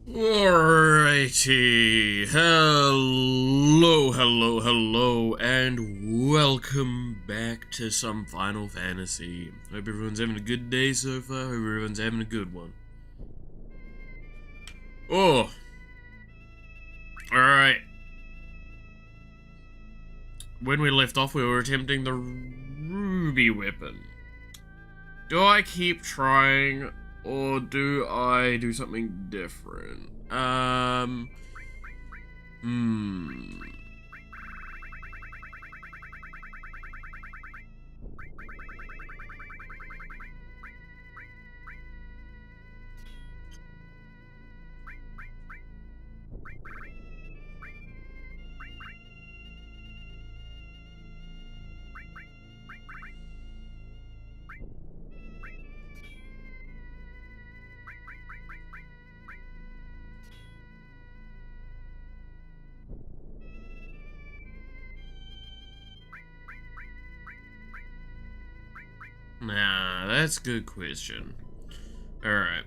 Alrighty, hello, and welcome back to some Final Fantasy. Hope everyone's having a good day so far, hope everyone's having a good one. Oh, alright. When we left off, we were attempting the ruby weapon. Do I keep trying, or do I do something different? Nah, that's a good question. Alright.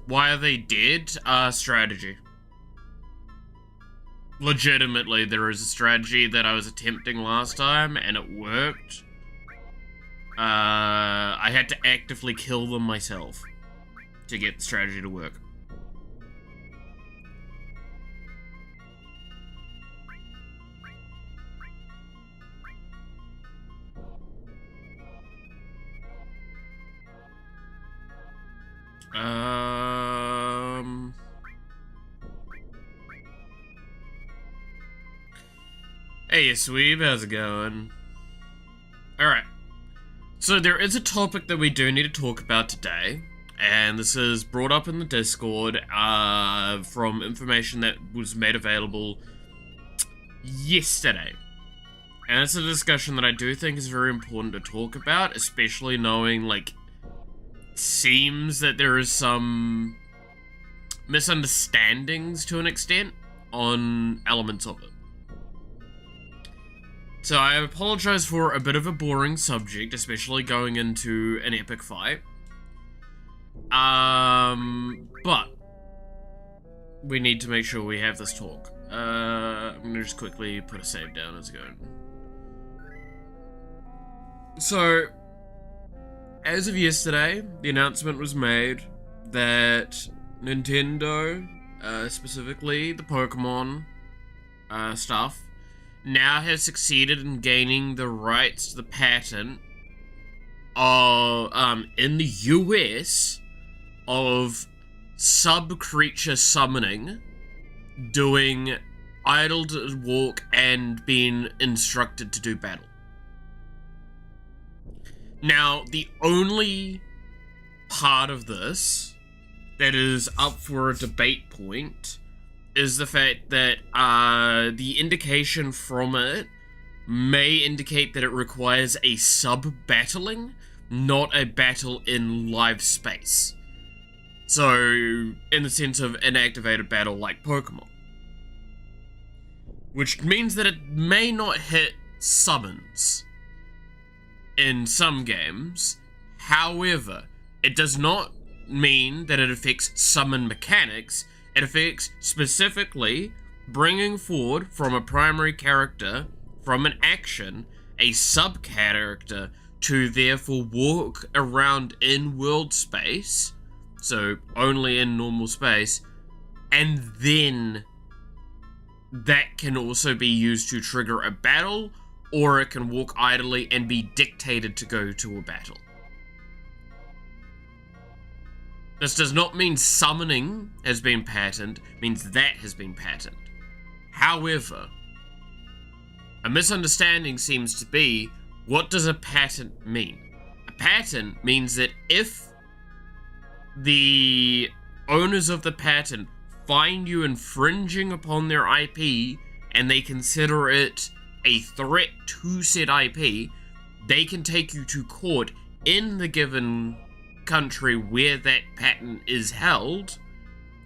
Why are they dead? Strategy. Legitimately, there is a strategy that I was attempting last time, and it worked. I had to actively kill them myself to get the strategy to work. Hey, Sweeb, how's it going? Alright. So there is a topic that we do need to talk about today, and this is brought up in the Discord, from information that was made available yesterday. And it's a discussion that I do think is very important to talk about, especially knowing, like, seems that there is some misunderstandings to an extent on elements of it. So I apologize for a bit of a boring subject, especially going into an epic fight. But we need to make sure we have this talk. I'm gonna just quickly put a save down as going. So, as of yesterday, the announcement was made that Nintendo, specifically the Pokemon stuff, now has succeeded in gaining the rights to the patent of, in the US, of sub-creature summoning, doing idle to walk, and being instructed to do battle. Now, the only part of this that is up for a debate point is the fact that the indication from it may indicate that it requires a sub-battling, not a battle in live space. So, in the sense of an activated battle like Pokemon. Which means that it may not hit summons in some games. However, it does not mean that it affects summon mechanics. It affects specifically bringing forward from a primary character, from an action, a sub-character to therefore walk around in world space, so only in normal space, and then that can also be used to trigger a battle, or it can walk idly and be dictated to go to a battle. This does not mean summoning has been patented, it means that has been patented. However, a misunderstanding seems to be, what does a patent mean? A patent means that if the owners of the patent find you infringing upon their IP, and they consider it a threat to said IP, they can take you to court in the given country where that patent is held,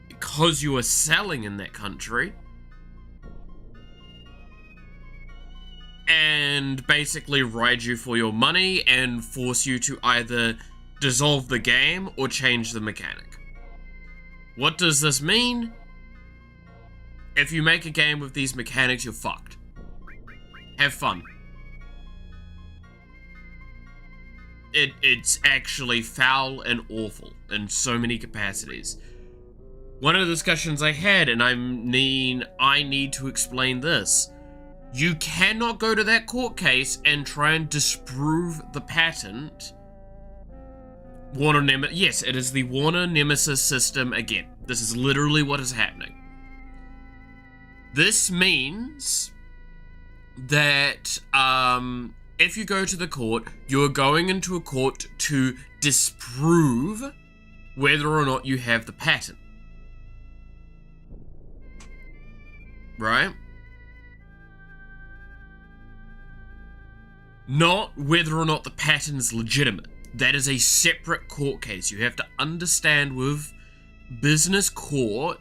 because you are selling in that country, and and basically ride you for your money and force you to either dissolve the game or change the mechanic. What does this mean? If you make a game with these mechanics, you're fucked. Have fun. It's actually foul and awful in so many capacities. One of the discussions I had, and I need to explain this. You cannot go to that court case and try and disprove the patent. Yes, it is the Warner Nemesis system again. This is literally what is happening. This means that if you go to the court, you're going into a court to disprove whether or not you have the patent. Right? Not whether or not the patent is legitimate. That is a separate court case. You have to understand with business court,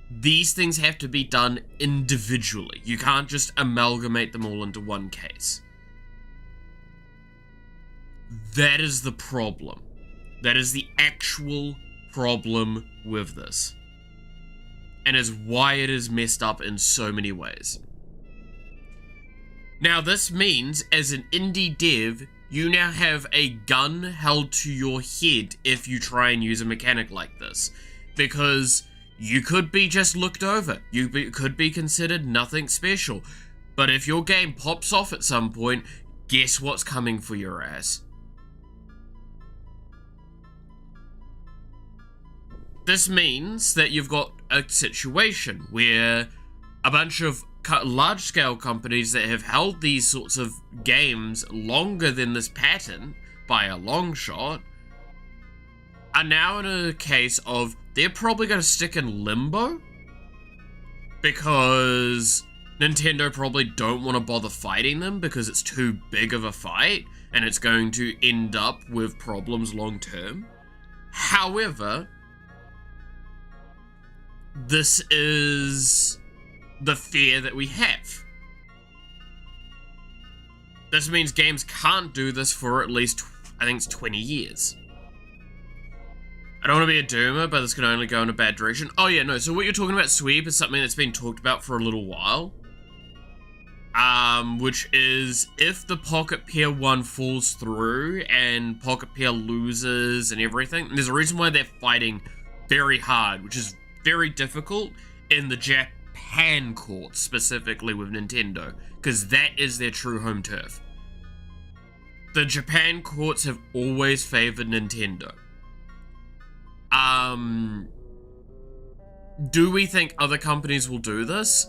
these things have to be done individually. You can't just amalgamate them all into one case. That is the problem. That is the actual problem with this. And is why it is messed up in so many ways. Now this means, as an indie dev, you now have a gun held to your head if you try and use a mechanic like this. Because you could be just looked over. You could be considered nothing special. But if your game pops off at some point, guess what's coming for your ass? This means that you've got a situation where a bunch of large-scale companies that have held these sorts of games longer than this patent, by a long shot, are now in a case of they're probably going to stick in limbo because Nintendo probably don't want to bother fighting them because it's too big of a fight and it's going to end up with problems long term. However, this is the fear that we have. This means games can't do this for at least, I think it's 20 years. I don't want to be a doomer, but this can only go in a bad direction. Oh yeah, no, so what you're talking about, Sweep, is something that's been talked about for a little while. Which is, if the Pocket Pair 1 falls through, and Pocket Pair loses and everything, there's a reason why they're fighting very hard, which is very difficult in the Japan courts, specifically with Nintendo, because that is their true home turf. The Japan courts have always favored Nintendo. Do we think other companies will do this?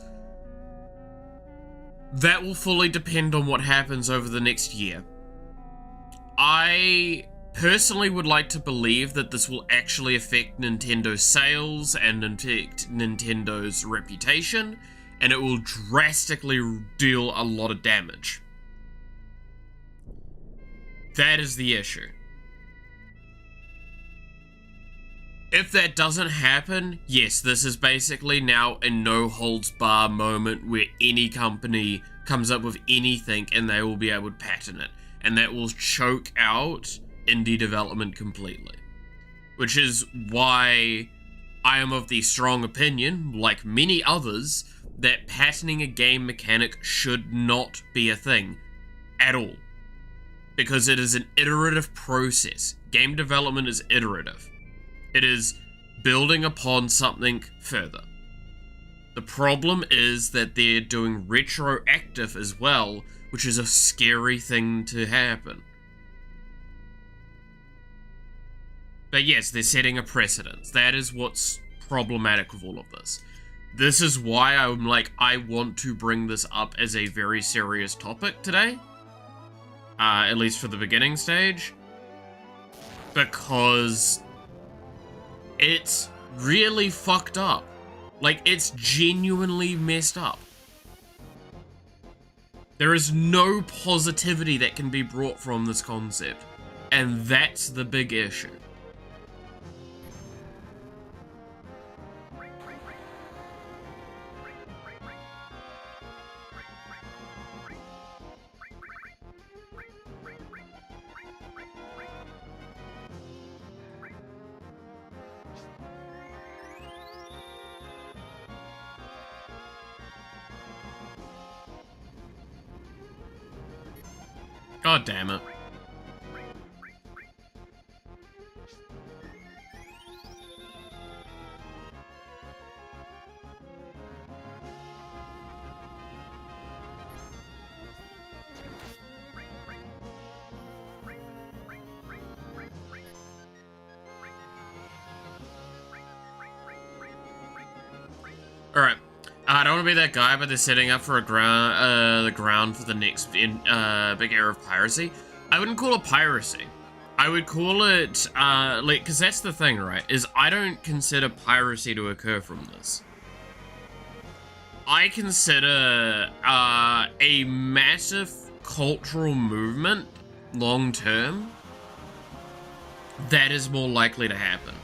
That will fully depend on what happens over the next year. I personally would like to believe that this will actually affect Nintendo's sales and affect Nintendo's reputation, and it will drastically deal a lot of damage. That is the issue. If that doesn't happen, yes, this is basically now a no-holds-bar moment where any company comes up with anything and they will be able to patent it. And that will choke out indie development completely. Which is why I am of the strong opinion, like many others, that patenting a game mechanic should not be a thing at all. Because it is an iterative process. Game development is iterative. It is building upon something further. The problem is that they're doing retroactive as well, which is a scary thing to happen. But yes, they're setting a precedent. That is what's problematic with all of this. This is why I'm like, I want to bring this up as a very serious topic today. At least for the beginning stage. Because it's really fucked up. Like, it's genuinely messed up. There is no positivity that can be brought from this concept. And that's the big issue. God damn it. Alright. I don't want to be that guy, but they're setting up for the ground for the next big era of piracy. I wouldn't call it piracy. I would call it, like, because that's the thing, right, is I don't consider piracy to occur from this. I consider a massive cultural movement, long-term, that is more likely to happen.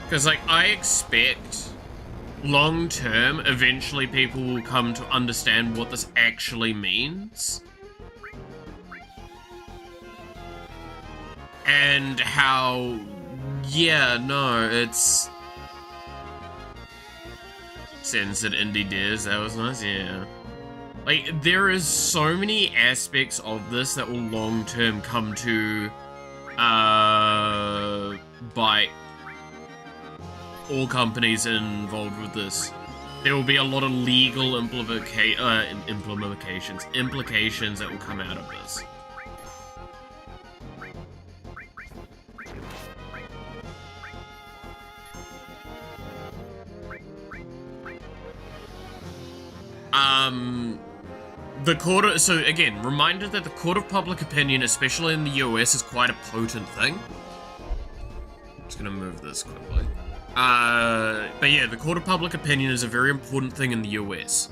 Because, like, I expect long term, eventually people will come to understand what this actually means. And how, yeah, no, it's... Censored indie dares, that was nice, yeah. Like, there is so many aspects of this that will long term come to, bite all companies involved with this. There will be a lot of legal implications that will come out of this. The court of, so again, reminder that the court of public opinion, especially in the US, is quite a potent thing. I'm just gonna move this quickly. But yeah, the court of public opinion is a very important thing in the US.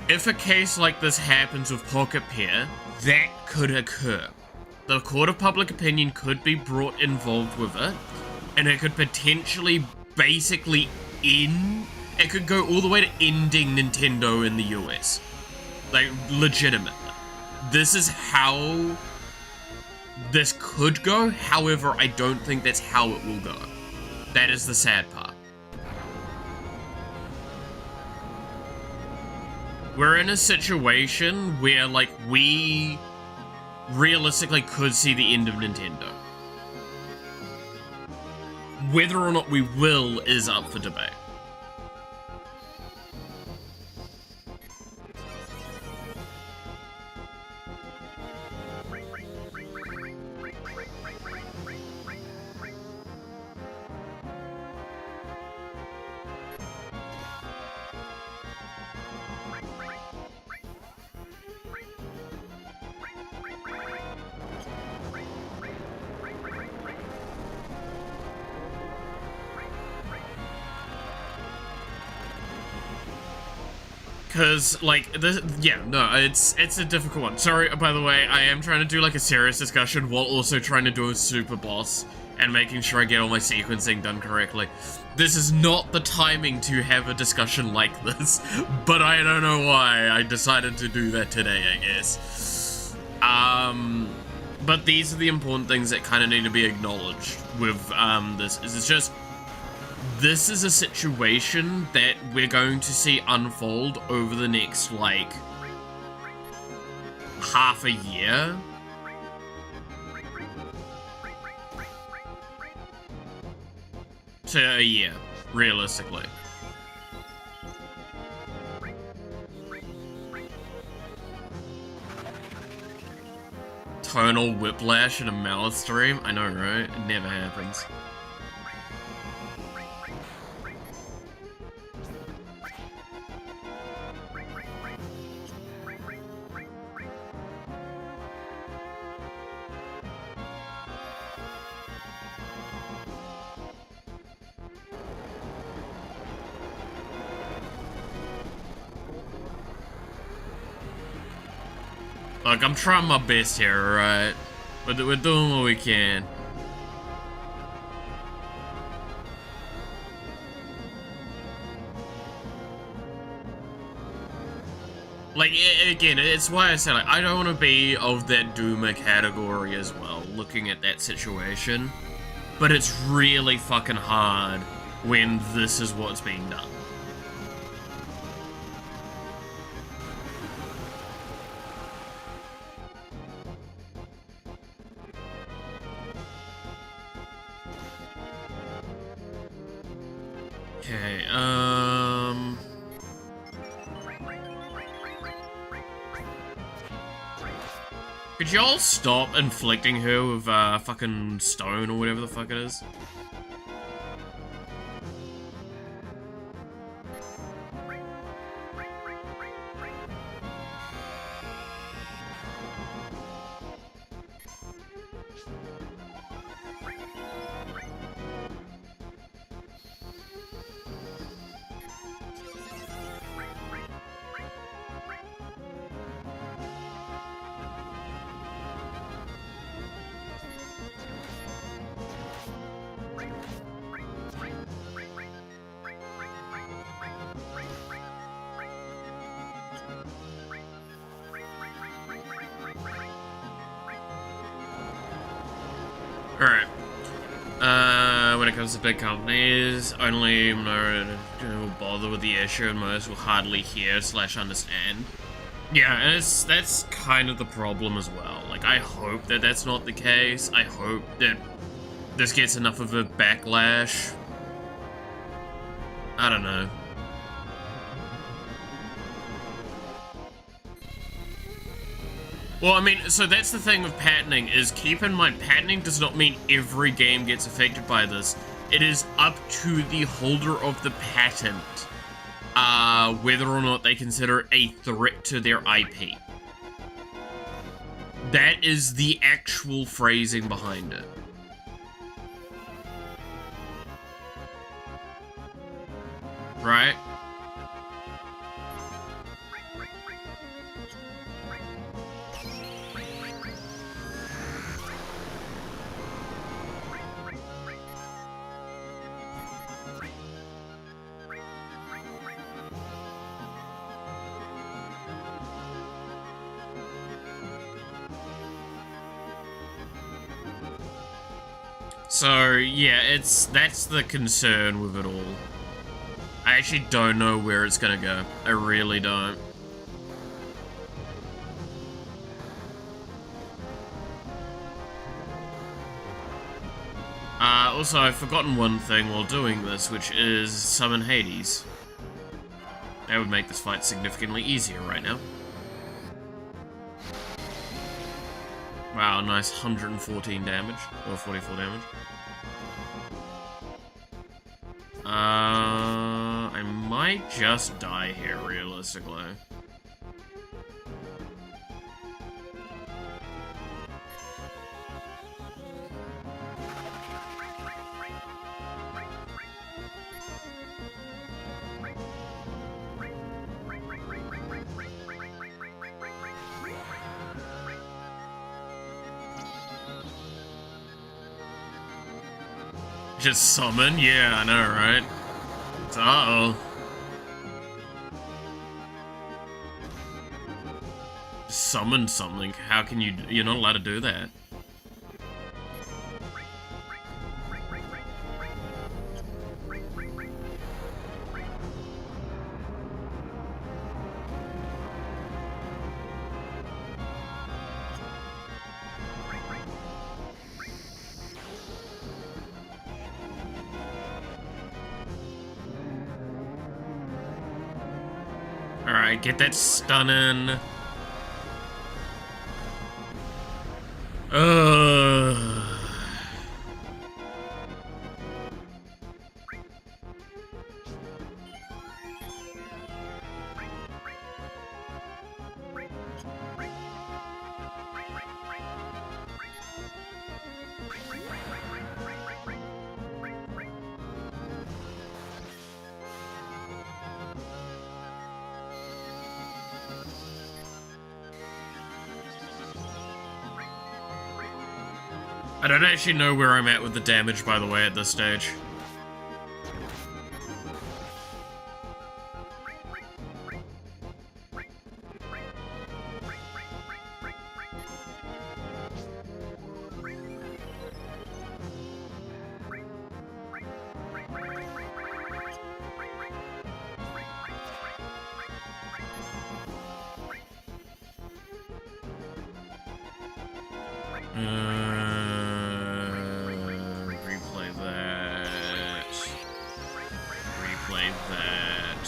If a case like this happens with Pocket Pair, that could occur. The court of public opinion could be brought involved with it, and it could potentially basically it could go all the way to ending Nintendo in the US. Like, legitimately. This is how this could go, however, I don't think that's how it will go. That is the sad part. We're in a situation where, like, we realistically could see the end of Nintendo. Whether or not we will is up for debate. Because, like, this, yeah, no, it's a difficult one. Sorry, by the way, I am trying to do, like, a serious discussion while also trying to do a super boss and making sure I get all my sequencing done correctly. This is not the timing to have a discussion like this, but I don't know why I decided to do that today, I guess. But these are the important things that kind of need to be acknowledged with, this. It's just... This is a situation that we're going to see unfold over the next, like, half a year. To a year, realistically. Tonal whiplash in a mallet stream? I know, right? It never happens. Look, I'm trying my best here, alright? We're doing what we can. Like, again, it's why I said, like, I don't want to be of that doomer category as well, looking at that situation. But it's really fucking hard when this is what's being done. Okay, could y'all stop inflicting her with, fucking stone or whatever the fuck it is? Alright. When it comes to big companies, only minority will bother with the issue and most will hardly hear / understand. Yeah, and that's kind of the problem as well. Like, I hope that that's not the case. I hope that this gets enough of a backlash. I don't know. Well, I mean, so that's the thing with patenting, is keep in mind, patenting does not mean every game gets affected by this. It is up to the holder of the patent, whether or not they consider it a threat to their IP. That is the actual phrasing behind it. Right? So, yeah, that's the concern with it all. I actually don't know where it's gonna go. I really don't. Also, I've forgotten one thing while doing this, which is summon Hades. That would make this fight significantly easier right now. Wow, nice 114 damage, or 44 damage. I might just die here, realistically. Just summon? Yeah, I know, right? Uh-oh. Summon something. How can you... You're not allowed to do that. Alright, get that stunning. I don't actually know where I'm at with the damage, by the way, at this stage. Replay that. Replay that.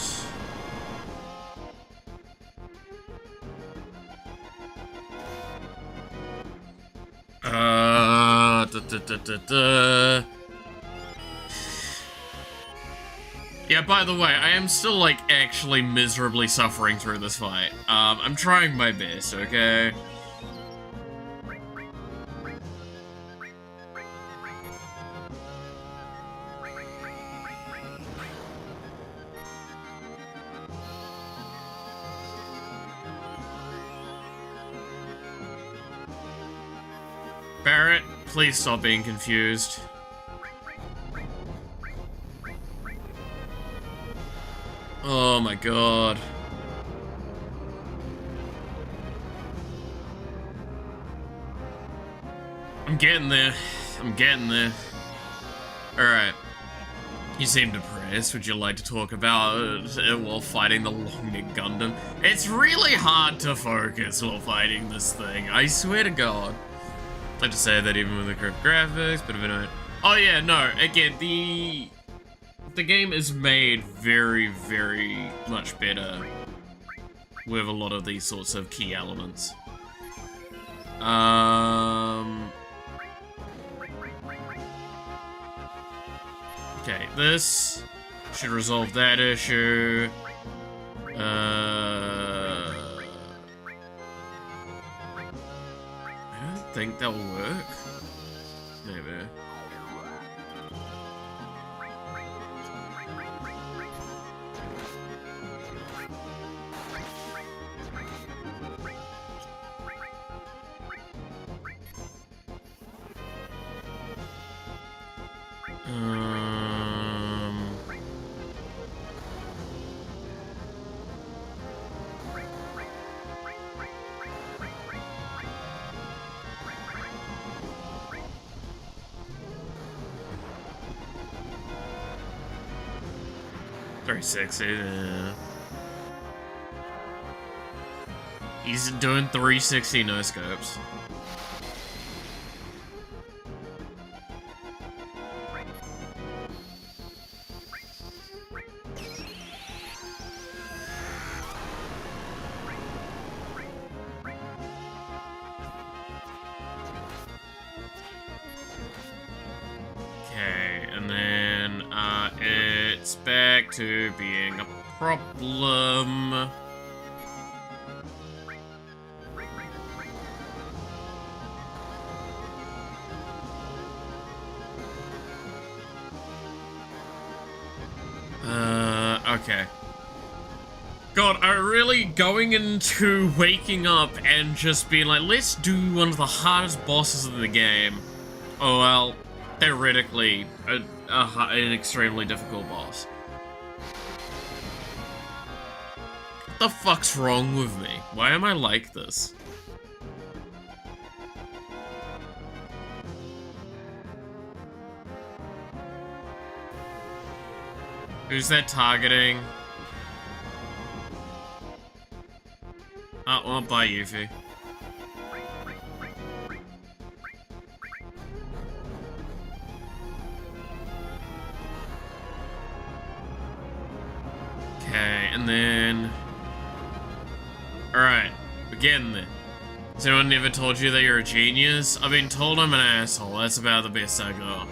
Yeah, by the way, I am still, like, actually miserably suffering through this fight. I'm trying my best, okay? Barrett, please stop being confused. Oh my god. I'm getting there. I'm getting there. Alright. You seem depressed. Would you like to talk about it while fighting the long-neck Gundam? It's really hard to focus while fighting this thing. I swear to god. I'd like to say that even with the correct graphics, but oh yeah, no, again, the game is made very, very much better with a lot of these sorts of key elements. Okay, this should resolve that issue. I don't think that will work. Maybe. Very sexy, yeah. He's doing 360 no scopes. Okay, and then it's back to being a problem. Okay. God, I'm really going into waking up and just being like, let's do one of the hardest bosses of the game. Oh, well, theoretically, an extremely difficult boss. What the fuck's wrong with me? Why am I like this? Who's that targeting? Oh, well, bye, Yuffie. Okay, and then... Alright, we're getting there. Has anyone ever told you that you're a genius? I've been told I'm an asshole. That's about the best I got.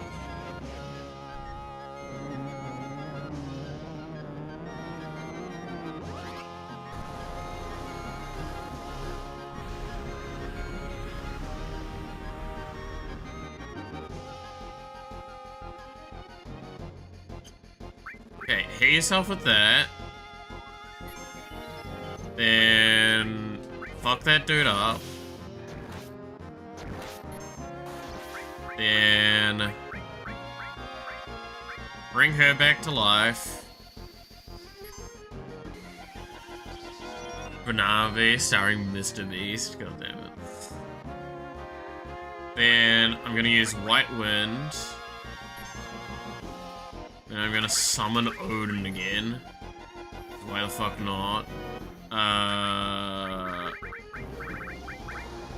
Okay, hit yourself with that. Then fuck that dude up. Then bring her back to life. Banana Beast starring Mr. Beast. God damn it. Then I'm gonna use White Wind. Then I'm gonna summon Odin again. Why the fuck not?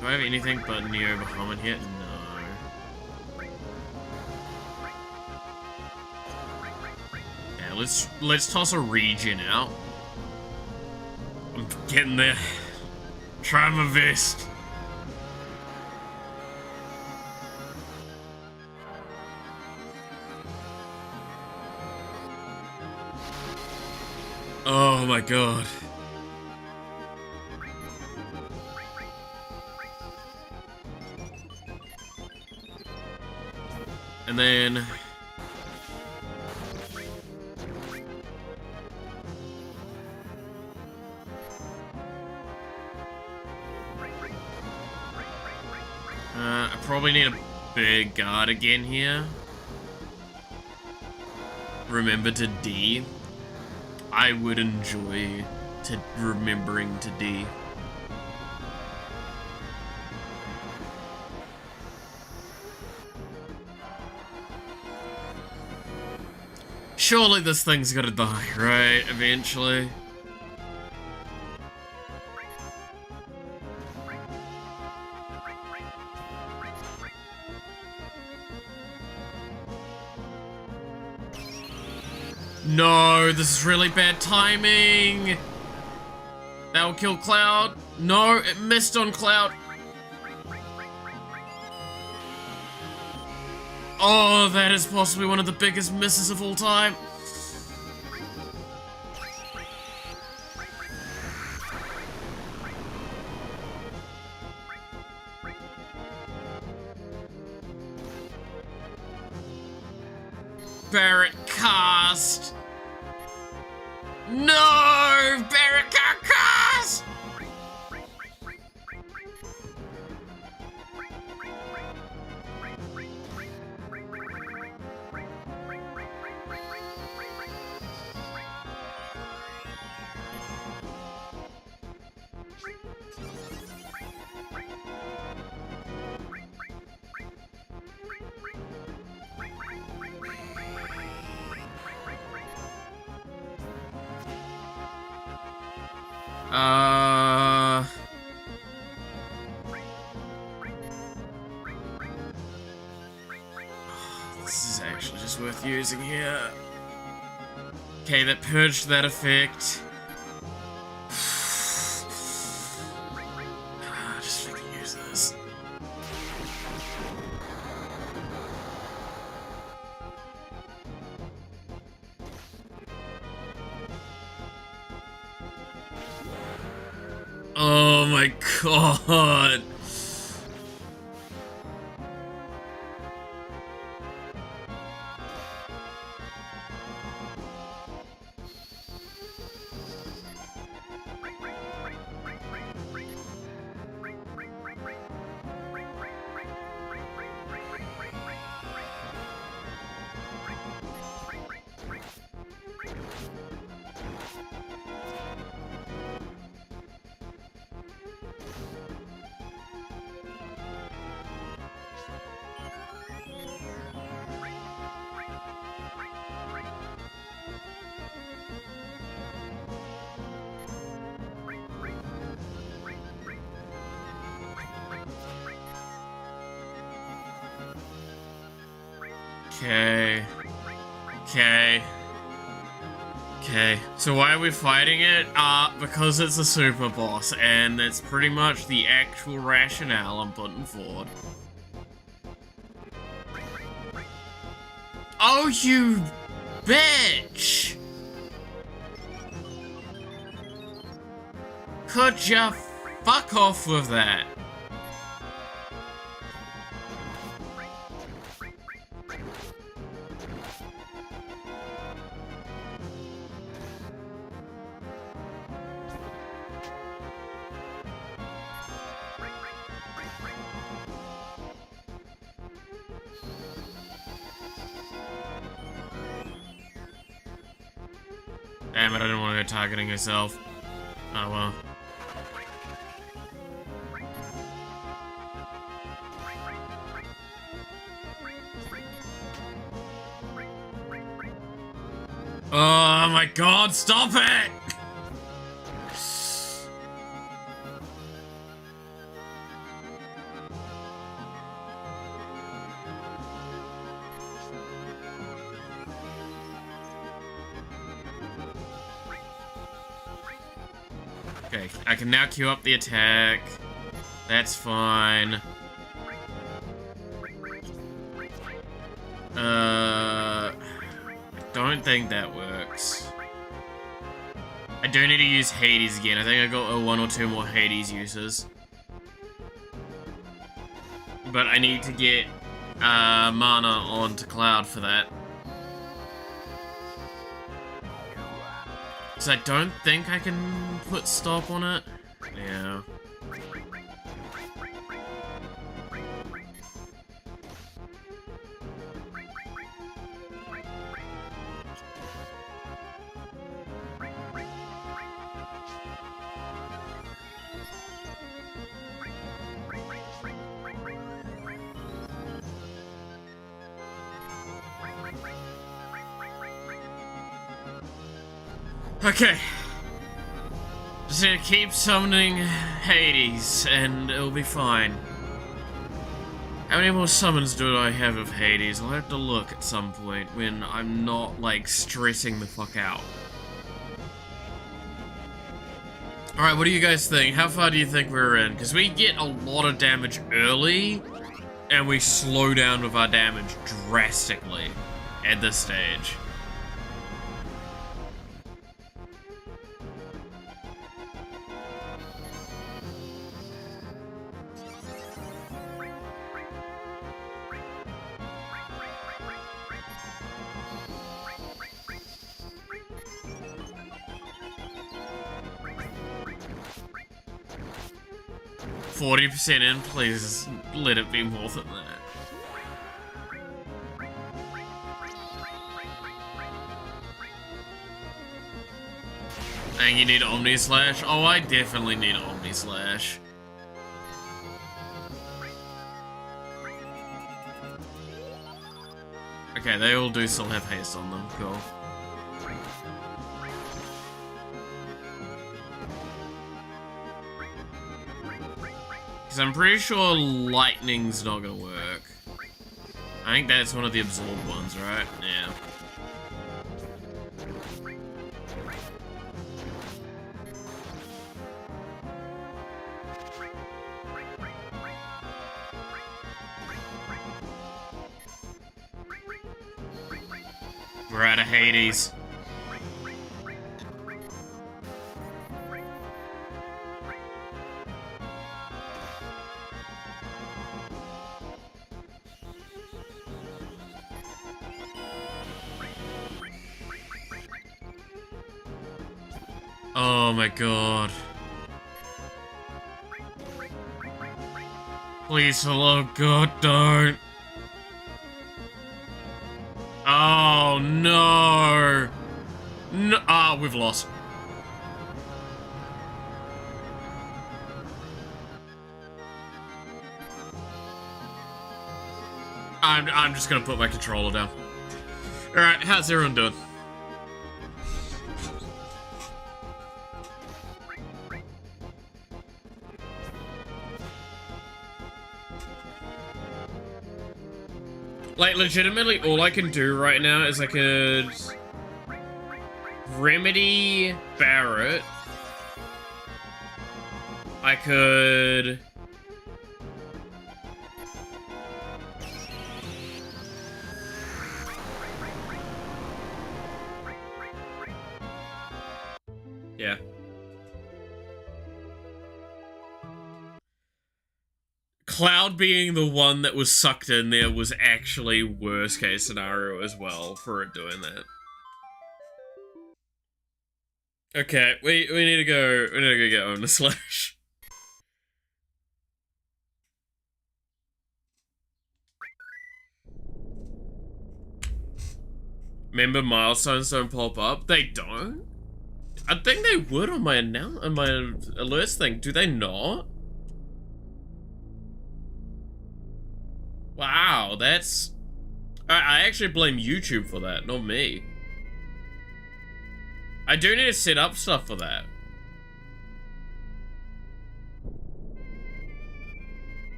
Do I have anything but Neo Bahamut here? No. Yeah, let's toss a regen out. I'm getting there. Try my best. Oh my god. And then I probably need a big guard again here. Remember to D. I would enjoy remembering to D. Surely this thing's gonna die, right? Eventually. No, this is really bad timing. That will kill Cloud. No, it missed on Cloud. Oh, that is possibly one of the biggest misses of all time. Barrett cast. No, Barrett got cast. This is actually just worth using here. Okay, that purged that effect. Just freaking use this. Oh my god. Okay. So why are we fighting it? Because it's a super boss, and that's pretty much the actual rationale I'm putting forward. Oh, you bitch! Could ya fuck off with that? Damn it, I didn't want to go targeting herself. Oh well. Oh my god, stop it! Okay, I can now queue up the attack. That's fine. I don't think that works. I do need to use Hades again. I think I got one or two more Hades uses. But I need to get mana onto Cloud for that. So I don't think I can put stop on it. Yeah. Okay. Just gonna keep summoning Hades, and it'll be fine. How many more summons do I have of Hades? I'll have to look at some point when I'm not, like, stressing the fuck out. Alright, what do you guys think? How far do you think we're in? Because we get a lot of damage early, and we slow down with our damage drastically at this stage. %in, please let it be more than that. And you need Omni Slash? Oh, I definitely need Omni Slash. Okay, they all do still have haste on them, cool. Because I'm pretty sure lightning's not gonna work. I think that's one of the absorbed ones, right? Yeah. We're out of Hades. Oh my god. Please, hello, God, don't. Oh no. No. Ah, we've lost. I'm just gonna put my controller down. Alright, how's everyone doing? Like, legitimately, all I can do right now is I could remedy Barret. I could... Yeah. Cloud being the one that was sucked in there was actually worst case scenario as well for it doing that. Okay, we need to go get on the slash. Remember milestones don't pop up? They don't? I think they would on my alerts thing. Do they not? Wow, that's... I actually blame YouTube for that, not me. I do need to set up stuff for that.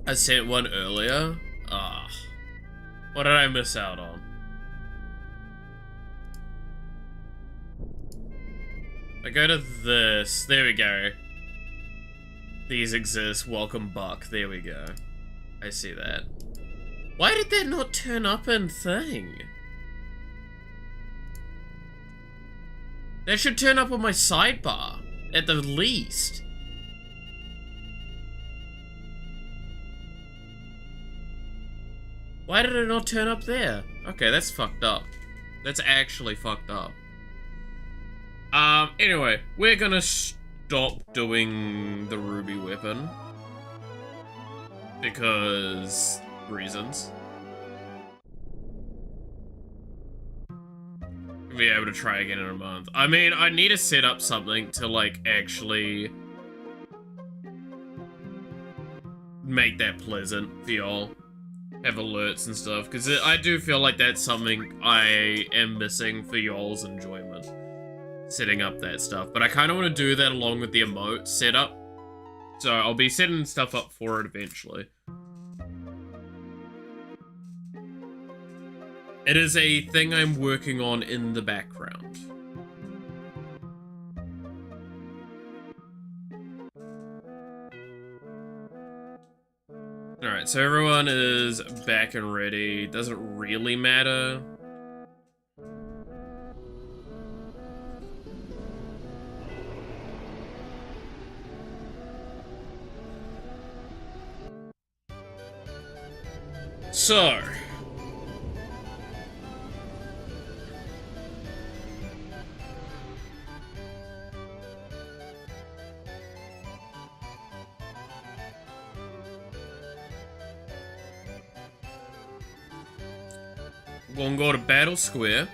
I sent one earlier? Ah. What did I miss out on? I go to this. There we go. These exist. Welcome Buck. There we go. I see that. Why did that not turn up in thing? That should turn up on my sidebar, at the least. Why did it not turn up there? Okay, that's fucked up. That's actually fucked up. Anyway, we're gonna stop doing the ruby weapon. Because reasons. Be able to try again in a month. I mean, I need to set up something to, like, actually make that pleasant for y'all. Have alerts and stuff, because I do feel like that's something I am missing for y'all's enjoyment. Setting up that stuff. But I kind of want to do that along with the emote setup. So I'll be setting stuff up for it eventually. It is a thing I'm working on in the background. Alright, so everyone is back and ready. Doesn't really matter. So... we'll go to Battle Square.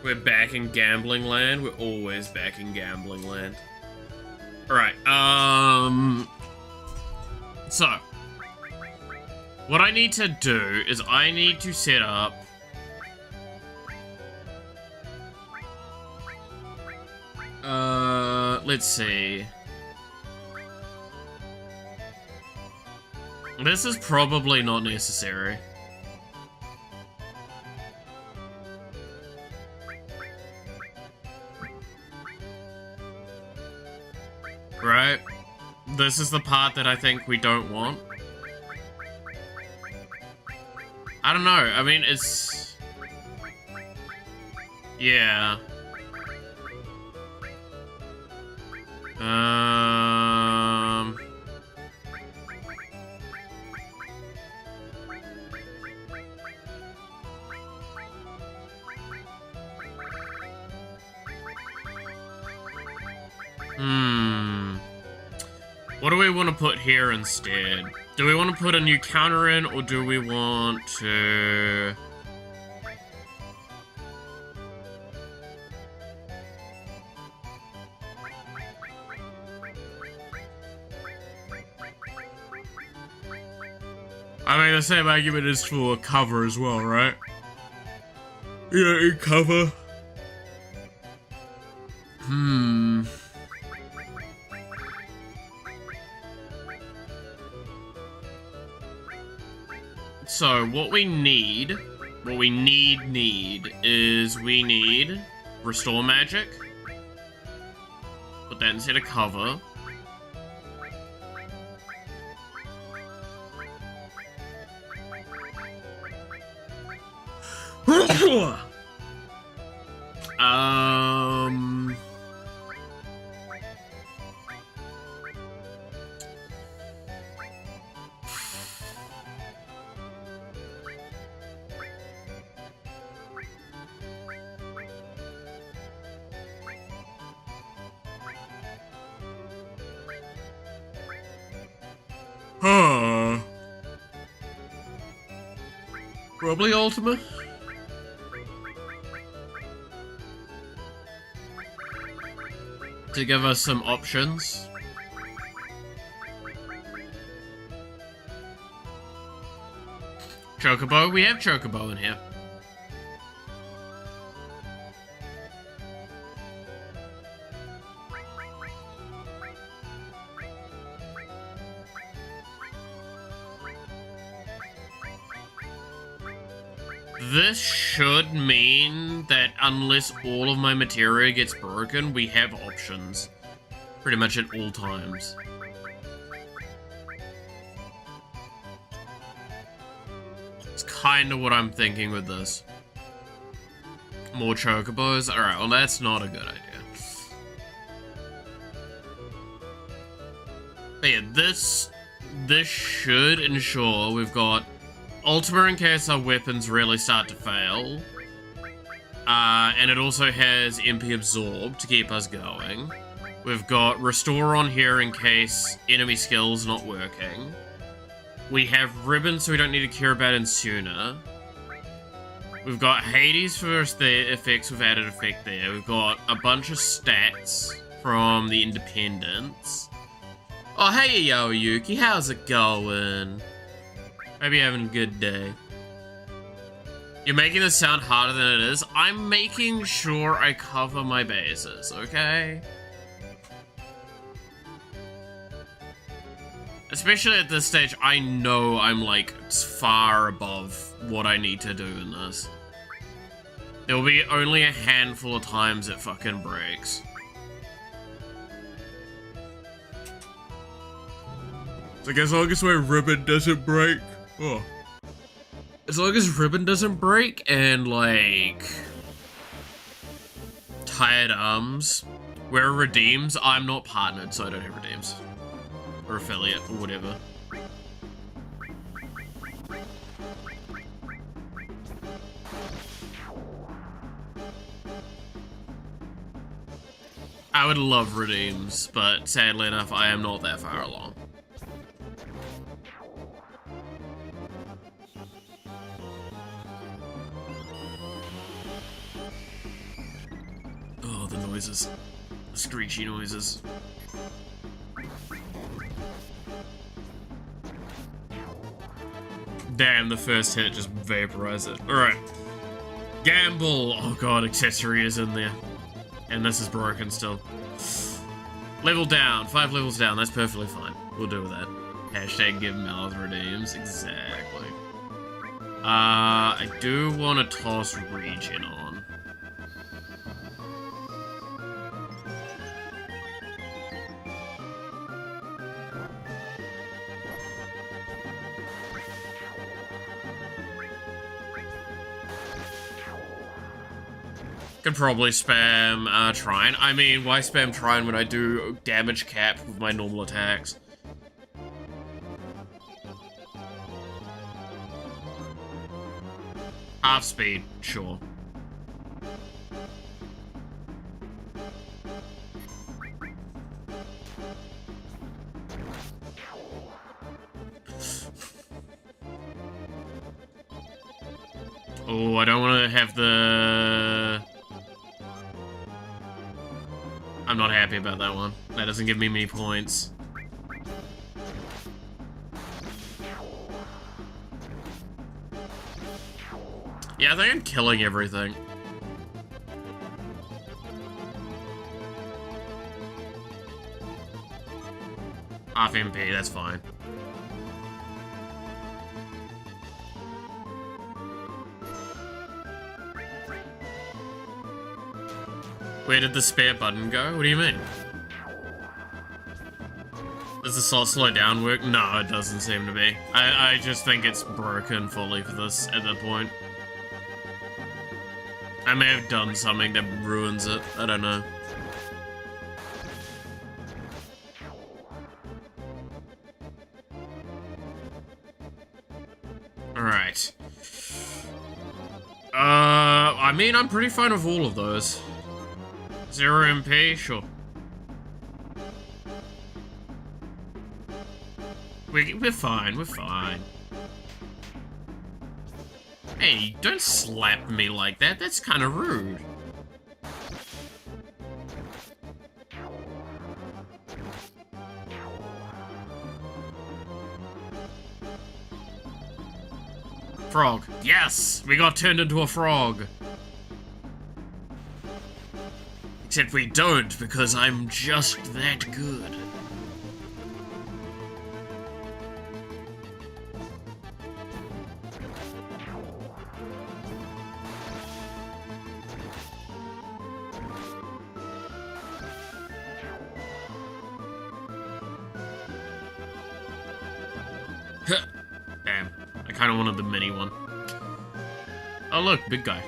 We're back in gambling land. We're always back in gambling land. Alright, so, what I need to do is I need to set up let's see. This is probably not necessary. Right? This is the part that I think we don't want. I don't know, I mean, it's... yeah. What do we want to put here instead? Do we want to put a new counter in, or do we want to... I mean, the same argument is for cover as well, right? Yeah, cover. So, what we need is we need Restore Magic. Put that instead of cover. Probably Ultima. To give us some options. Chocobo, we have Chocobo in here. This should mean that unless all of my materia gets broken, we have options. Pretty much at all times. It's kind of what I'm thinking with this. More chocobos? Alright, well that's not a good idea. But yeah, this should ensure we've got Ultima in case our weapons really start to fail. And it also has MP Absorb to keep us going. We've got Restore on here in case enemy skills not working. We have Ribbon so we don't need to care about Insuna. We've got Hades for the effects with added effect there. We've got a bunch of stats from the Independents. Oh, hey, Yoyuki, how's it going? Hope you're having a good day. You're making this sound harder than it is. I'm making sure I cover my bases, okay? Especially at this stage, I know I'm, like, far above what I need to do in this. There'll be only a handful of times it fucking breaks. It's like, as long as my ribbon doesn't break. Oh. As long as ribbon doesn't break and, like, tired arms, where redeems, I'm not partnered, so I don't have redeems. Or affiliate, or whatever. I would love redeems, but sadly enough, I am not that far along. Oh, the noises. The screechy noises. Damn, the first hit just vaporized it. Alright. Gamble! Oh god, accessory is in there. And this is broken still. Level down. 5 levels down. That's perfectly fine. We'll do with that. Hashtag give mouth redeems. Exactly. I do want to toss regen on. Could probably spam Trine. I mean, why spam Trine when I do damage cap with my normal attacks? Half speed, sure. Oh, I don't want to have the... I'm not happy about that one. That doesn't give me many points. Yeah, I think I'm killing everything. Half MP, that's fine. Where did the spare button go? What do you mean? Does the slow down work? No, it doesn't seem to be. I just think it's broken fully for this at that point. I may have done something that ruins it. I don't know. Alright. I mean, I'm pretty fine with all of those. 0 MP, sure. We're fine, we're fine. Hey, don't slap me like that, that's kind of rude. Frog. Yes! We got turned into a frog. Except we don't, because I'm just that good. Damn, I kind of wanted the mini one. Oh look, big guy.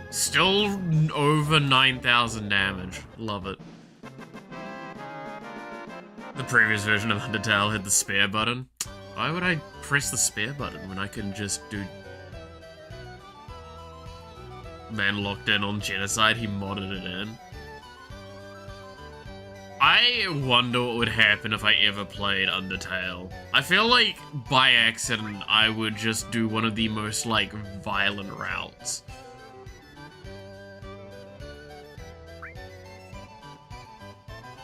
Still over 9,000 damage. Love it. The previous version of Undertale had the spare button. Why would I press the spare button when I can just do... Man locked in on genocide, he modded it in. I wonder what would happen if I ever played Undertale. I feel like by accident I would just do one of the most like violent routes.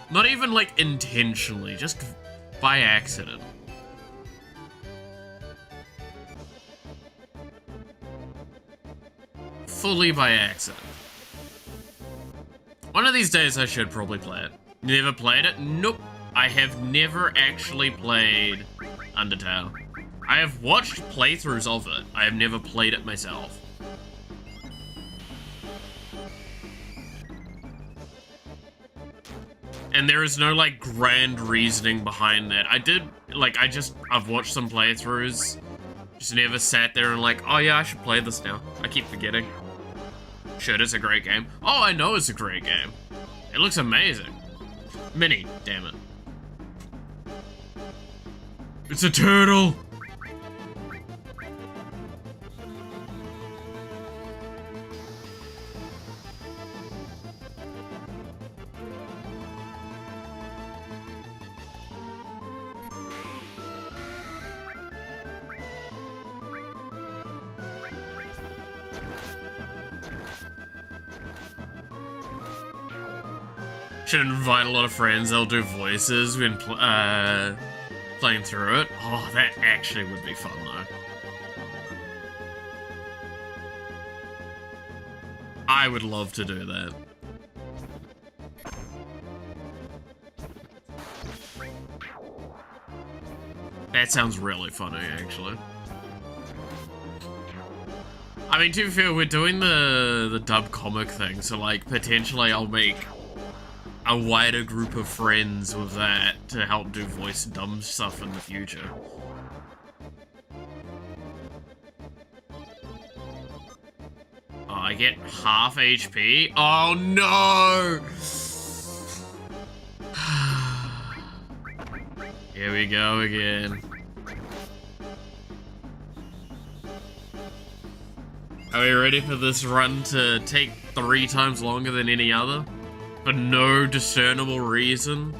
Not even like intentionally, just by accident. Fully by accident. One of these days I should probably play it. Never played it? Nope. I have never actually played Undertale. I have watched playthroughs of it. I have never played it myself. And there is no, like, grand reasoning behind that. I've watched some playthroughs. Just never sat there and like, oh yeah, I should play this now. I keep forgetting. Shit, it's a great game. Oh, I know it's a great game. It looks amazing. Mini, damn it. It's a turtle! Should invite a lot of friends, they'll do voices when playing through it. Oh, that actually would be fun though. I would love to do that. That sounds really funny, actually. I mean, to be fair, we're doing the dub comic thing, so like, potentially I'll make a wider group of friends with that to help do voice dumb stuff in the future. Oh, I get half HP? Oh no! Here we go again. Are we ready for this run to take 3 times longer than any other? For no discernible reason?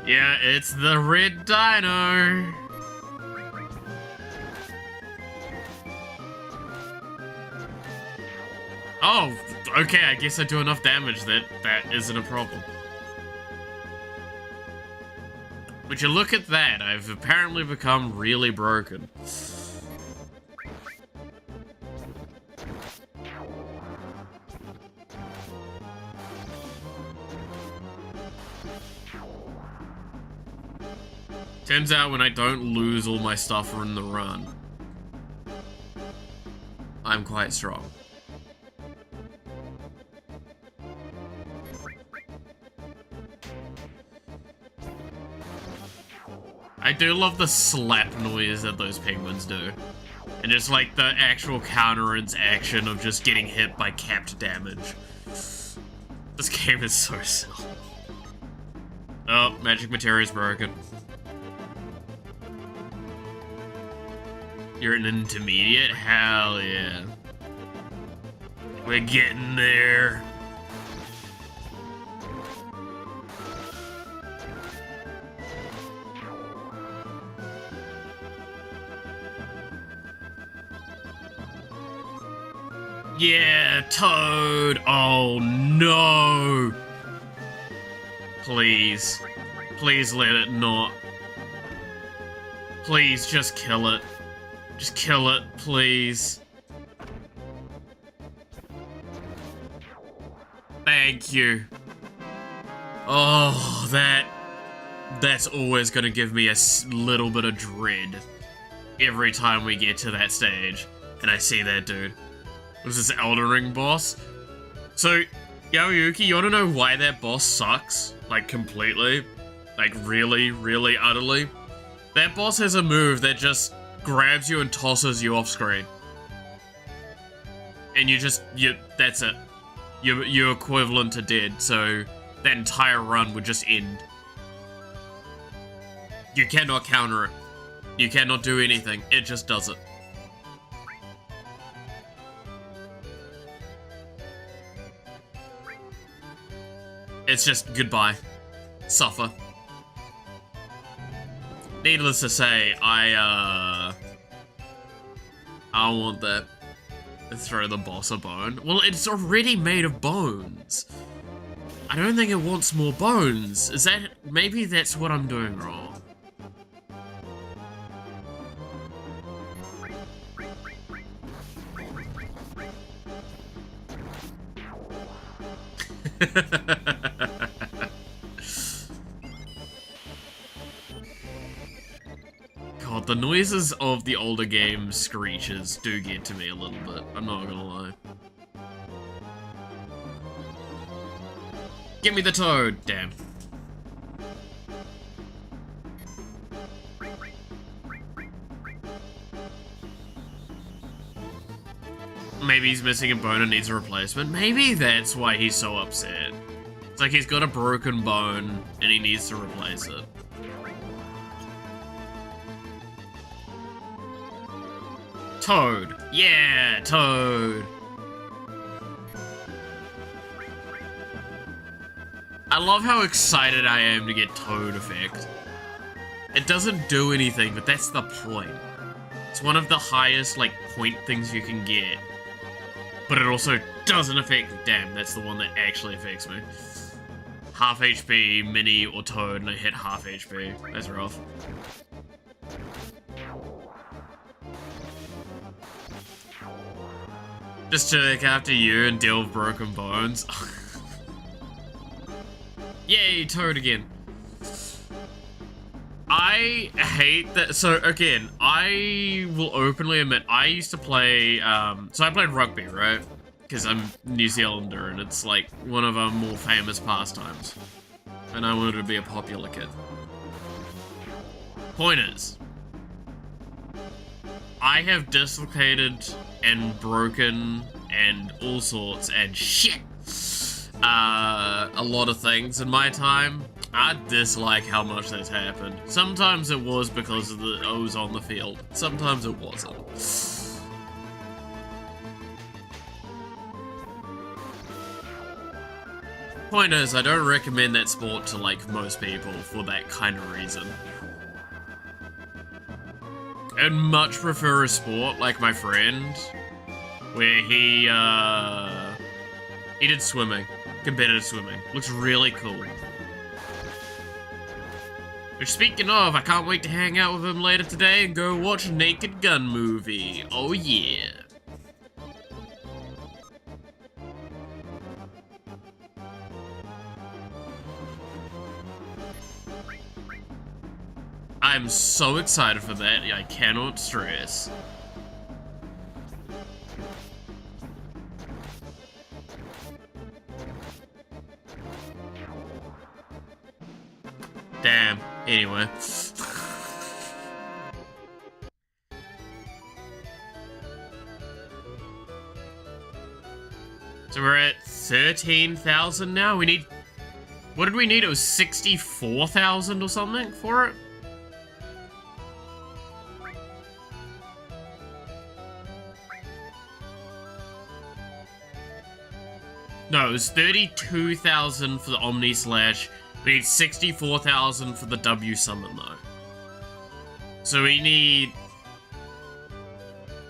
Yeah, it's the red dino. Oh, okay, I guess I do enough damage that isn't a problem. Would you look at that? I've apparently become really broken. Turns out when I don't lose all my stuff in the run, I'm quite strong. I do love the slap noise that those penguins do. And just like the actual counterance action of just getting hit by capped damage. This game is so silly. Oh, magic materia is broken. You're an intermediate? Hell yeah. We're getting there. Yeah, Toad! Oh no! Please. Please let it not. Please, just kill it. Just kill it, please. Thank you. Oh, that's always gonna give me a little bit of dread every time we get to that stage and I see that dude. Was this Elden Ring boss? So, Yaoyuki, you wanna know why that boss sucks? Like, completely? Like, really, really, utterly? That boss has a move that just grabs you and tosses you off screen. And that's it. You're equivalent to dead, so that entire run would just end. You cannot counter it. You cannot do anything. It just does it. It's just goodbye. Suffer. Needless to say, I want that. Throw the boss a bone. Well, it's already made of bones. I don't think it wants more bones. Is that... maybe that's what I'm doing wrong. God, the noises of the older game screeches do get to me a little bit. I'm not gonna lie. Give me the toad! Damn. Maybe he's missing a bone and needs a replacement. Maybe that's why he's so upset. It's like he's got a broken bone and he needs to replace it. Toad. Yeah, Toad. I love how excited I am to get Toad effect. It doesn't do anything, but that's the point. It's one of the highest, like, point things you can get. But it also doesn't affect... damn, that's the one that actually affects me. Half HP, Mini, or Toad, and I hit half HP. That's rough. Just to look after you and deal with broken bones. Yay, Toad again. I hate that. So, again, I will openly admit, I used to play, so I played rugby, right? Because I'm New Zealander, and it's like one of our more famous pastimes. And I wanted to be a popular kid. Point is, I have dislocated and broken and all sorts and shit a lot of things in my time. I dislike how much that's happened. Sometimes it was because of I was on the field. Sometimes it wasn't. Point is, I don't recommend that sport to, like, most people for that kind of reason. I'd much prefer a sport like my friend, where he did swimming. Competitive swimming. Looks really cool. Which, speaking of, I can't wait to hang out with him later today and go watch a Naked Gun movie. Oh yeah. I'm so excited for that, I cannot stress. Damn. Anyway. So we're at 13,000 now? We need... what did we need? It was 64,000 or something for it? No, it was 32,000 for the Omni Slash. We need 64,000 for the W Summon, though. So we need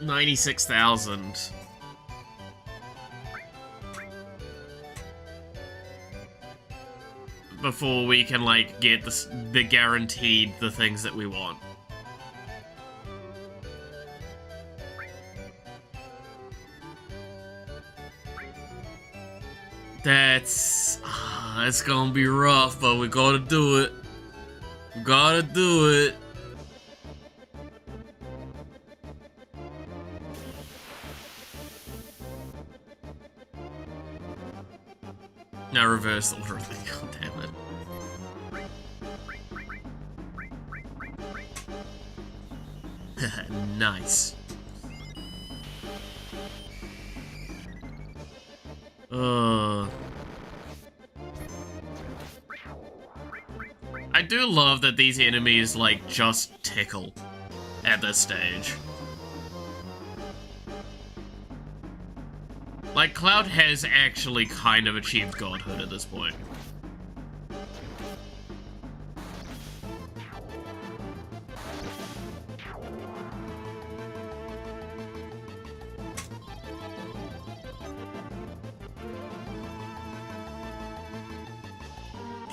96,000. Before we can, like, get the guaranteed the things that we want. That's... It's gonna be rough, but we gotta do it. We gotta do it. Now reverse the order of the god damn it. Nice. I do love that these enemies, like, just tickle at this stage. Like, Cloud has actually kind of achieved godhood at this point.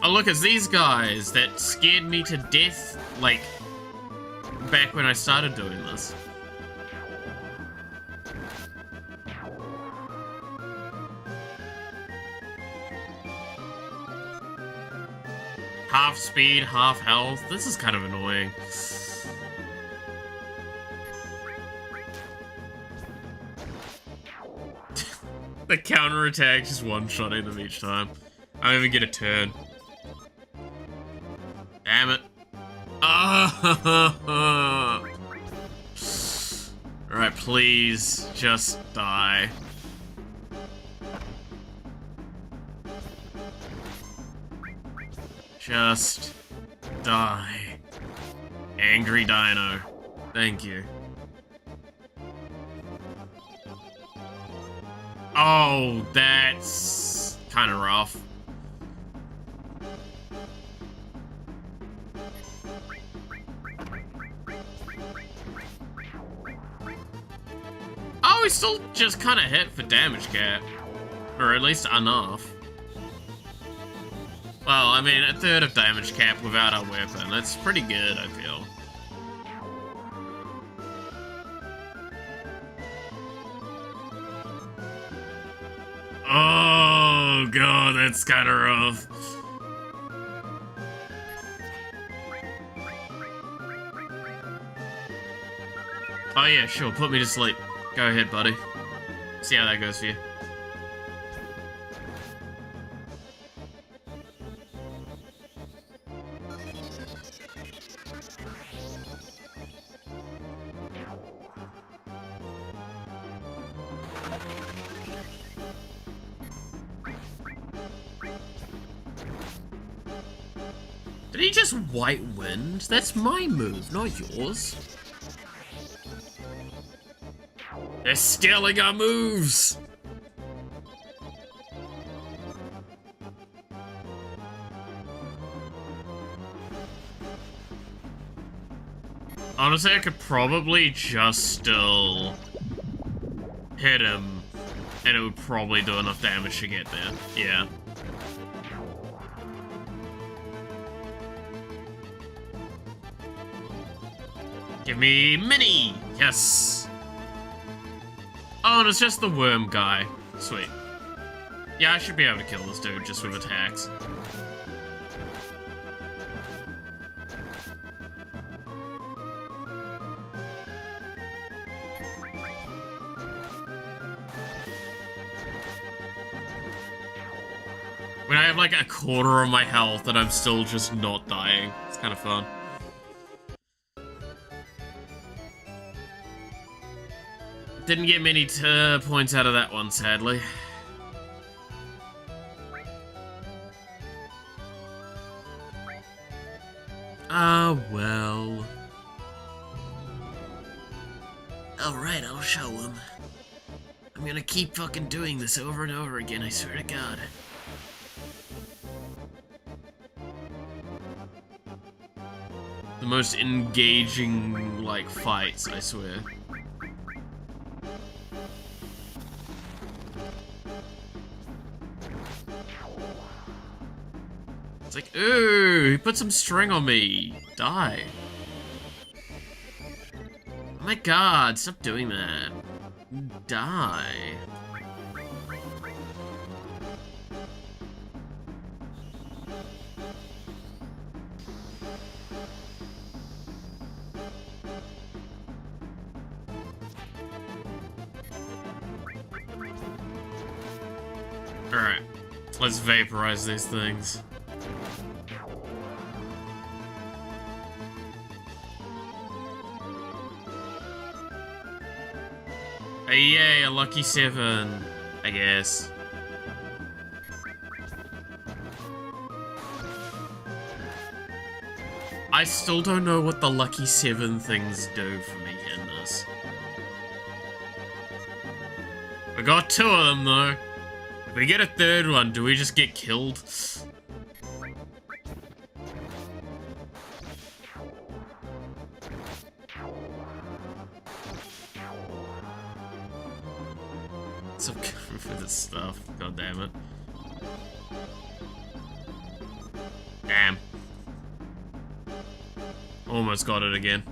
Oh, look, it's these guys that scared me to death, like, back when I started doing this. Half speed, half health. This is kind of annoying. The counterattack just one-shotting them each time. I don't even get a turn. Damn it. Ah! Alright, please, just die. Just die. Angry Dino. Thank you. Oh, that's kind of rough. Oh, we still just kind of hit for damage cap. Or at least enough. Well, I mean, a third of damage cap without our weapon. That's pretty good, I feel. Oh, God, that's kind of rough. Oh, yeah, sure, put me to sleep. Go ahead, buddy. See how that goes for you. Did he just white wind? That's my move, not yours. They're stealing our moves! Honestly, I could probably just still hit him, and it would probably do enough damage to get there. Yeah. Give me mini! Yes! Oh, and it's just the worm guy. Sweet. Yeah, I should be able to kill this dude just with attacks. When I have like a quarter of my health and I'm still just not dying. It's kind of fun. Didn't get many points out of that one, sadly. Ah, well. Alright, I'll show him. I'm gonna keep fucking doing this over and over again, I swear to God. The most engaging, like, fights, I swear. It's like, ooh, he put some string on me. Die. Oh my God, stop doing that. Die. Alright, let's vaporize these things. Yay, a lucky 7, I guess. I still don't know what the lucky 7 things do for me in this. We got 2 of them though. If we get a 3rd one, do we just get killed? So good for this stuff. God damn it. Damn. Almost got it again.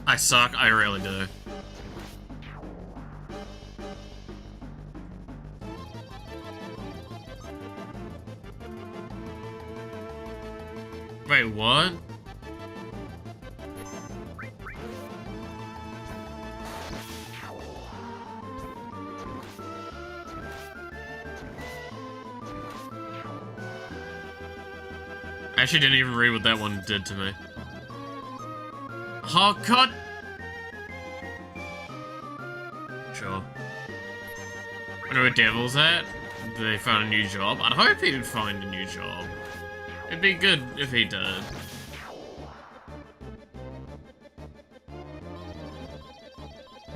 I suck, I really do. Wait, what? I actually didn't even read what that one did to me. Oh, God! Sure. Wonder where Devil's at? Did they find a new job? I'd hope he would find a new job. It'd be good if he did.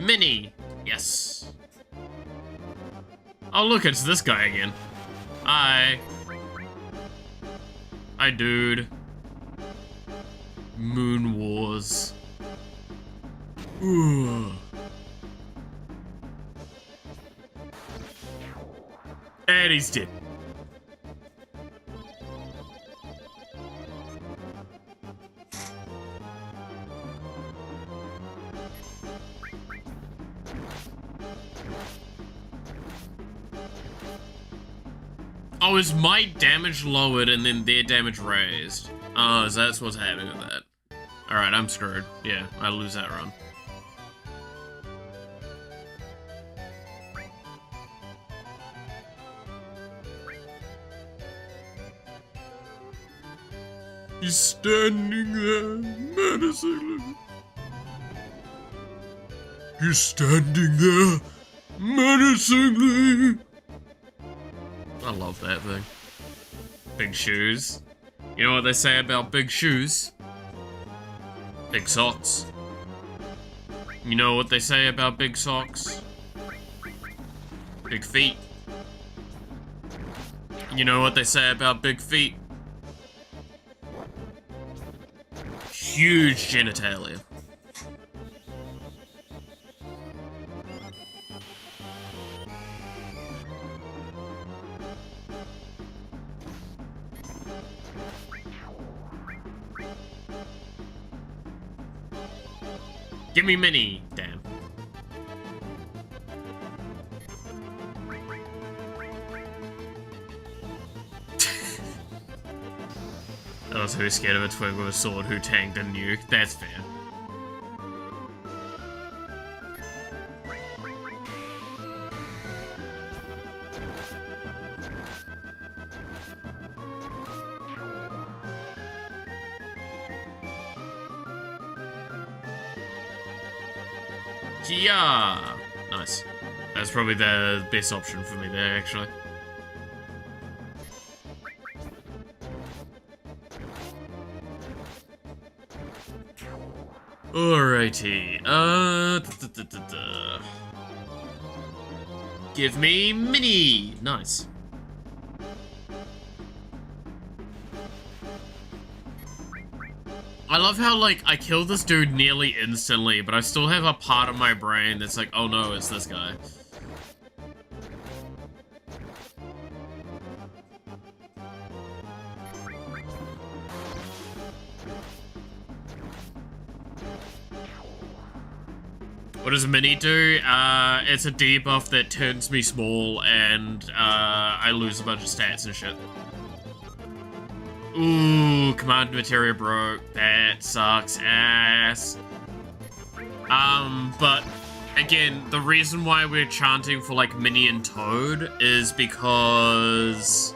Mini! Yes. Oh look, it's this guy again. Hi. Hi, dude. Moon Wars. Ooh. And he's dead. Oh, is my damage lowered and then their damage raised? Oh, is that what's happening with that? Alright, I'm screwed. Yeah, I lose that run. He's standing there, menacingly. He's standing there, menacingly. I love that thing. Big shoes. You know what they say about big shoes? Big socks. You know what they say about big socks? Big feet. You know what they say about big feet? Huge genitalia. Give me mini, damn. Those who are scared of a twig with a sword who tanked a nuke, that's fair. Yeah, nice. That's probably the best option for me there, actually. Alrighty, give me mini! Nice. I love how, like, I killed this dude nearly instantly, but I still have a part of my brain that's like, oh no, it's this guy. What does Mini do? It's a debuff that turns me small and I lose a bunch of stats and shit. Ooh, command materia broke. That sucks ass. But again, the reason why we're chanting for like Mini and Toad is because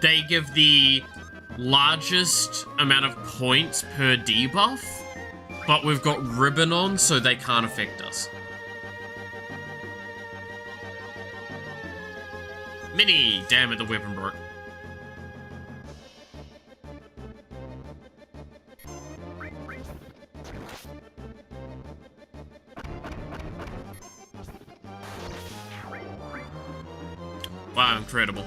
they give the largest amount of points per debuff, but we've got ribbon on, so they can't affect us. Mini! Damn it, the weapon broke. Wow, incredible.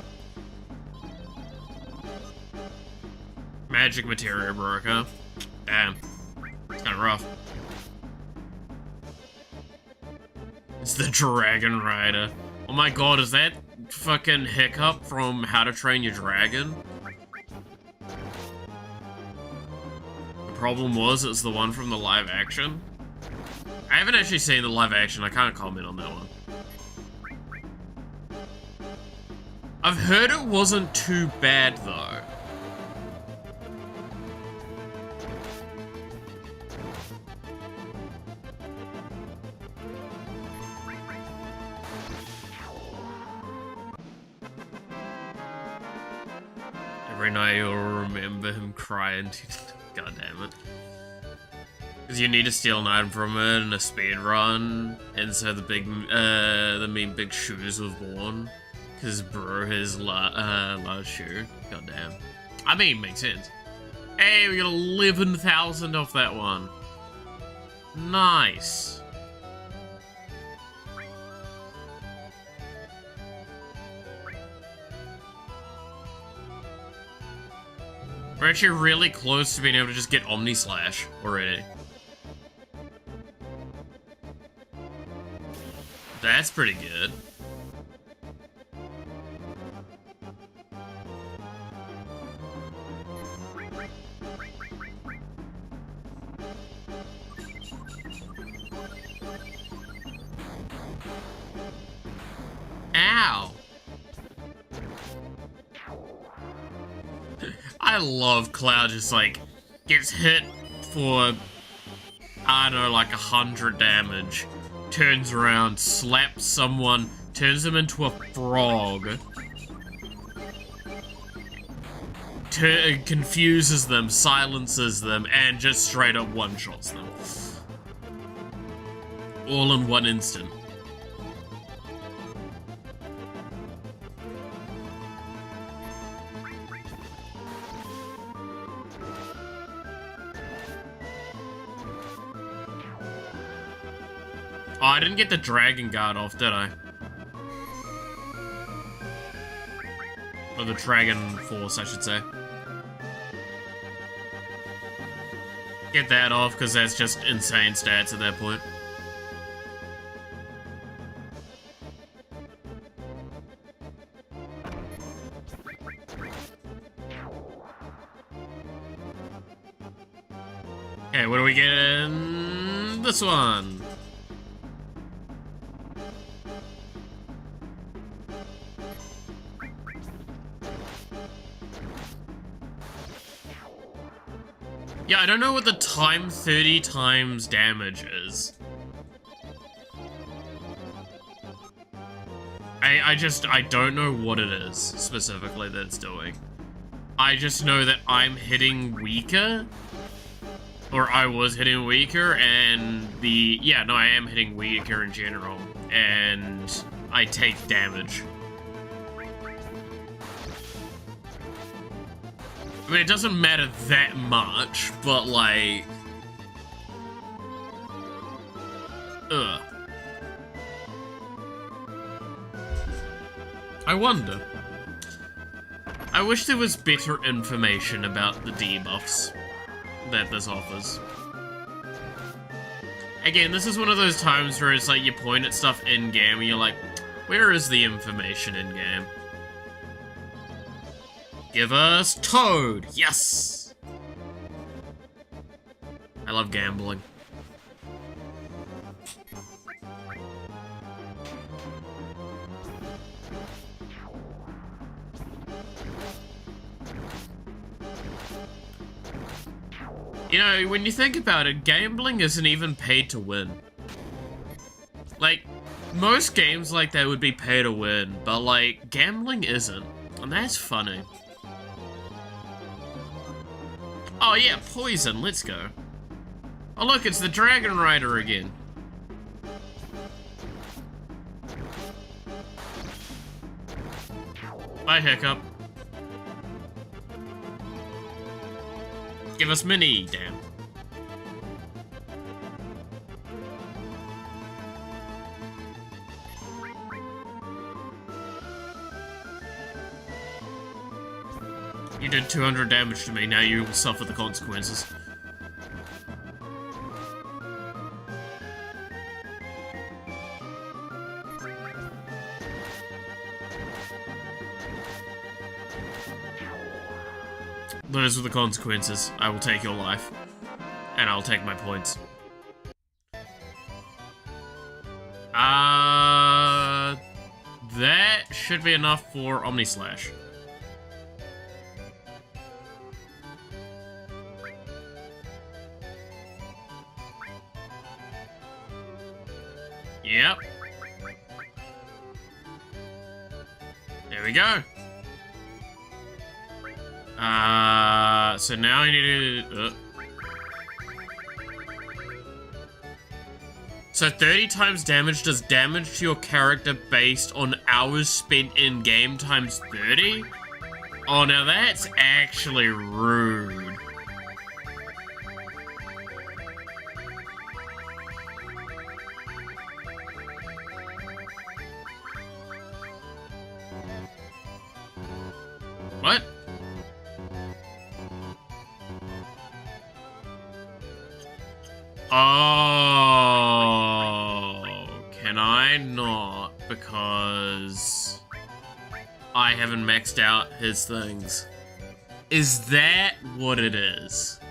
Magic materia broke, huh? Damn. It's kinda rough. It's the Dragon Rider. Oh my god, is that fucking Hiccup from How to Train Your Dragon? The problem was, it's the one from the live action. I haven't actually seen the live action, I can't comment on that one. I've heard it wasn't too bad, though. Every night you'll remember him crying. God damn it. Because you need to steal an item from it in a speed run, and so the mean big shoes was born. Because bro has large shoe. God damn. I mean, makes sense. Hey, we got 11,000 off that one. Nice. We're actually really close to being able to just get Omni Slash already. That's pretty good. Ow! I love Cloud just like gets hit for, I don't know, like 100 damage, turns around, slaps someone, turns them into a frog, confuses them, silences them, and just straight up one-shots them. All in one instant. Oh, I didn't get the Dragon Guard off, did I? Or the Dragon Force, I should say. Get that off, because that's just insane stats at that point. Okay, what do we get in this one? Yeah, I don't know what the time 30 times damage is. I don't know what it is specifically that it's doing. I just know that I'm hitting weaker, or I was hitting weaker, and I am hitting weaker in general, and I take damage. I mean, it doesn't matter that much, but like... Ugh. I wonder. I wish there was better information about the debuffs that this offers. Again, this is one of those times where it's like you point at stuff in-game and you're like, where is the information in-game? Give us Toad! Yes! I love gambling. You know, when you think about it, gambling isn't even paid to win. Like, most games like that would be pay to win, but like, gambling isn't. And that's funny. Oh yeah, poison, let's go. Oh look, it's the Dragon Rider again. Bye, Hiccup. Give us mini, damn. You did 200 damage to me, now you will suffer the consequences. Those are the consequences. I will take your life. And I'll take my points. That should be enough for Omni Slash. Yep. There we go. So now I need to... So 30 times damage does damage to your character based on hours spent in game times 30? Oh, now that's actually rude. What? Oh, can I not? Because I haven't maxed out his things. Is that what it is?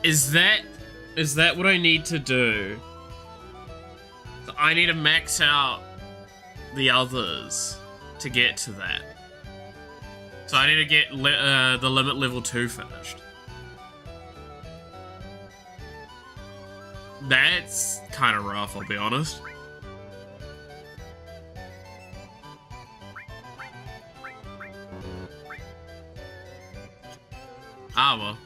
Is that what I need to do? I need to max out the others to get to that. So I need to get the limit level 2 finished. That's kind of rough, I'll be honest. Ah, well.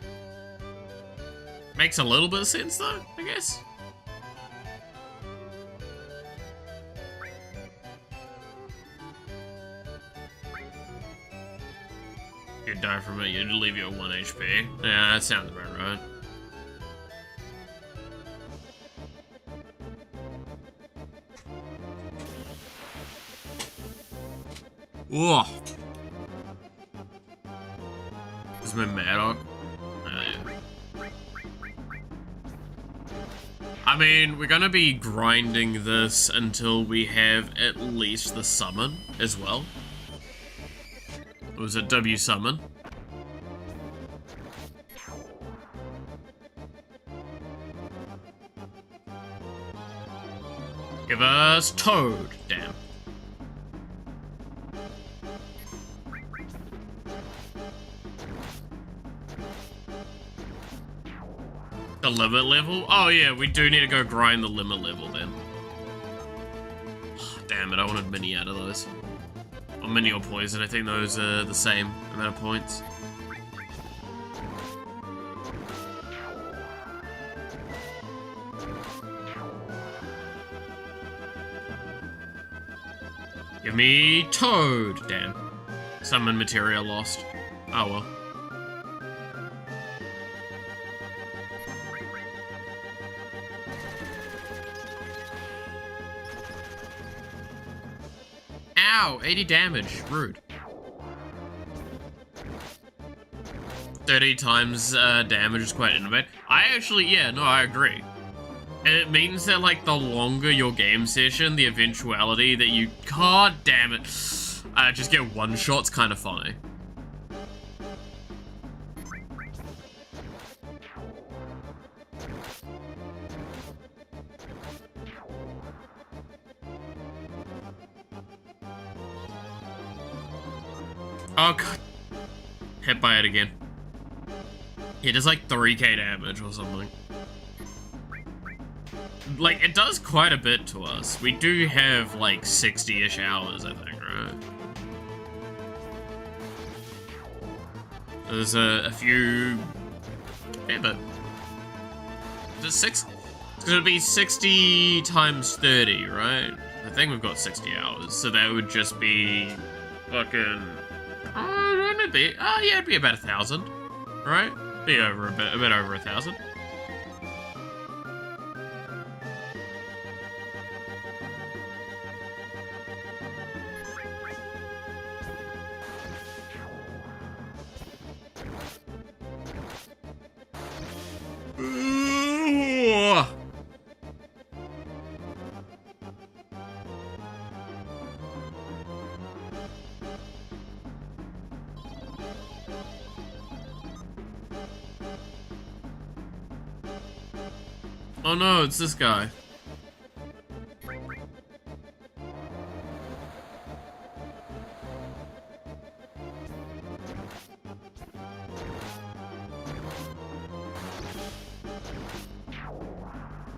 Makes a little bit of sense, though, I guess. You'd die from it, you'd leave you at 1 HP. Yeah, that sounds about right. Whoa. This is my Maddock. Yeah. I mean, we're gonna be grinding this until we have at least the summon as well. Or was it W summon? Give us Toad, damn. The limit level? Oh yeah, we do need to go grind the limit level then. Damn it, I wanted mini out of those. Or mini or poison, I think those are the same amount of points. Give me Toad, damn. Summon material lost. Oh well. Ow, 80 damage, rude. 30 times damage is quite innovative. I actually, yeah, no, I agree. And it means that, like, the longer your game session, the eventuality that you... God damn it. Just get one shot's kind of funny. Oh, God. Hit by it again. It does like 3k damage or something. Like, it does quite a bit to us. We do have like 60-ish hours, I think, right? There's a few... Yeah, but... There's 6... It's gonna be 60 times 30, right? I think we've got 60 hours, so that would just be... Fucking... it'd be... yeah, it'd be about 1,000, right? Be over a bit over 1,000. Oh no, it's this guy.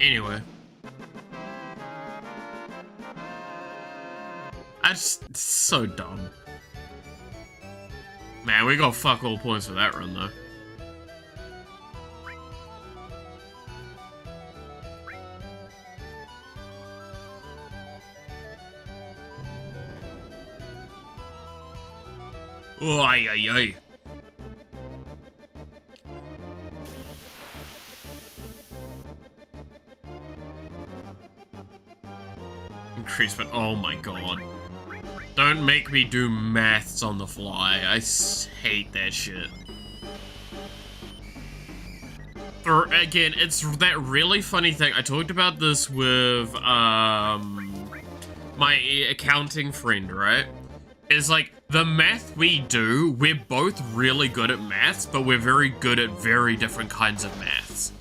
Anyway. It's so dumb. Man, we got fuck all points for that run though. Oh, ay, ay, ay. Increase, but oh my god. Don't make me do maths on the fly. I hate that shit. Again, it's that really funny thing. I talked about this with, my accounting friend, right? Is like, the math we do, we're both really good at maths, but we're very good at very different kinds of maths.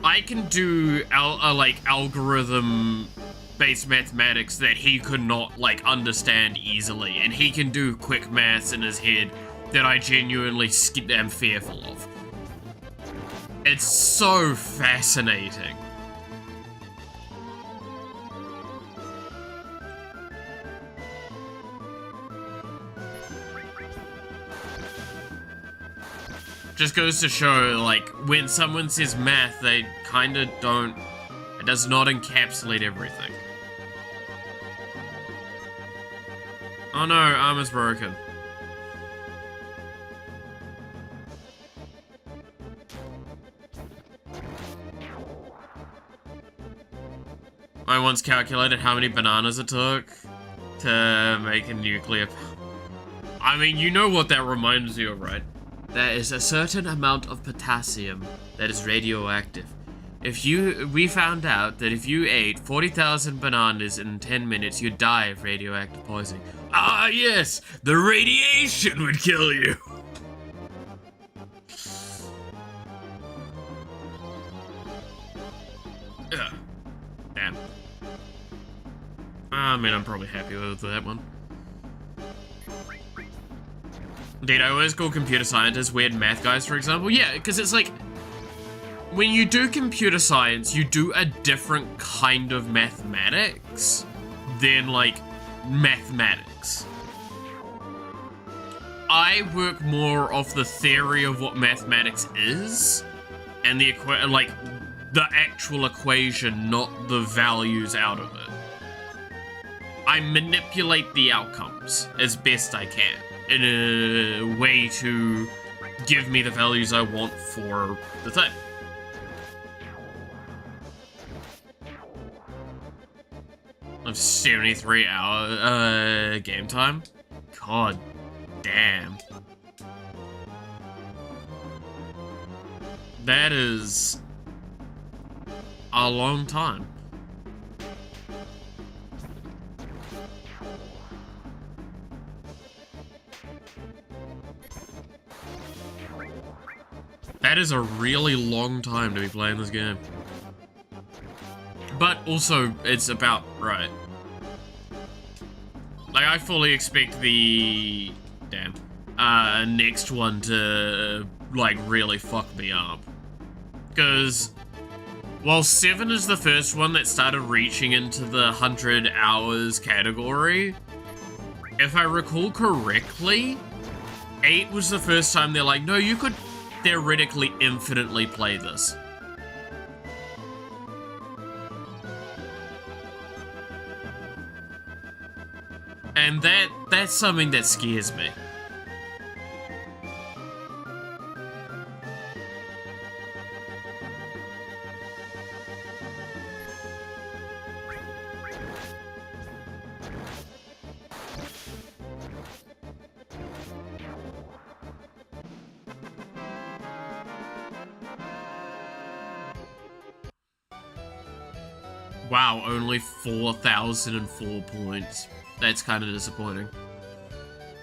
I can do like algorithm-based mathematics that he could not like understand easily, and he can do quick maths in his head that I genuinely am fearful of. It's so fascinating. Just goes to show, like, when someone says math, they kinda don't... It does not encapsulate everything. Oh no, armor's broken. I once calculated how many bananas it took to make a nuclear... I mean, you know what that reminds you of, right? There is a certain amount of potassium that is radioactive. We found out that if you ate 40,000 bananas in 10 minutes, you'd die of radioactive poisoning. Ah, yes! The radiation would kill you! Ugh. Damn. I mean, I'm probably happy with that one. Dude, I always call computer scientists weird math guys, for example. Yeah, because it's like, when you do computer science, you do a different kind of mathematics than, like, mathematics. I work more off the theory of what mathematics is, and the actual equation, not the values out of it. I manipulate the outcomes as best I can in a way to give me the values I want for the thing. Of 73-hour game time? God damn. That is a long time. That is a really long time to be playing this game. But also, it's about right. Like, I fully expect the... damn. Next one to, like, really fuck me up. Because, while 7 is the first one that started reaching into the 100 hours category, if I recall correctly, 8 was the first time they're like, no, you could theoretically infinitely play this. And that's something that scares me. Wow, only 4,004 points. That's kind of disappointing.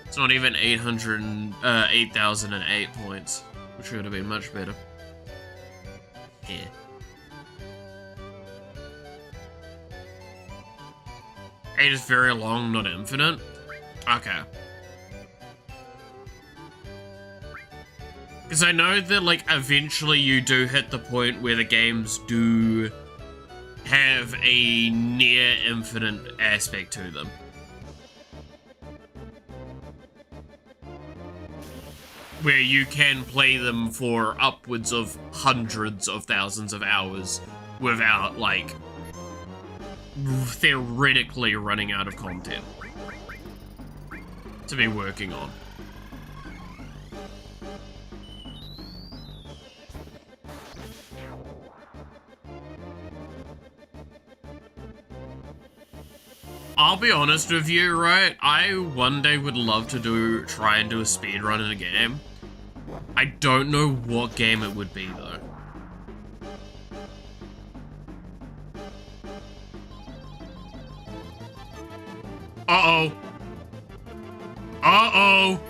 It's not even 8,008 points, which would have been much better. Yeah. Eight is very long, not infinite. Okay. Because I know that, like, eventually you do hit the point where the games do have a near infinite aspect to them. Where you can play them for upwards of hundreds of thousands of hours without, like, theoretically running out of content to be working on. I'll be honest with you, right? I one day would love to try and do a speedrun in a game. I don't know what game it would be, though. Uh-oh. Uh-oh.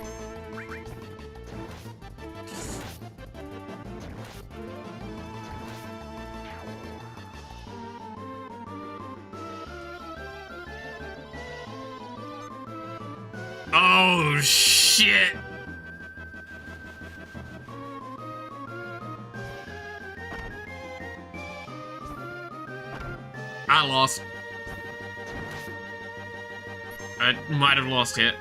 Oh, shit. I lost. I might have lost it.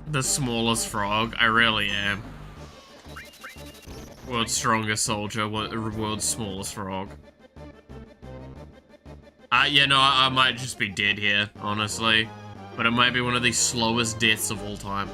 The smallest frog, I really am. World's strongest soldier, world's smallest frog. Yeah, no, I might just be dead here, honestly. But it might be one of the slowest deaths of all time.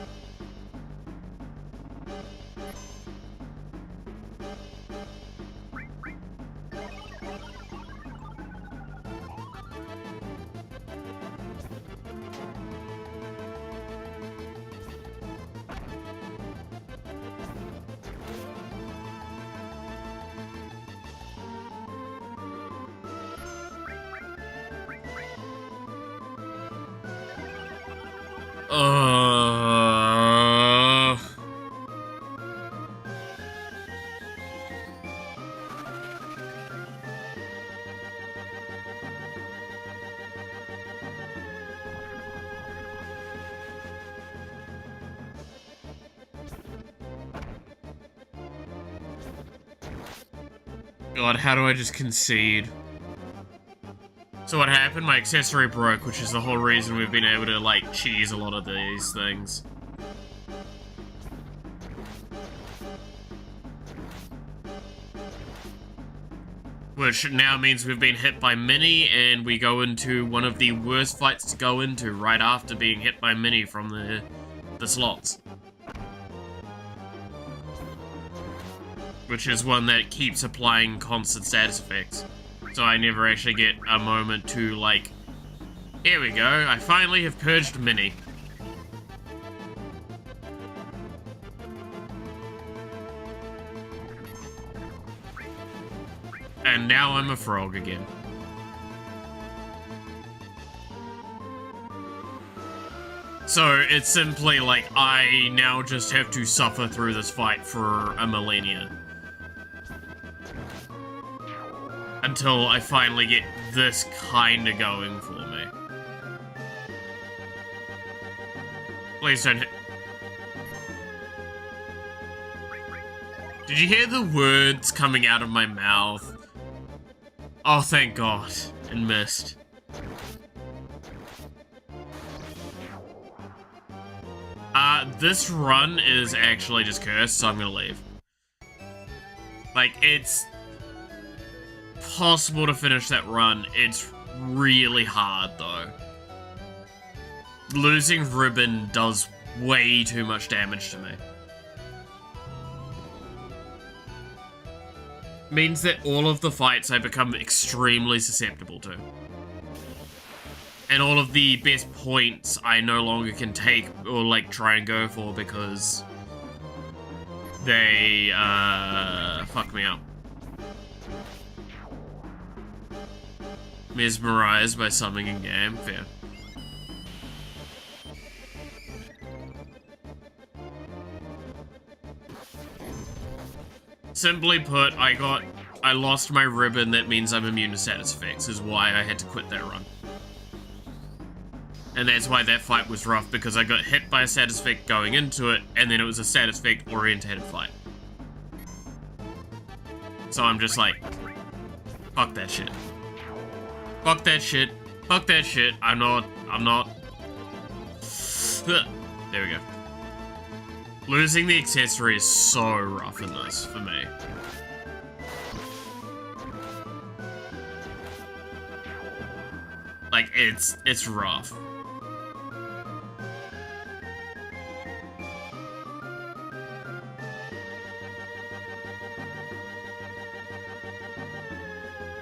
God, how do I just concede? So what happened? My accessory broke, which is the whole reason we've been able to, like, cheese a lot of these things. Which now means we've been hit by Mini, and we go into one of the worst fights to go into right after being hit by Mini from the slots. Which is one that keeps applying constant status effects. So I never actually get a moment to, like, here we go, I finally have purged Mini. And now I'm a frog again. So it's simply like I now just have to suffer through this fight for a millennia. Until I finally get this kinda going for me. Please don't hit. Did you hear the words coming out of my mouth? Oh, thank God. It missed. This run is actually just cursed, so I'm gonna leave. Like, it's possible to finish that run. It's really hard, though. Losing Ribbon does way too much damage to me. Means that all of the fights I become extremely susceptible to. And all of the best points I no longer can take or, like, try and go for because they, fuck me up. Mesmerized by something in game, fair. Simply put, I lost my ribbon. That means I'm immune to status effects, is why I had to quit that run. And that's why that fight was rough, because I got hit by a status effect going into it, and then it was a status effect orientated fight. So I'm just like, fuck that shit. Fuck that shit. Fuck that shit. I'm not. There we go. Losing the accessory is so rough in this, for me. Like, it's rough.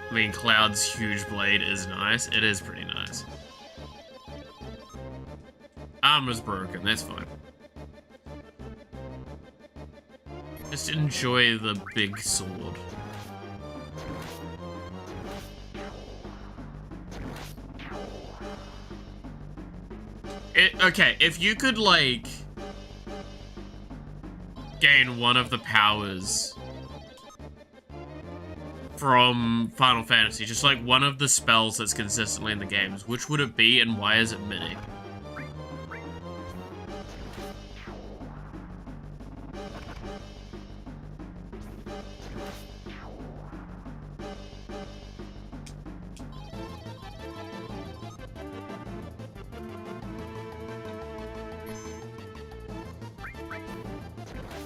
I mean, Cloud's huge blade is nice. It is pretty nice. Armor's broken, that's fine. Just enjoy the big sword. Okay, if you could, like, gain one of the powers from Final Fantasy, just like one of the spells that's consistently in the games, which would it be and why is it Mini?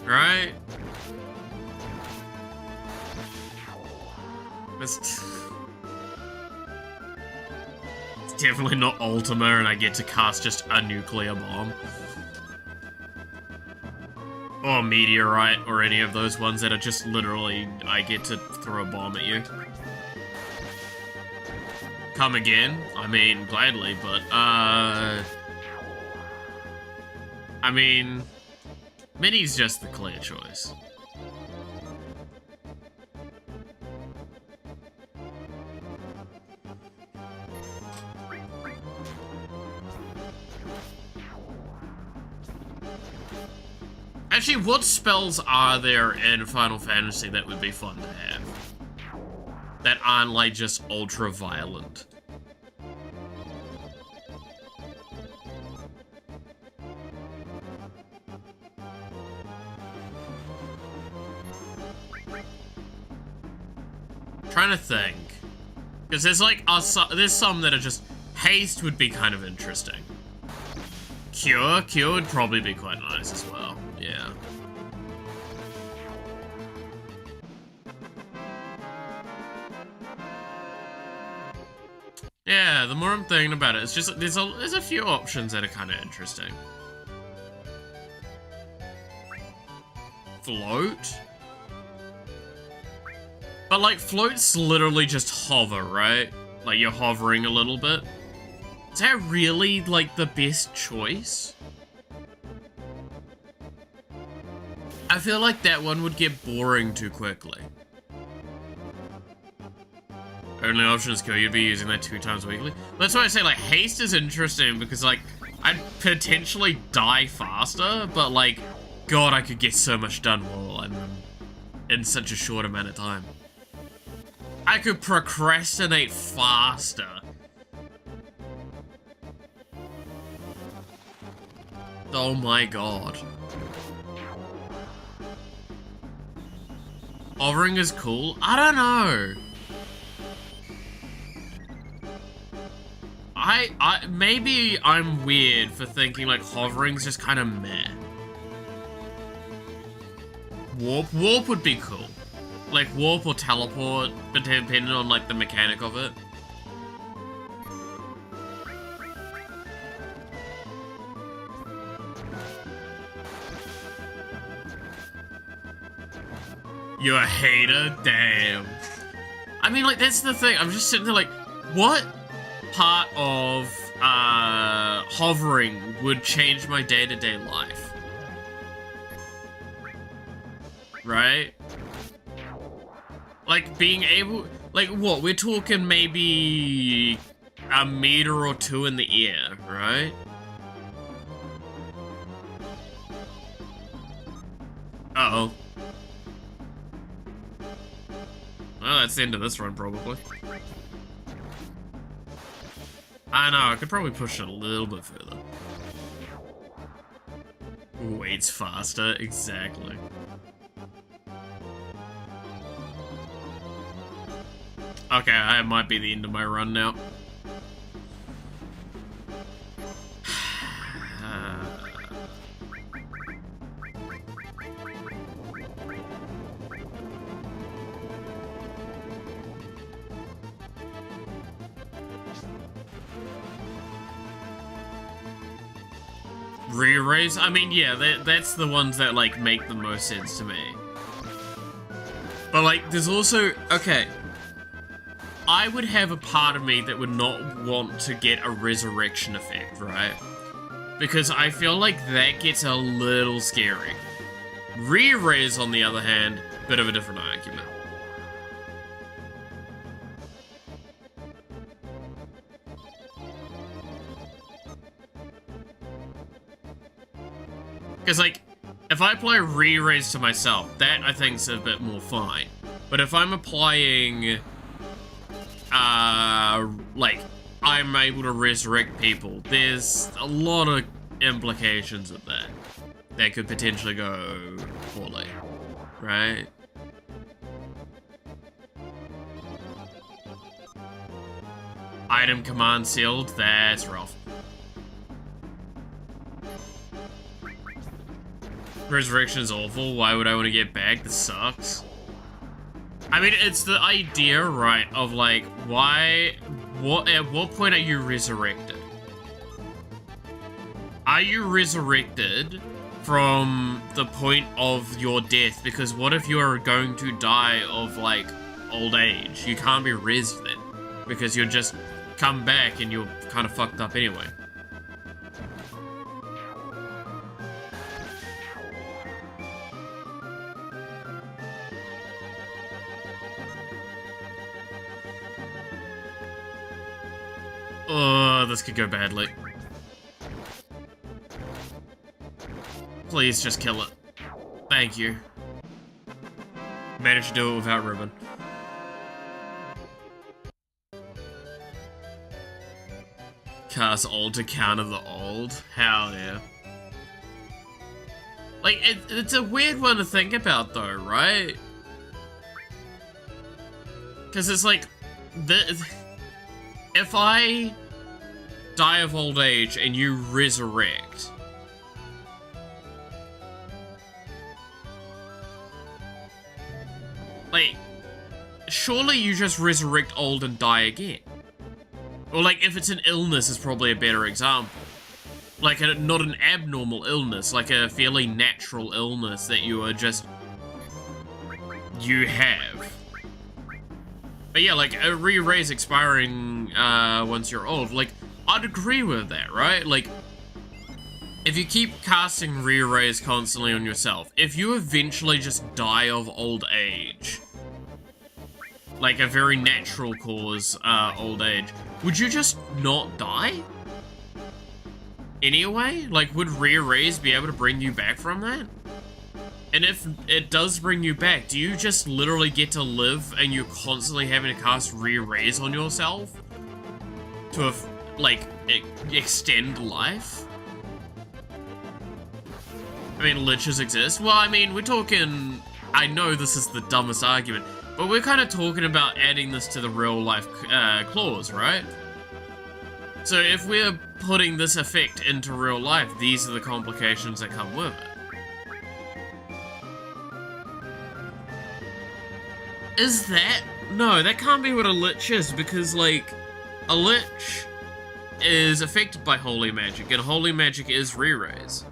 Right? It's definitely not Ultima and I get to cast just a nuclear bomb. Or meteorite, or any of those ones that are just literally, I get to throw a bomb at you. Come again? I mean, gladly, but, I mean, Mini's just the clear choice. Actually, what spells are there in Final Fantasy that would be fun to have? That aren't, like, just ultra-violent? Trying to think. Because there's, like, there's some that are just... Haste would be kind of interesting. Cure would probably be quite nice as well. Yeah. Yeah, the more I'm thinking about it, it's just there's a few options that are kind of interesting. Float? But like float's literally just hover, right? Like you're hovering a little bit. Is that really like the best choice? I feel like that one would get boring too quickly. Only option is kill. You'd be using that 2 times weekly. That's why I say like haste is interesting because like I'd potentially die faster, but like God, I could get so much done while I'm in such a short amount of time. I could procrastinate faster. Oh my God. Hovering is cool? I don't know. Maybe I'm weird for thinking like hovering's just kind of meh. Warp would be cool. Like warp or teleport, but depending on like the mechanic of it. You're a hater? Damn. I mean, like, that's the thing. I'm just sitting there like, what part of hovering would change my day-to-day life? Right? Like, being able... Like, what? We're talking maybe a meter or 2 in the air, right? Uh-oh. Well, that's the end of this run, probably. I know, I could probably push it a little bit further. Waits faster, exactly. Okay, that might be the end of my run now. Re-raise? I mean, yeah, that's the ones that, like, make the most sense to me. But, like, there's also... Okay. I would have a part of me that would not want to get a resurrection effect, right? Because I feel like that gets a little scary. Re-raise, on the other hand, bit of a different argument. Because, like, if I apply re-raise to myself, that I think is a bit more fine. But if I'm applying, like, I'm able to resurrect people, there's a lot of implications of that. That could potentially go poorly, right? Item command sealed, that's rough. Resurrection is awful. Why would I want to get back? This sucks. I mean, it's the idea, right, of like, why, at what point are you resurrected? Are you resurrected from the point of your death? Because what if you are going to die of, like, old age? You can't be rezzed then, because you'll just come back and you're kind of fucked up anyway. Oh, this could go badly. Please just kill it. Thank you. Managed to do it without ribbon. Cast old to counter the old. Hell yeah. Like, it's a weird one to think about though, right? Because it's like, if I die of old age and you resurrect, like, surely you just resurrect old and die again. Or like if it's an illness is probably a better example. Like not an abnormal illness, like a fairly natural illness that you have. But yeah, like a re-raise expiring once you're old, like I'd agree with that, right? Like if you keep casting re-raise constantly on yourself, if you eventually just die of old age, like a very natural cause old age, would you just not die? Anyway? Like, would re-raise be able to bring you back from that? And if it does bring you back, do you just literally get to live and you're constantly having to cast re-raise on yourself? To, like, extend life? I mean, liches exist. Well, I mean, we're talking... I know this is the dumbest argument, but we're kind of talking about adding this to the real-life clause, right? So if we're putting this effect into real life, these are the complications that come with it. Is that... No, that can't be what a lich is, because, like, a lich is affected by holy magic, and holy magic is re-raise.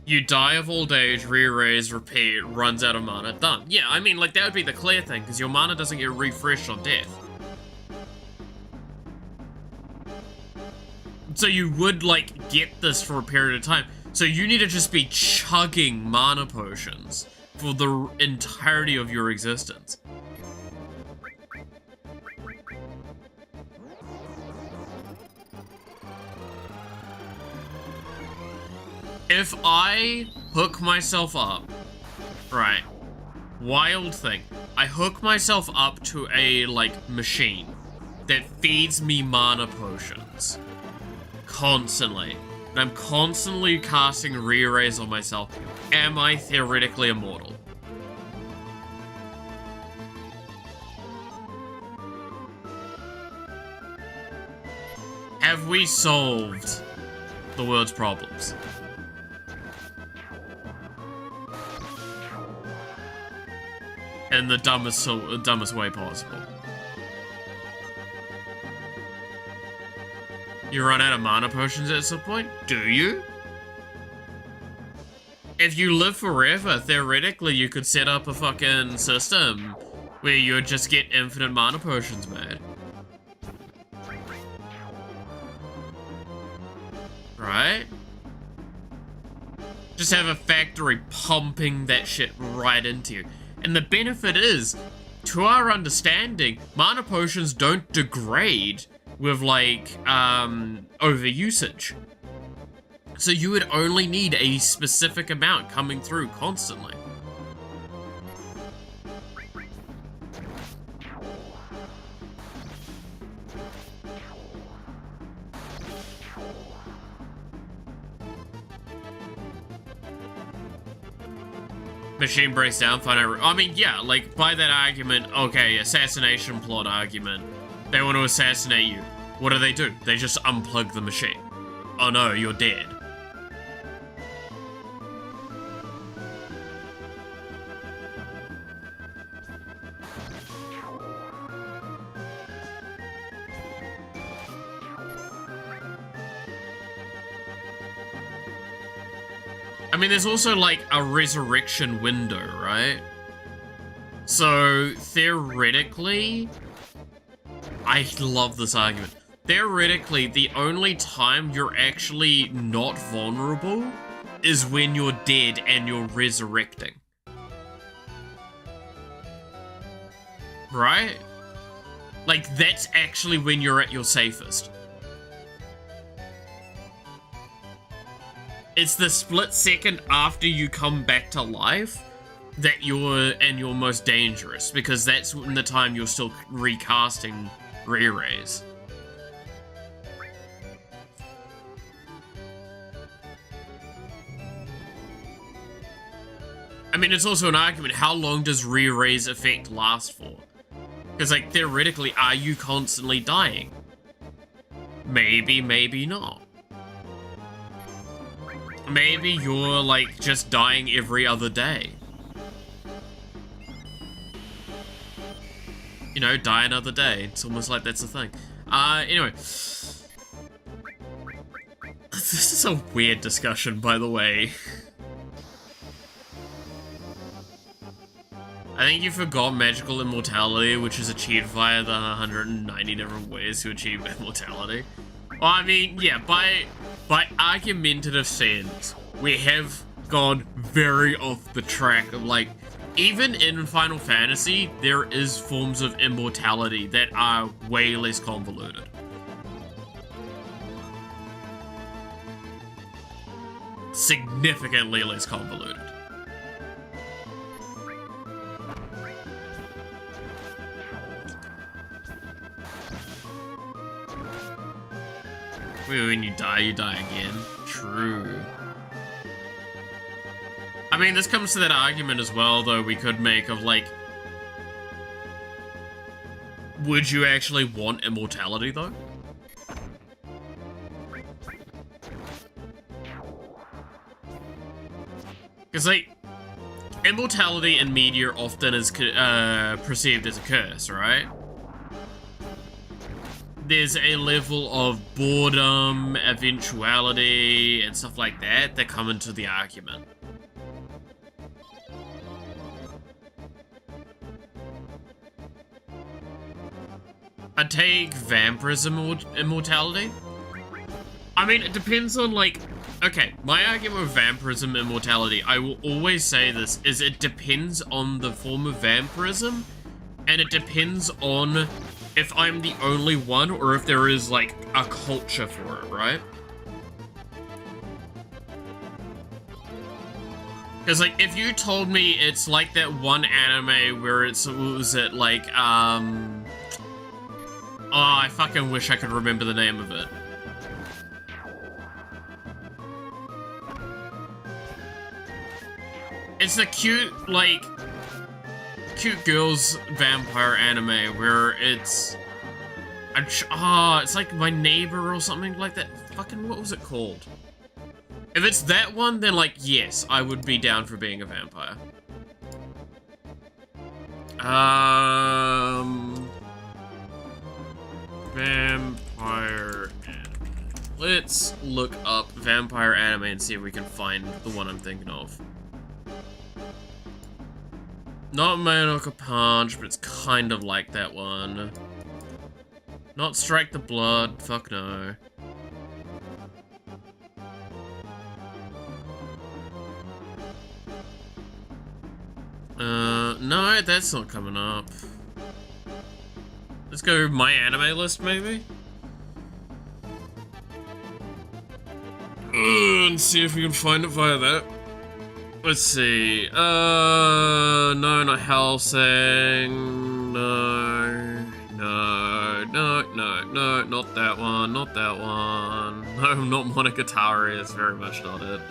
You die of old age, re-raise, repeat, runs out of mana, done. Yeah, I mean, like, that would be the clear thing, because your mana doesn't get refreshed on death. So you would, like, get this for a period of time. So you need to just be chugging mana potions for the entirety of your existence. If I hook myself up, right, wild thing, I hook myself up to a, like, machine that feeds me mana potions constantly, and I'm constantly casting re-raise on myself, am I theoretically immortal? Have we solved the world's problems? In the dumbest way possible. You run out of mana potions at some point? Do you? If you live forever, theoretically you could set up a fucking system where you would just get infinite mana potions made. Right? Just have a factory pumping that shit right into you. And the benefit is, to our understanding, mana potions don't degrade with, like, overusage. So you would only need a specific amount coming through constantly. Machine breaks down, I mean, yeah, like, by that argument, okay, assassination plot argument. They want to assassinate you. What do? They just unplug the machine. Oh no, you're dead. I mean, there's also, like, a resurrection window, right? So, theoretically... I love this argument. Theoretically, the only time you're actually not vulnerable is when you're dead and you're resurrecting. Right? Like, that's actually when you're at your safest. It's the split second after you come back to life that you're most dangerous, because that's in the time you're still recasting re-raise. I mean, it's also an argument, how long does re-raise effect last for? Because, like, theoretically, are you constantly dying? Maybe, maybe not. Maybe you're, like, just dying every other day. you know, die another day. It's almost like that's the thing. Anyway. This is a weird discussion, by the way. I think you forgot magical immortality, which is achieved via the 190 different ways to achieve immortality. Well, I mean, yeah, by argumentative sense, we have gone very off the track of, like, even in Final Fantasy, there is forms of immortality that are way less convoluted. Significantly less convoluted. When you die again. True. I mean, this comes to that argument as well, though, we could make of, like, would you actually want immortality, though? Because, like, immortality in media often is perceived as a curse, right? There's a level of boredom, eventuality, and stuff like that that come into the argument. I take vampirism immortality. I mean, it depends on, like, okay, my argument with vampirism immortality, I will always say this, is it depends on the form of vampirism, and it depends on if I'm the only one or if there is, like, a culture for it, right? Because, like, if you told me it's like that one anime where it's, what was it, like, oh, I fucking wish I could remember the name of it. It's the cute, like, cute girls vampire anime where it's it's like My Neighbor or something like that. Fucking, what was it called? If it's that one, then, like, yes, I would be down for being a vampire. Vampire anime. Let's look up vampire anime and see if we can find the one I'm thinking of. Not Madoka Punch, but it's kind of like that one. Not Strike the Blood, fuck no. No, that's not coming up. Let's go my anime list, maybe? And see if we can find it via that. Let's see. No, not Hellsing. No, not that one. Not that one. No, not Monogatari. It's very much not it.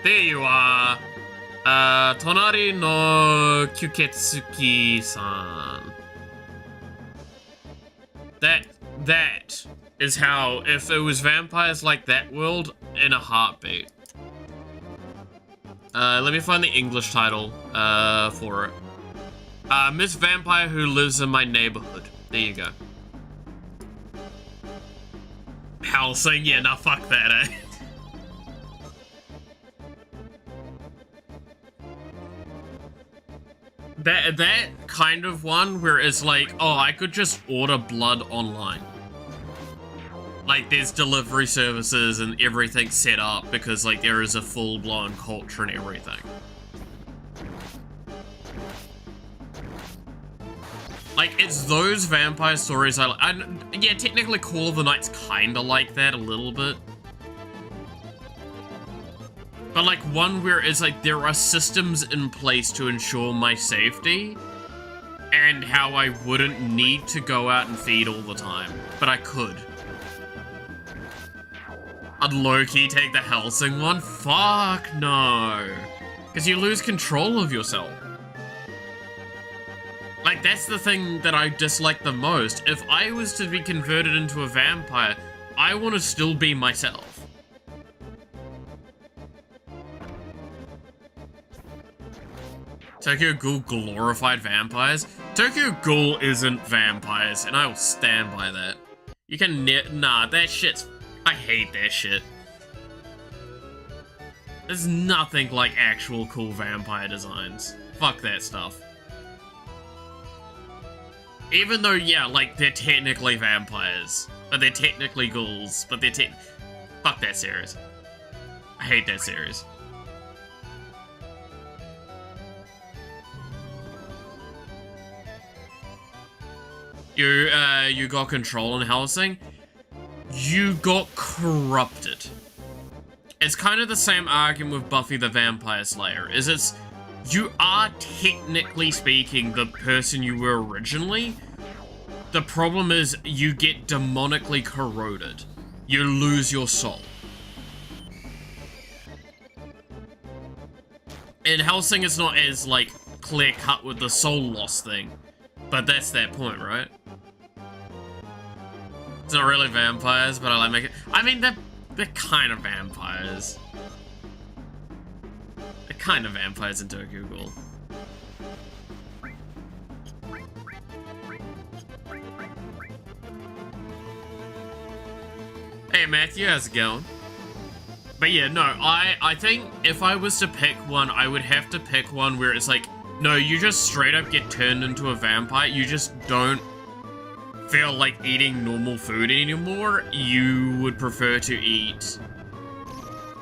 There you are. Tonari no Kyuketsuki-san. That is how, if it was vampires like that world, in a heartbeat. Let me find the English title for it. Miss Vampire Who Lives in My Neighborhood. There you go. Hellsing, yeah, nah, fuck that, eh? That kind of one where it's like, oh, I could just order blood online. Like, there's delivery services and everything set up because, like, there is a full-blown culture and everything. Like, it's those vampire stories I like. Yeah, technically Call of the Night's kinda like that a little bit. But, like, one where it's like, there are systems in place to ensure my safety and how I wouldn't need to go out and feed all the time, but I could. I'd low-key take the Hellsing one? Fuck no. Because you lose control of yourself. Like, that's the thing that I dislike the most. If I was to be converted into a vampire, I want to still be myself. Tokyo Ghoul glorified vampires? Tokyo Ghoul isn't vampires, and I will stand by that. You can nah, that shit's... I hate that shit. There's nothing like actual cool vampire designs. Fuck that stuff. Even though, yeah, like, they're technically vampires. But they're technically ghouls. But they're fuck that series. I hate that series. You got control in Hellsing. You got corrupted. It's kind of the same argument with Buffy the Vampire Slayer. You are technically speaking the person you were originally. The problem is you get demonically corroded. You lose your soul. In Hellsing, it's not as, like, clear-cut with the soul loss thing. But that's that point, right? It's not really vampires, but I like making... I mean, they're kind of vampires. They're kind of vampires in Tokyo Ghoul. Hey Matthew, how's it going? But yeah, no, I think if I was to pick one, I would have to pick one where it's like, no, you just straight up get turned into a vampire. You just don't feel like eating normal food anymore. You would prefer to eat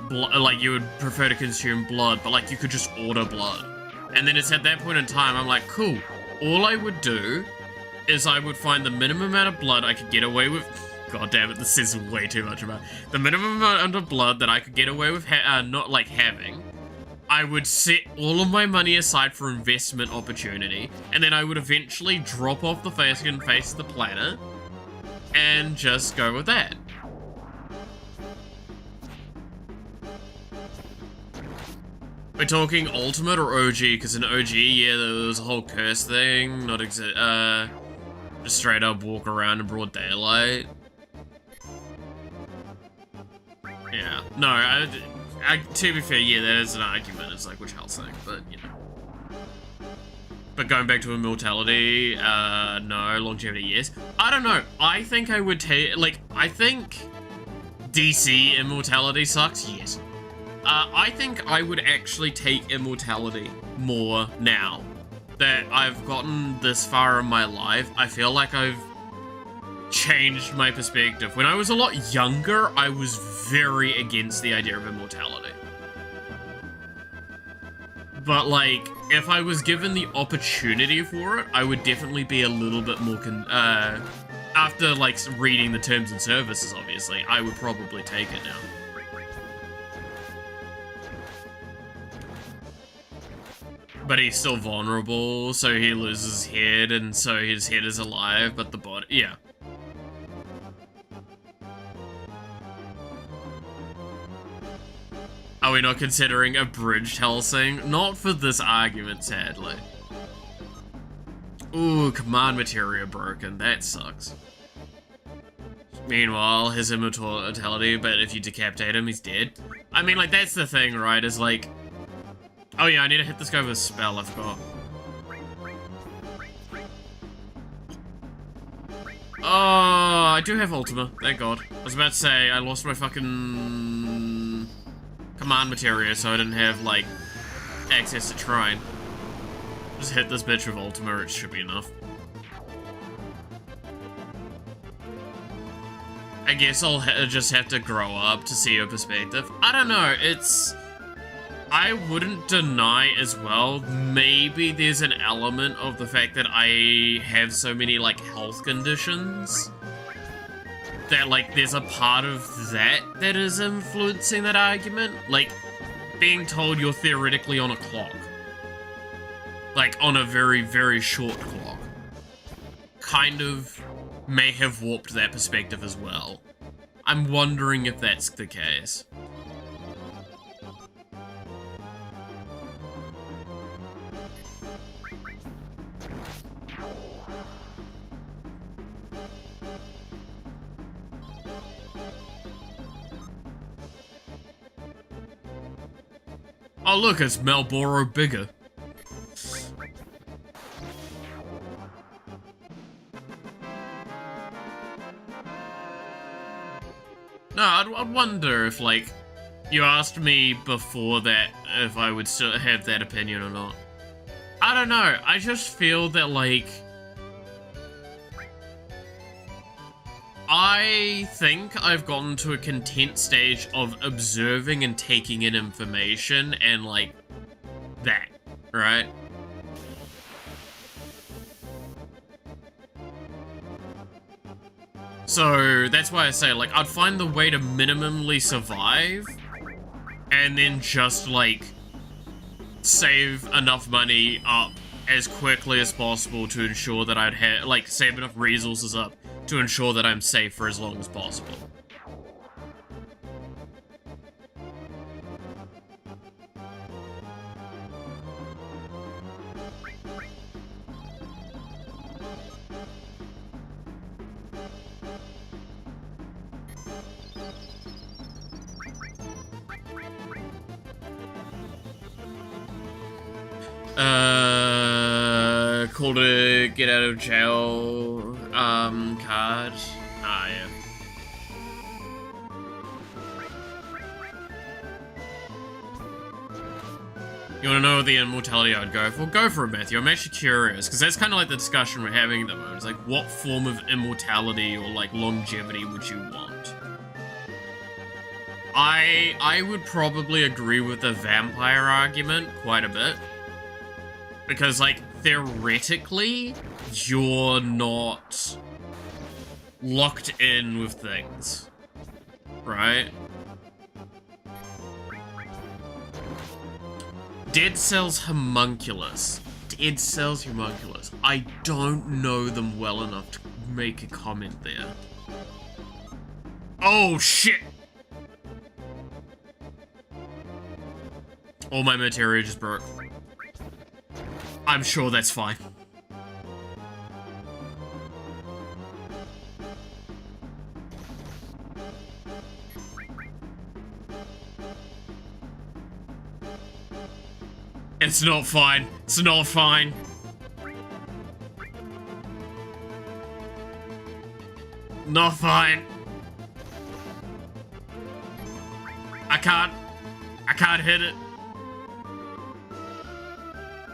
blood, like you would prefer to consume blood, but like you could just order blood. And then it's at that point in time, I'm like, cool. All I would do is I would find the minimum amount of blood I could get away with. God damn it, this says way too much about it. The minimum amount of blood that I could get away with not like having. I would set all of my money aside for investment opportunity, and then I would eventually drop off the face of the planet and just go with that. We're talking Ultimate or OG, because in OG, yeah, there was a whole curse thing, just straight up walk around in broad daylight. Yeah, no, to be fair, yeah, that is an argument. It's like, which Hellsing, but, you know. But going back to immortality, no. Longevity, yes. I don't know. I think I would take, like, I think DC immortality sucks, yes. I think I would actually take immortality more now that I've gotten this far in my life. I feel like I've changed my perspective. When I was a lot younger, I was very against the idea of immortality. But, like, if I was given the opportunity for it, I would definitely be a little bit more, after, like, reading the terms and services, obviously, I would probably take it now. But he's still vulnerable, so he loses his head, and so his head is alive, but the body, yeah. Are we not considering abridged Hellsing? Not for this argument, sadly. Ooh, command materia broken. That sucks. Meanwhile, his immortality, but if you decapitate him, he's dead. I mean, like, that's the thing, right? Is like... Oh yeah, I need to hit this guy with a spell, I forgot. Oh, I do have Ultima, thank god. I was about to say, I lost my fucking... command materia, so I didn't have, like, access to Trine. Just hit this bitch with Ultima, it should be enough. I guess I'll just have to grow up to see your perspective. I don't know, it's... I wouldn't deny as well, maybe there's an element of the fact that I have so many, like, health conditions. That, like, there's a part of that that is influencing that argument. Like, being told you're theoretically on a clock. Like, on a very, very short clock. Kind of may have warped that perspective as well. I'm wondering if that's the case. Oh look, it's Malboro bigger. No, I'd wonder if, like, you asked me before that if I would still have that opinion or not. I don't know, I just feel that, like, I think I've gotten to a content stage of observing and taking in information and, like, that, right? So that's why I say, like, I'd find the way to minimally survive and then just, like, save enough money up as quickly as possible to ensure that I'd have, like, save enough resources up to ensure that I'm safe for as long as possible. Called a get out of jail, card. Ah, yeah. You wanna know the immortality I'd go for? Go for it, Matthew. I'm actually curious, because that's kind of like the discussion we're having at the moment. It's like, what form of immortality or, like, longevity would you want? I would probably agree with the vampire argument quite a bit. Because, like, theoretically, you're not locked in with things, right? Dead Cells Homunculus. Dead Cells Homunculus. I don't know them well enough to make a comment there. Oh, shit! All my materia just broke. I'm sure that's fine. It's not fine. It's not fine. Not fine. I can't hit it.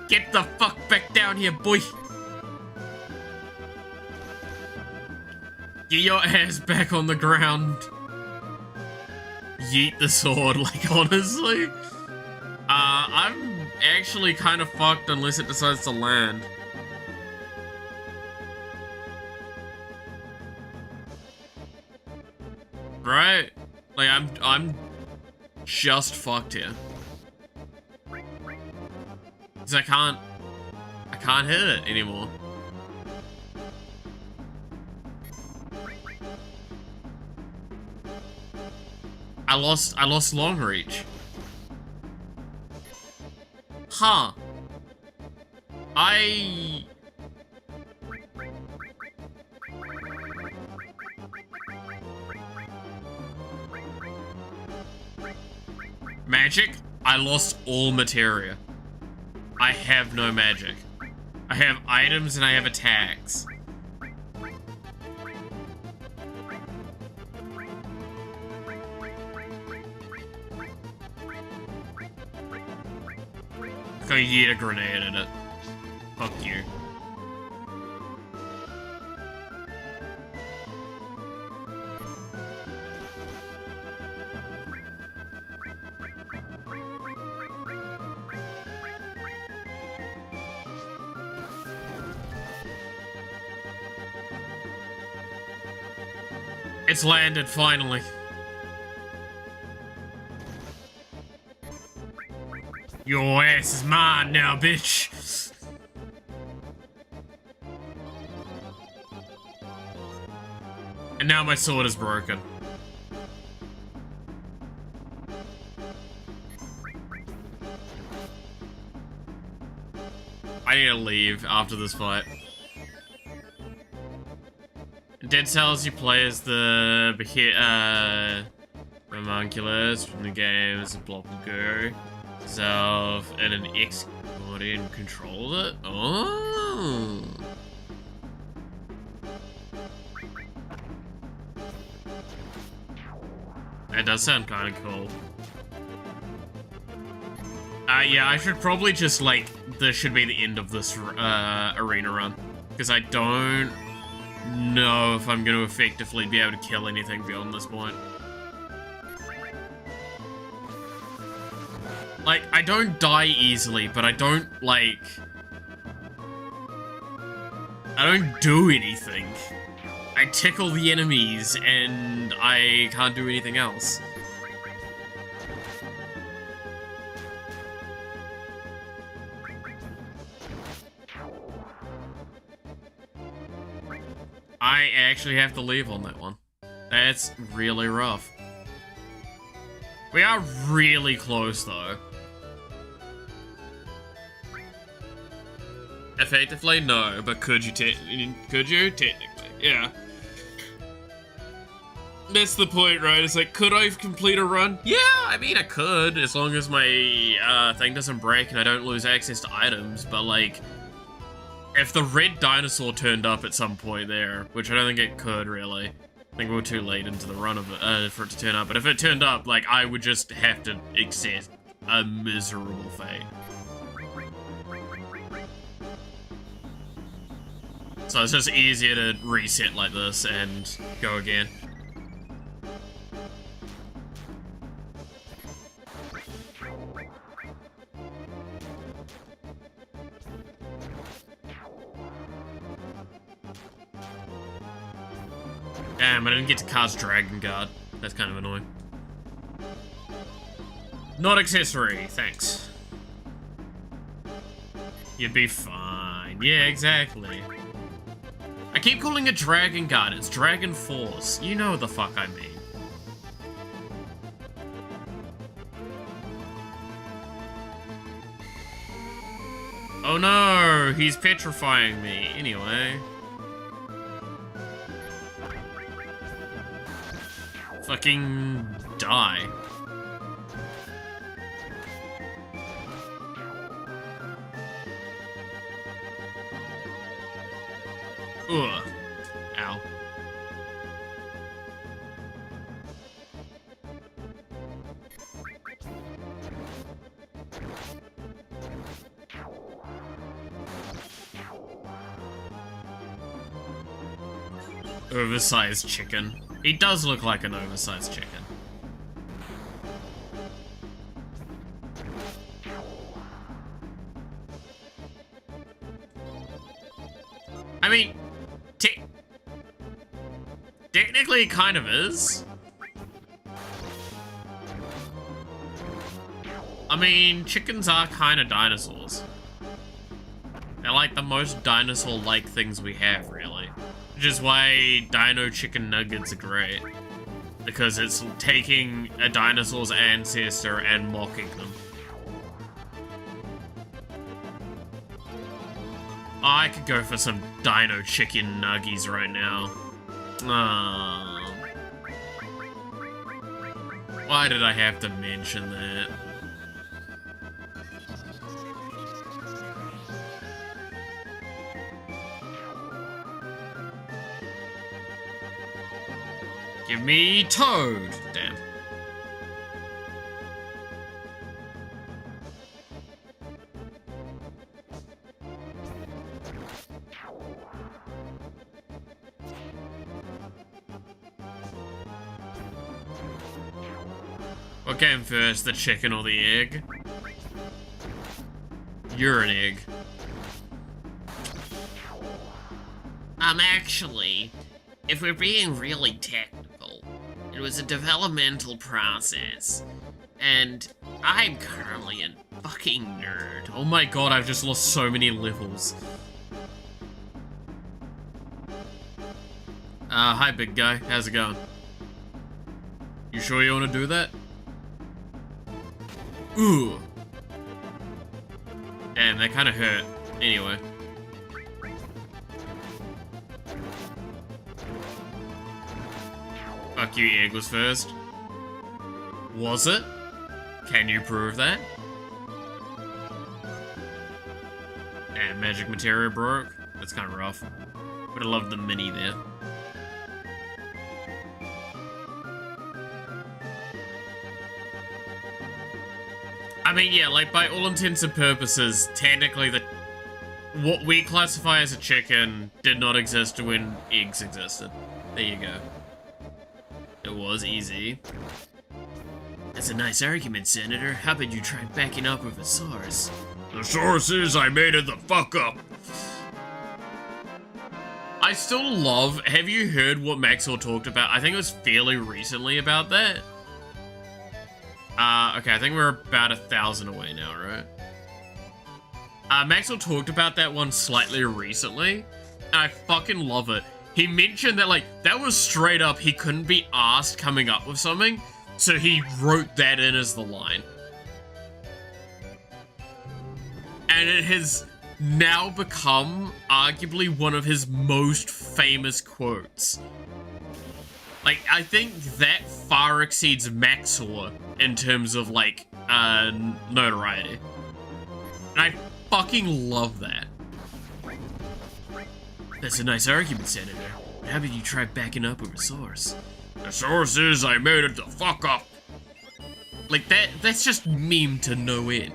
Get the fuck back down here, boy. Get your ass back on the ground. Yeet the sword, like, honestly. I'm actually kind of fucked unless it decides to land. Right? Like, I'm just fucked here. Cause I can't hit it anymore. I lost long reach. Huh. Magic? I lost all materia. I have no magic. I have items and I have attacks. Go yeet a grenade at it. Fuck you. It's landed, finally. Your ass is mine now, bitch. And now my sword is broken. I need to leave after this fight. Dead Cells, you play as the homunculus from the game as a blob of goo. Self and an X guardian control it? Oh. That does sound kind of cool. Yeah, I should probably just, like, this should be the end of this arena run. Because I don't know if I'm going to effectively be able to kill anything beyond this point. Like, I don't die easily, but I don't, like... I don't do anything. I tickle the enemies, and I can't do anything else. I actually have to leave on that one. That's really rough. We are really close, though. Effectively, no, but could you? Technically, yeah. That's the point, right? It's like, could I complete a run? Yeah, I mean, I could, as long as my thing doesn't break and I don't lose access to items, but, like, if the red dinosaur turned up at some point there, which I don't think it could, really. I think we're too late into the run of it for it to turn up, but if it turned up, like, I would just have to accept a miserable fate. So it's just easier to reset like this and go again. Damn, I didn't get to cast Dragon Guard. That's kind of annoying. Not accessory, thanks. You'd be fine. Yeah, exactly. I keep calling it Dragon Guard. It's Dragon Force. You know what the fuck I mean. Oh no, he's petrifying me. Anyway. Fucking die. Ugh. Ow. Oversized chicken. He does look like an oversized chicken. I mean, technically it kind of is. I mean, chickens are kind of dinosaurs. They're like the most dinosaur-like things we have, really. Which is why dino chicken nuggets are great. Because it's taking a dinosaur's ancestor and mocking them. Oh, I could go for some dino chicken nuggies right now. Oh. Why did I have to mention that? Give me Toad! Damn. What came first, the chicken or the egg? You're an egg. Actually, if we're being really technical, it was a developmental process, and I'm currently a fucking nerd. Oh my god, I've just lost so many levels. Hi big guy, how's it going? You sure you want to do that? Ooh. Damn, that kind of hurt. Anyway. Fuck you, egg was first. Was it? Can you prove that? And magic materia broke. That's kind of rough. Would have loved the mini there. I mean, yeah, like, by all intents and purposes, technically what we classify as a chicken did not exist when eggs existed. There you go. It was easy. That's a nice argument, Senator. How about you try backing up with a source? The source is I made it the fuck up. I still love... Have you heard what Maxwell talked about? I think it was fairly recently about that. Okay, I think we're about 1,000 away now, right? Maxwell talked about that one slightly recently, and I fucking love it. He mentioned that, like, that was straight up he couldn't be asked coming up with something, so he wrote that in as the line. And it has now become arguably one of his most famous quotes. Like, I think that far exceeds Maxor in terms of, like, notoriety. And I fucking love that. That's a nice argument, Senator. How about you try backing up with a source? The source is I made it the fuck up. Like, that's just meme to no end.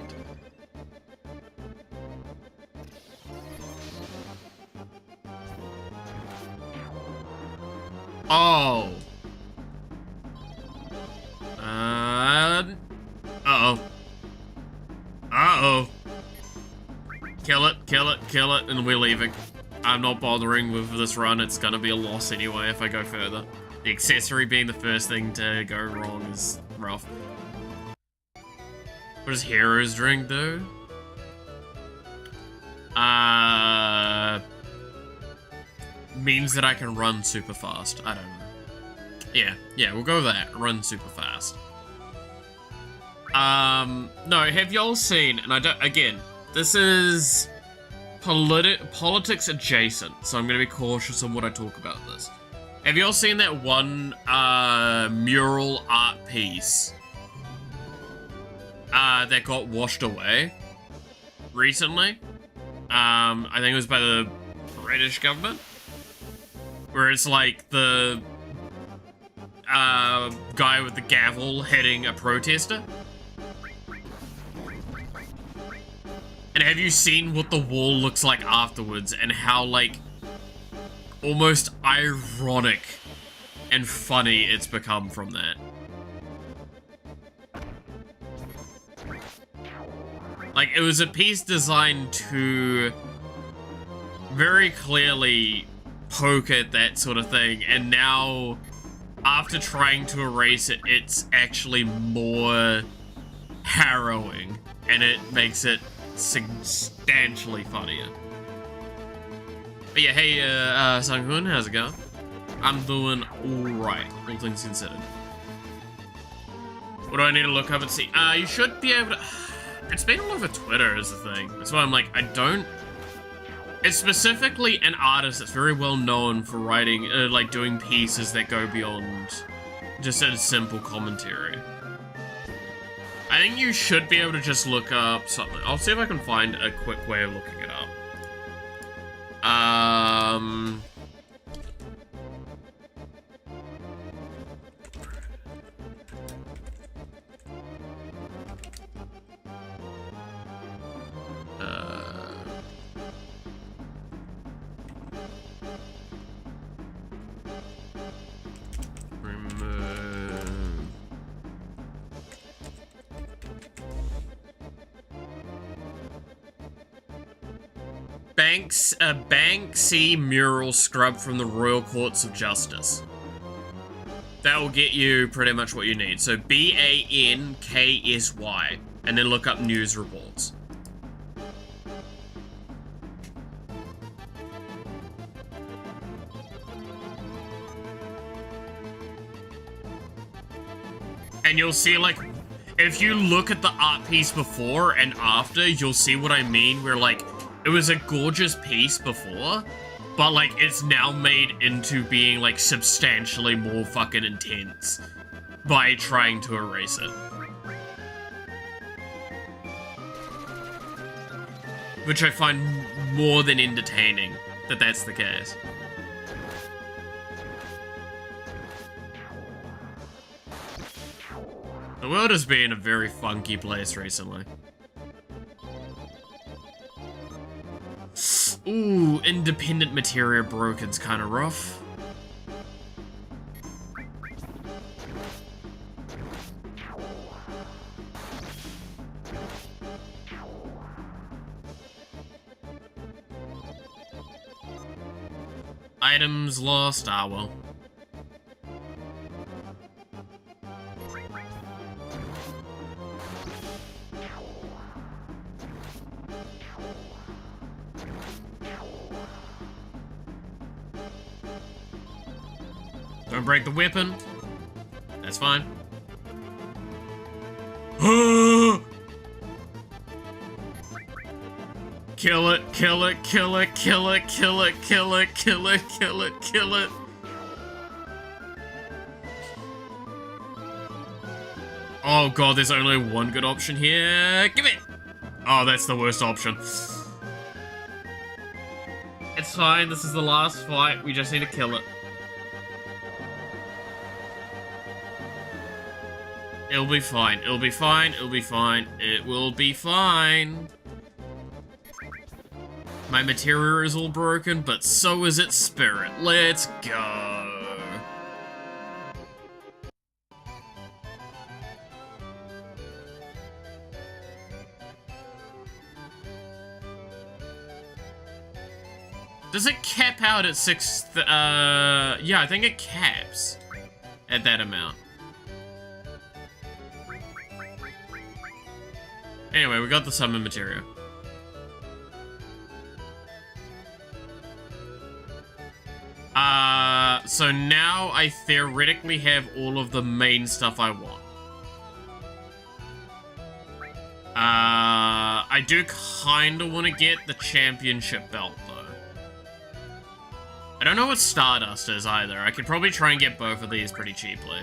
Oh. Uh-oh. Uh-oh. Kill it, kill it, kill it, and we're leaving. I'm not bothering with this run. It's gonna be a loss anyway if I go further. The accessory being the first thing to go wrong is rough. What does Hero's Drink do? Means that I can run super fast. I don't know. Yeah, we'll go with that. Run super fast. No, have y'all seen, and I don't, again, this is politics adjacent, so I'm gonna be cautious on what I talk about this. Have y'all seen that one, mural art piece, that got washed away recently? I think it was by the British government, where it's like the, guy with the gavel hitting a protester. And have you seen what the wall looks like afterwards and how, like, almost ironic and funny it's become from that? Like, it was a piece designed to very clearly poke at that sort of thing, and now, after trying to erase it, it's actually more harrowing, and it makes it substantially funnier. But yeah, hey, Sang-hoon, how's it going? I'm doing alright, all things considered. What do I need to look up and see? You should be able to... It's been all over Twitter is the thing. That's why I'm like, I don't... It's specifically an artist that's very well known for writing, like, doing pieces that go beyond just a simple commentary. I think you should be able to just look up something. I'll see if I can find a quick way of looking it up. Banksy mural scrub from the Royal Courts of Justice. That will get you pretty much what you need. So BANKSY, and then look up news reports. And you'll see, like, if you look at the art piece before and after, you'll see what I mean, where, like, it was a gorgeous piece before, but, like, it's now made into being, like, substantially more fucking intense by trying to erase it. Which I find more than entertaining that that's the case. The world has been a very funky place recently. Ooh, independent materia broken's kind of rough. Items lost, ah well. Don't break the weapon. That's fine. Kill it, kill it, kill it, kill it, kill it, kill it, kill it, kill it, kill it. Oh god, there's only one good option here. Give it! Oh, that's the worst option. It's fine, this is the last fight, we just need to kill it. It'll be fine, it'll be fine, it'll be fine, it will be fine. My materia is all broken, but so is its spirit. Let's go. Does it cap out at 6? Yeah, I think it caps at that amount. Anyway, we got the summon materia. So now I theoretically have all of the main stuff I want. I do kinda wanna get the championship belt though. I don't know what Stardust is either. I could probably try and get both of these pretty cheaply.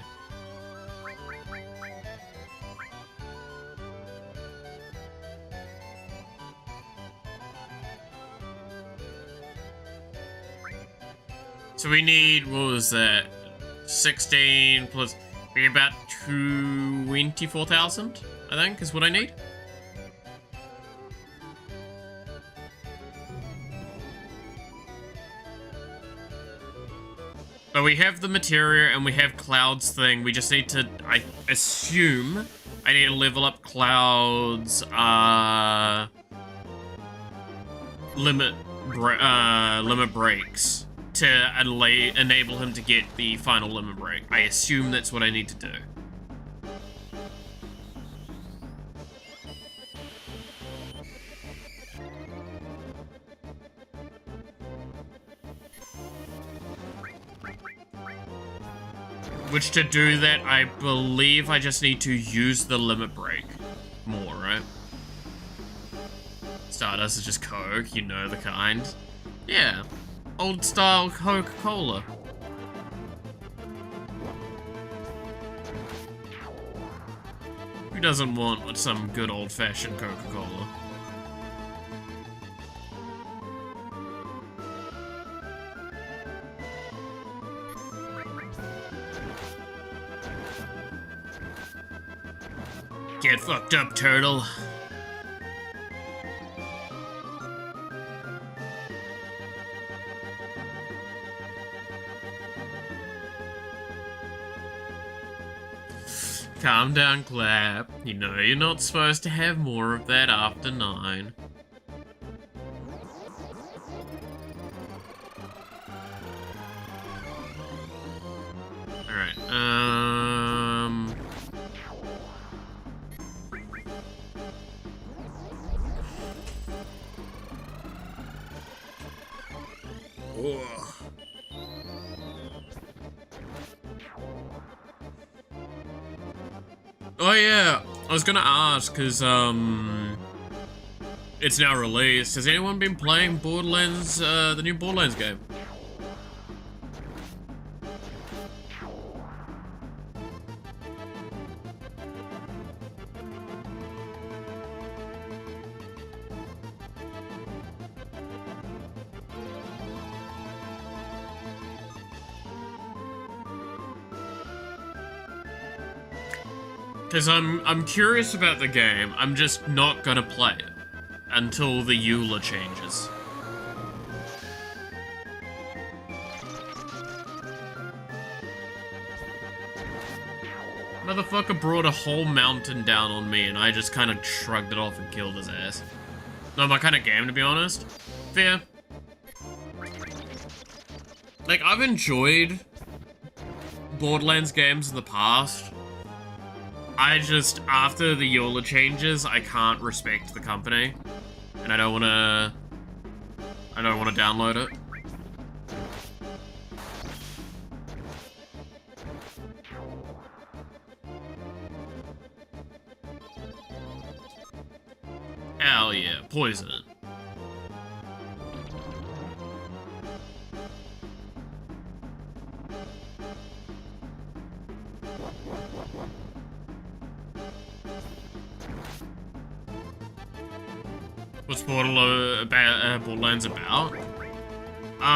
So we need, what was that? 16 plus, be about 24,000, I think, is what I need. But we have the materia and we have Cloud's thing. We just need to, I assume, I need to level up Cloud's, limit breaks to enable him to get the final limit break. I assume that's what I need to do. Which to do that, I believe I just need to use the limit break more, right? Stardust is just Coke, you know the kind. Yeah. Old style Coca-Cola. Who doesn't want some good old-fashioned Coca-Cola? Get fucked up, turtle. Calm down, Clap. You know you're not supposed to have more of that after 9. Alright, Oh yeah, I was gonna ask, cause it's now released. Has anyone been playing Borderlands, the new Borderlands game? Because I'm curious about the game. I'm just not gonna play it until the EULA changes. Motherfucker brought a whole mountain down on me and I just kind of shrugged it off and killed his ass. Not my kind of game, to be honest. Fair. Like, I've enjoyed Borderlands games in the past. I just, after the EULA changes, I can't respect the company. And I don't wanna download it. Hell yeah, poison it. What's Borderlands about?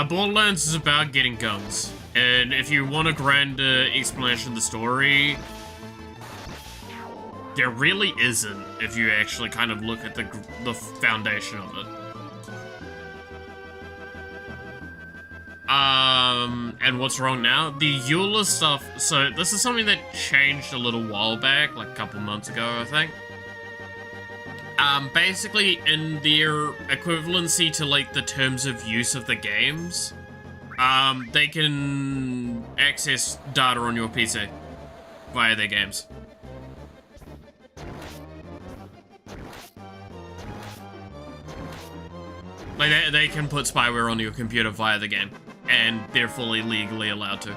Borderlands is about getting guns. And if you want a grander explanation of the story, there really isn't, if you actually kind of look at the foundation of it. And what's wrong now? The EULA stuff, so this is something that changed a little while back, like a couple months ago, I think. Basically, in their equivalency to, like, the terms of use of the games, they can access data on your PC via their games. Like, they can put spyware on your computer via the game, and they're fully legally allowed to.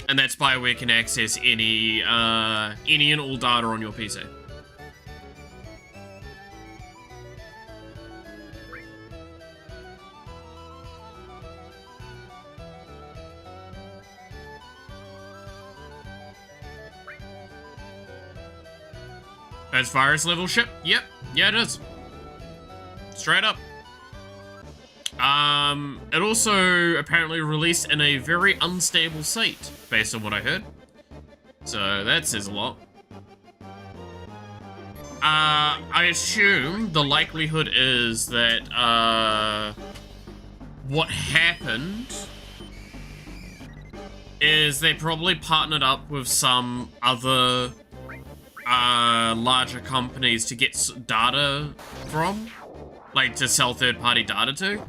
And that spyware can access any and all data on your PC. As virus level ship? Yep. Yeah, it is. Straight up. It also apparently released in a very unstable state, based on what I heard. So that says a lot. I assume the likelihood is that, what happened is they probably partnered up with some other larger companies to get data from, like to sell third-party data to,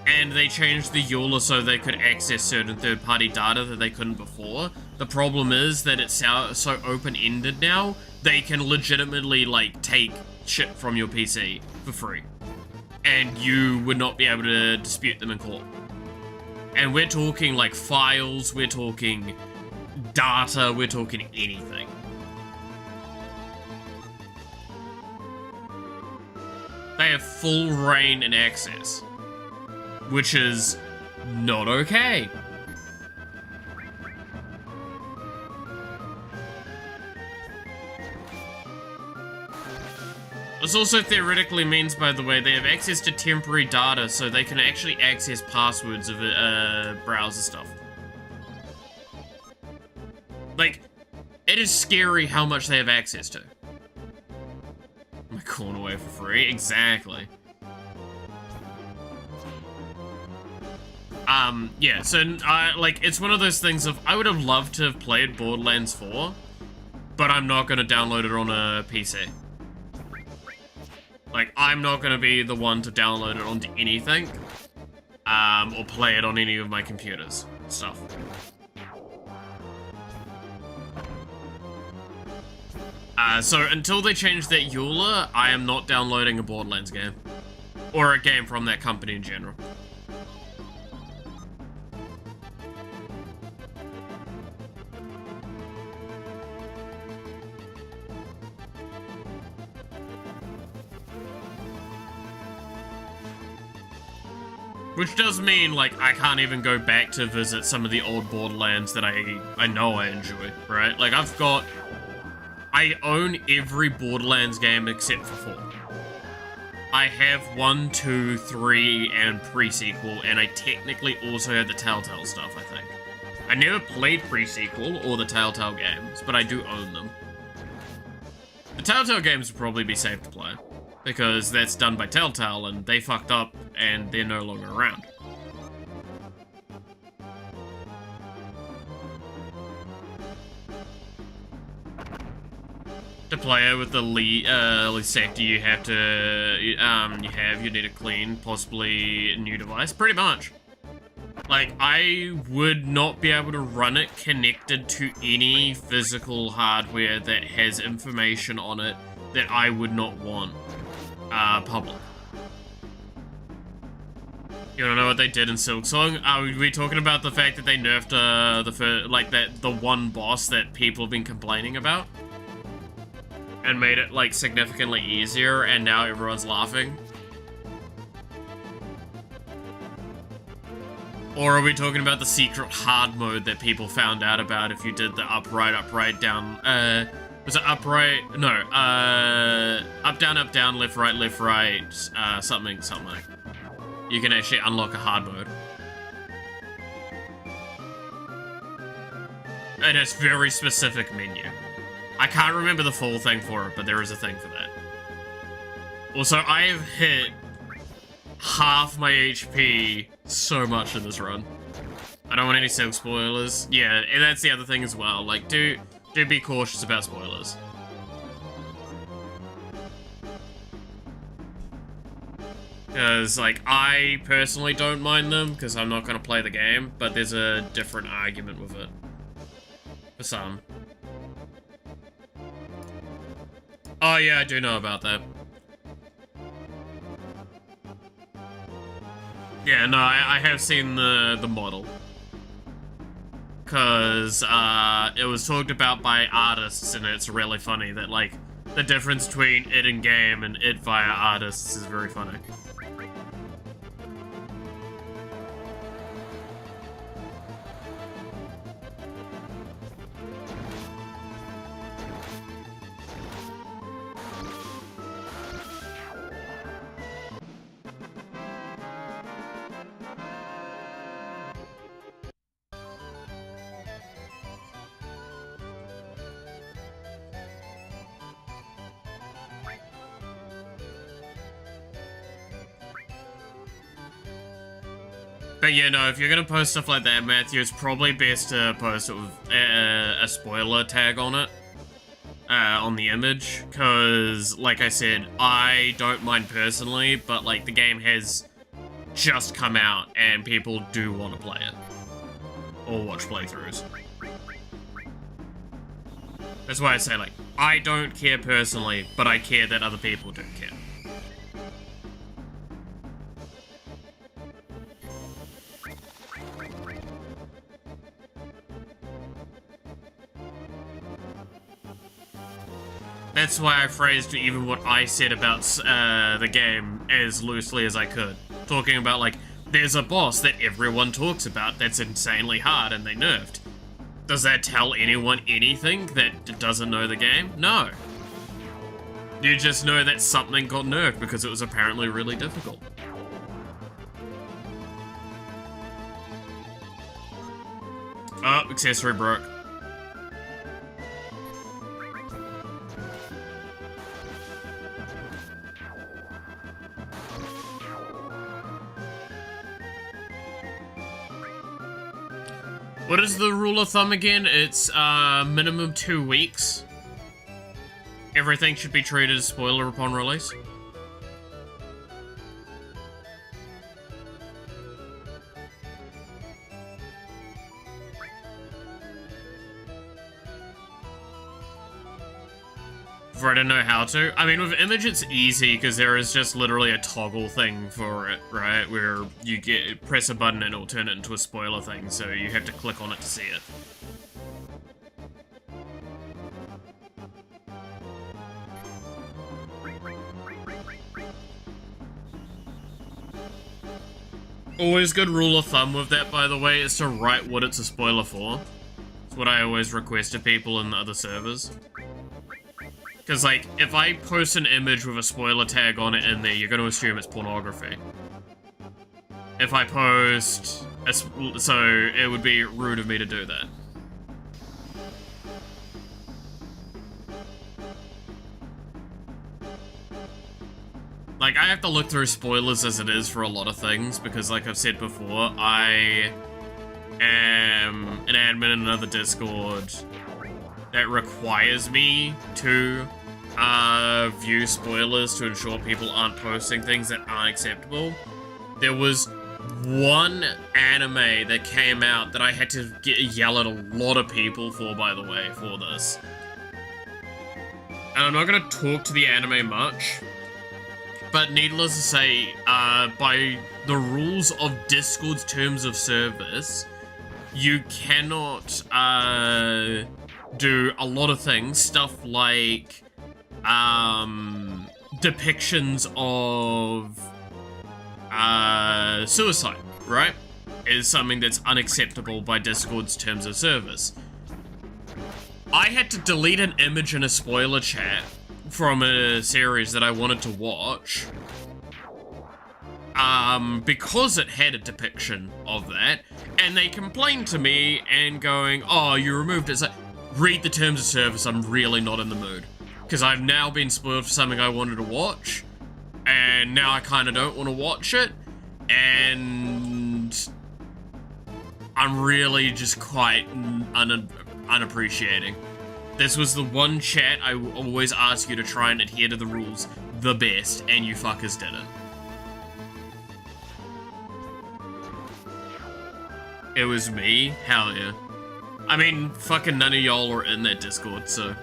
and they changed the EULA so they could access certain third-party data that they couldn't before. The problem is that it's so open-ended now, they can legitimately, like, take shit from your PC for free, and you would not be able to dispute them in court. And we're talking, like, files, we're talking data, we're talking anything. They have full reign and access, which is not okay. This also theoretically means, by the way, they have access to temporary data, so they can actually access passwords of browser stuff. Like, it is scary how much they have access to. My corn away for free, exactly. Yeah, so, like, it's one of those things of, I would have loved to have played Borderlands 4, but I'm not gonna download it on a PC. Like, I'm not gonna be the one to download it onto anything, or play it on any of my computers and stuff. So until they change that EULA, I am not downloading a Borderlands game. Or a game from that company in general. Which does mean, like, I can't even go back to visit some of the old Borderlands that I know I enjoy, right? Like, I own every Borderlands game except for 4. I have 1, 2, 3, and pre-sequel, and I technically also have the Telltale stuff, I think. I never played pre-sequel or the Telltale games, but I do own them. The Telltale games would probably be safe to play, because that's done by Telltale and they fucked up and they're no longer around. To play it with the lead sector, you have to, you need a clean, possibly new device, pretty much. Like, I would not be able to run it connected to any physical hardware that has information on it that I would not want public. You wanna know what they did in Silksong? Are we talking about the fact that they nerfed the one boss that people have been complaining about? And made it, like, significantly easier, and now everyone's laughing? Or are we talking about the secret hard mode that people found out about if you did the up, down, was it upright? No, up, down, left, right, something. You can actually unlock a hard mode. And it's very specific menu. I can't remember the full thing for it, but there is a thing for that. Also, I have hit half my HP so much in this run. I don't want any silk spoilers. Yeah, and that's the other thing as well. Like, do be cautious about spoilers. Because, like, I personally don't mind them, because I'm not going to play the game, but there's a different argument with it. For some. Oh yeah, I do know about that. Yeah, no, I have seen the model. Because, it was talked about by artists, and it's really funny that, like, the difference between it in-game and it via artists is very funny. But yeah, no, if you're gonna post stuff like that, Matthew, it's probably best to post it with a spoiler tag on it. On the image. Because, like I said, I don't mind personally, but, like, the game has just come out, and people do want to play it. Or watch playthroughs. That's why I say, like, I don't care personally, but I care that other people do care. That's why I phrased even what I said about the game as loosely as I could. Talking about, like, there's a boss that everyone talks about that's insanely hard and they nerfed. Does that tell anyone anything that doesn't know the game? No. You just know that something got nerfed because it was apparently really difficult. Oh, accessory broke. What is the rule of thumb again? It's minimum 2 weeks. Everything should be treated as spoiler upon release. For I don't know how to. I mean, with Image, it's easy because there is just literally a toggle thing for it, right? Where you press a button and it'll turn it into a spoiler thing, so you have to click on it to see it. Always good rule of thumb with that, by the way, is to write what it's a spoiler for. It's what I always request of people in the other servers. Because, like, if I post an image with a spoiler tag on it in there, you're going to assume it's pornography. If I post So it would be rude of me to do that. Like, I have to look through spoilers as it is for a lot of things, because like I've said before, I am an admin in another Discord that requires me to view spoilers to ensure people aren't posting things that aren't acceptable. There was one anime that came out that I had to yell at a lot of people for, by the way, for this. And I'm not gonna talk to the anime much, but needless to say, by the rules of Discord's terms of service, you cannot do a lot of things, stuff like depictions of suicide, right? Is something that's unacceptable by Discord's terms of service. I had to delete an image in a spoiler chat from a series that I wanted to watch because it had a depiction of that, and they complained to me and going, oh, you removed it. It's like, read the terms of service, I'm really not in the mood. Because I've now been spoiled for something I wanted to watch, and now I kind of don't want to watch it, and I'm really just quite unappreciating. This was the one chat I always ask you to try and adhere to the rules the best, and you fuckers didn't. It was me? Hell yeah. I mean, fucking none of y'all are in that Discord, so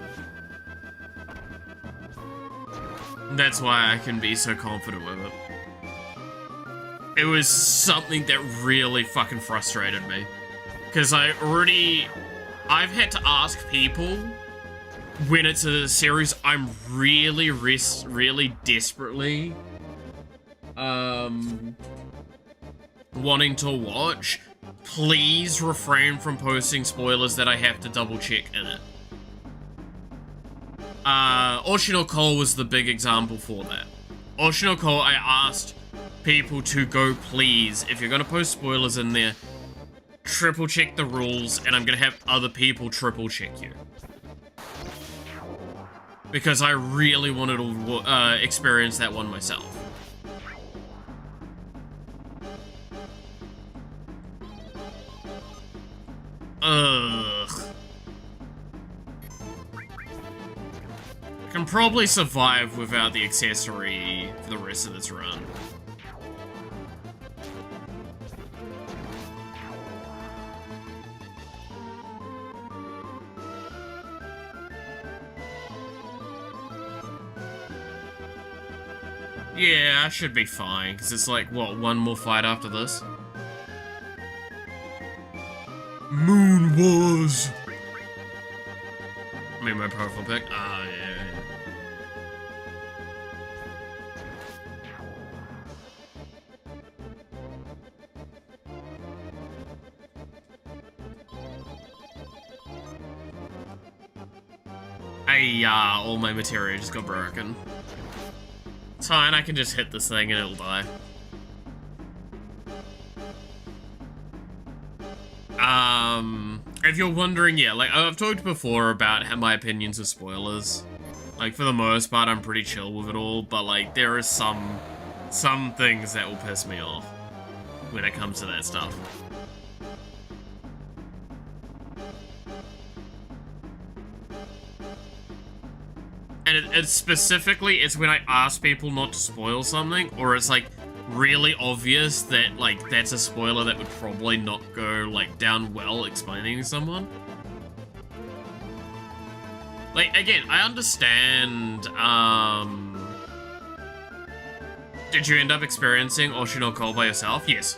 that's why I can be so confident with it. It was something that really fucking frustrated me. Because I've had to ask people when it's a series I'm really desperately wanting to watch, please refrain from posting spoilers that I have to double check in it. Oshino Cole was the big example for that. Oshino Cole, I asked people to go, please, if you're gonna post spoilers in there, triple check the rules, and I'm gonna have other people triple check you. Because I really wanted to experience that one myself. Ugh. I can probably survive without the accessory for the rest of this run. Yeah, I should be fine, because it's like, what, one more fight after this? Moon Wars! I mean, my powerful pick? Ah, yeah. All my materia just got broken. It's fine, I can just hit this thing and it'll die. If you're wondering, yeah, like, I've talked before about how my opinions of spoilers. Like, for the most part, I'm pretty chill with it all, but, like, there is some things that will piss me off when it comes to that stuff. And it's specifically, it's when I ask people not to spoil something, or it's, like, really obvious that, like, that's a spoiler that would probably not go, like, down well explaining to someone. Like, again, I understand, did you end up experiencing Oshino Cole by yourself? Yes.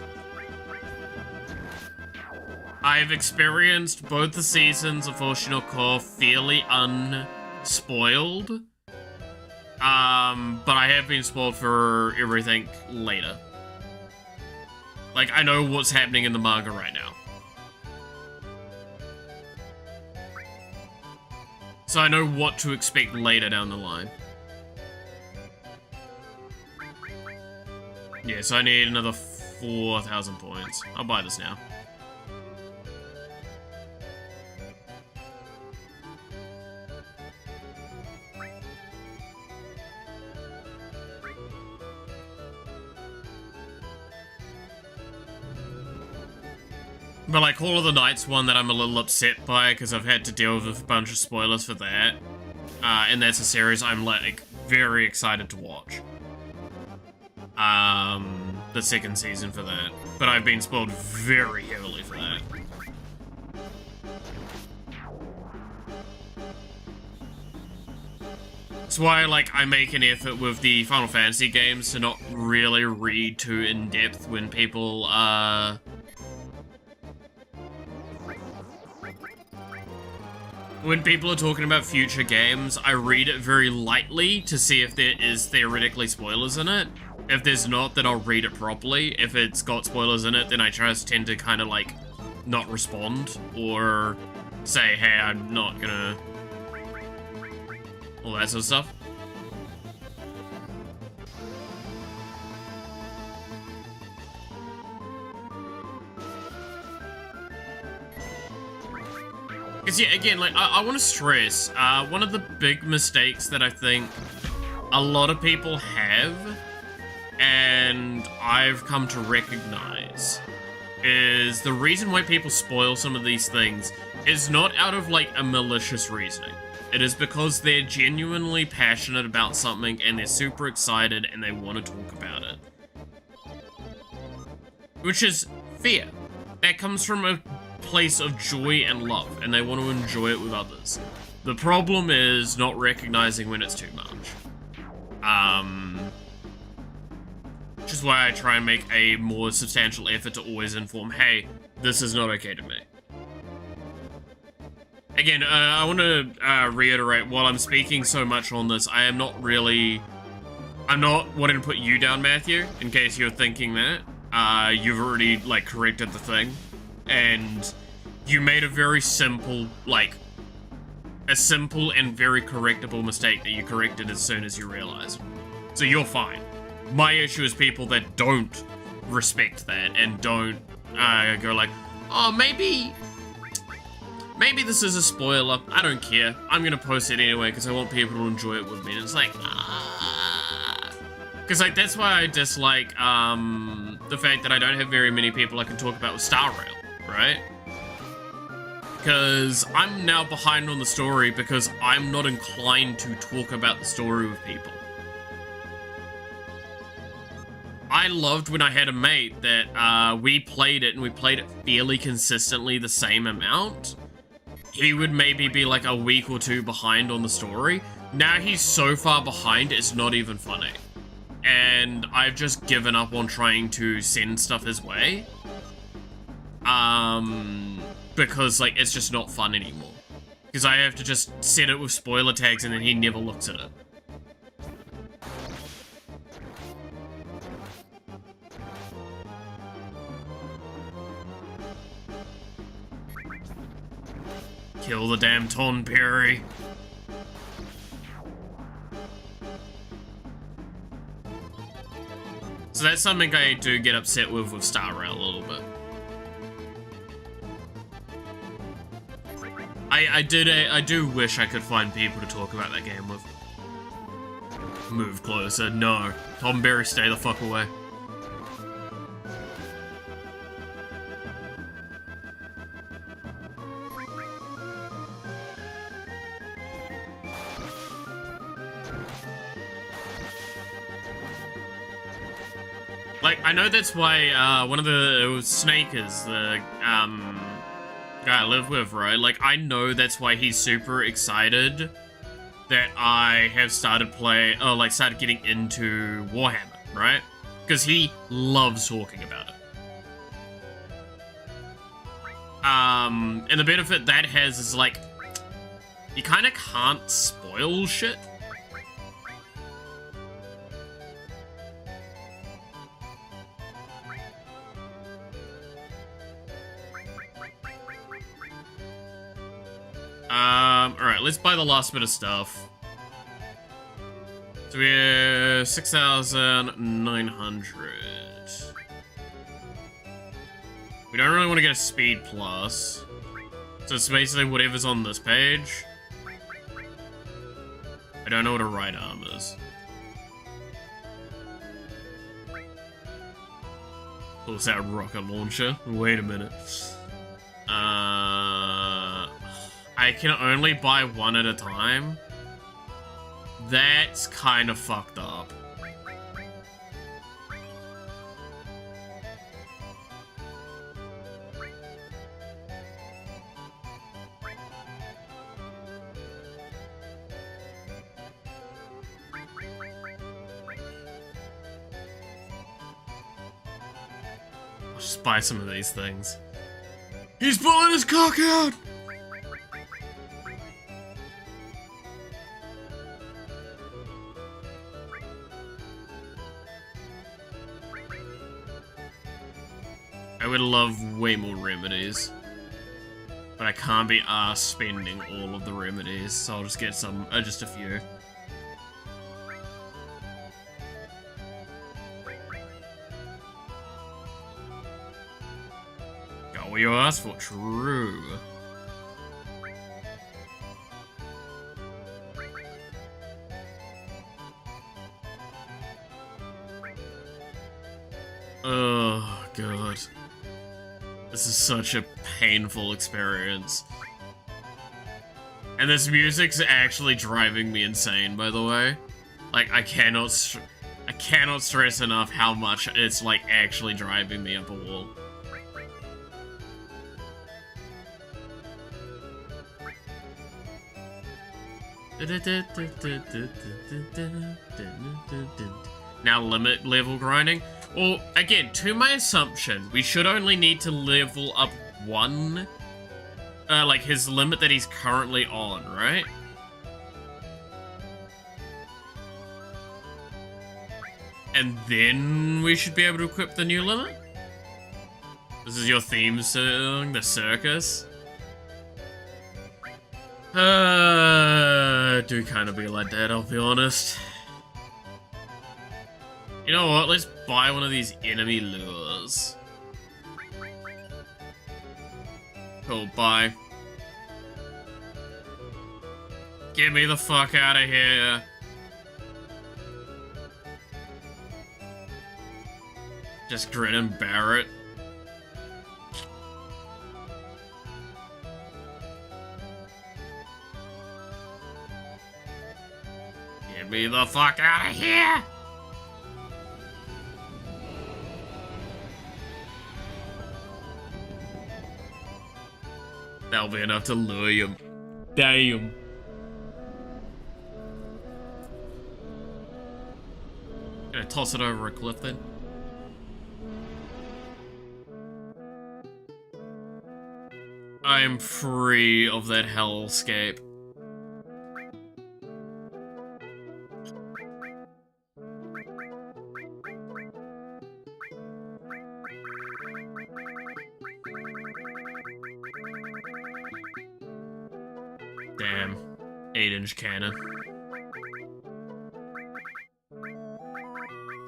I've experienced both the seasons of Oshino Cole fairly unspoiled. But I have been spoiled for everything later. Like, I know what's happening in the manga right now. So I know what to expect later down the line. Yeah, so I need another 4,000 points. I'll buy this now. But like Call of the Night's one that I'm a little upset by because I've had to deal with a bunch of spoilers for that. And that's a series I'm like very excited to watch. The second season for that. But I've been spoiled very heavily for that. That's why, like, I make an effort with the Final Fantasy games to not really read too in-depth when people, when people are talking about future games, I read it very lightly to see if there is theoretically spoilers in it. If there's not, then I'll read it properly. If it's got spoilers in it, then I just tend to kind of, like, not respond. Or say, hey, I'm not gonna... all that sort of stuff. Because, yeah, again, like, I want to stress, one of the big mistakes that I think a lot of people have, and I've come to recognize, is the reason why people spoil some of these things is not out of, like, a malicious reasoning. It is because they're genuinely passionate about something, and they're super excited, and they want to talk about it. Which is fair. That comes from a place of joy and love, and they want to enjoy it with others. The problem is not recognizing when it's too much. Which is why I try and make a more substantial effort to always inform, hey, this is not okay to me. Again, I want to reiterate, while I'm speaking so much on this, I'm not wanting to put you down, Matthew, in case you're thinking that. You've already, like, corrected the thing. And you made a very simple, like, a simple and very correctable mistake that you corrected as soon as you realized. So you're fine. My issue is people that don't respect that and don't go like, oh, maybe this is a spoiler. I don't care. I'm gonna post it anyway because I want people to enjoy it with me. And it's like, because like that's why I dislike the fact that I don't have very many people I can talk about with Star Rail, right? Because I'm now behind on the story because I'm not inclined to talk about the story with people. I loved when I had a mate that we played it, and we played it fairly consistently the same amount. He would maybe be like a week or two behind on the story. Now he's so far behind, it's not even funny. And I've just given up on trying to send stuff his way. Because, like, it's just not fun anymore. Because I have to just set it with spoiler tags and then he never looks at it. Kill the damn Ton Perry. So that's something I do get upset with Star Rail a little bit. I do wish I could find people to talk about that game with. Move closer. No. Tom Berry, stay the fuck away. Like, I know that's why, one of the Snakers, the, guy I live with, right? Like, I know that's why he's super excited that I have started started getting into Warhammer, right? Because he loves talking about it. And the benefit that has is, like, you kind of can't spoil shit. Alright, let's buy the last bit of stuff. So we're 6,900. We don't really want to get a speed plus. So it's basically whatever's on this page. I don't know what a right arm is. Oh, is that a rocket launcher? Wait a minute. I can only buy one at a time? That's kind of fucked up. I'll just buy some of these things. He's pulling his cock out! I would love way more remedies. But I can't be arsed spending all of the remedies, so I'll just get some, just a few. Got what you asked for, true. Oh, God. This is such a painful experience. And this music's actually driving me insane, by the way. Like, I cannot stress enough how much it's, like, actually driving me up a wall. Now limit level grinding. Well, again, to my assumption, we should only need to level up one, like his limit that he's currently on, right? And then we should be able to equip the new limit? This is your theme song, the circus? Do kind of be like that, I'll be honest. You know what, let's buy one of these enemy lures. Cool, bye. Get me the fuck out of here. Just grin and bear it. Get me the fuck out of here! That'll be enough to lure him. Damn. Gonna toss it over a cliff then. I am free of that hellscape. Damn. 8-inch cannon.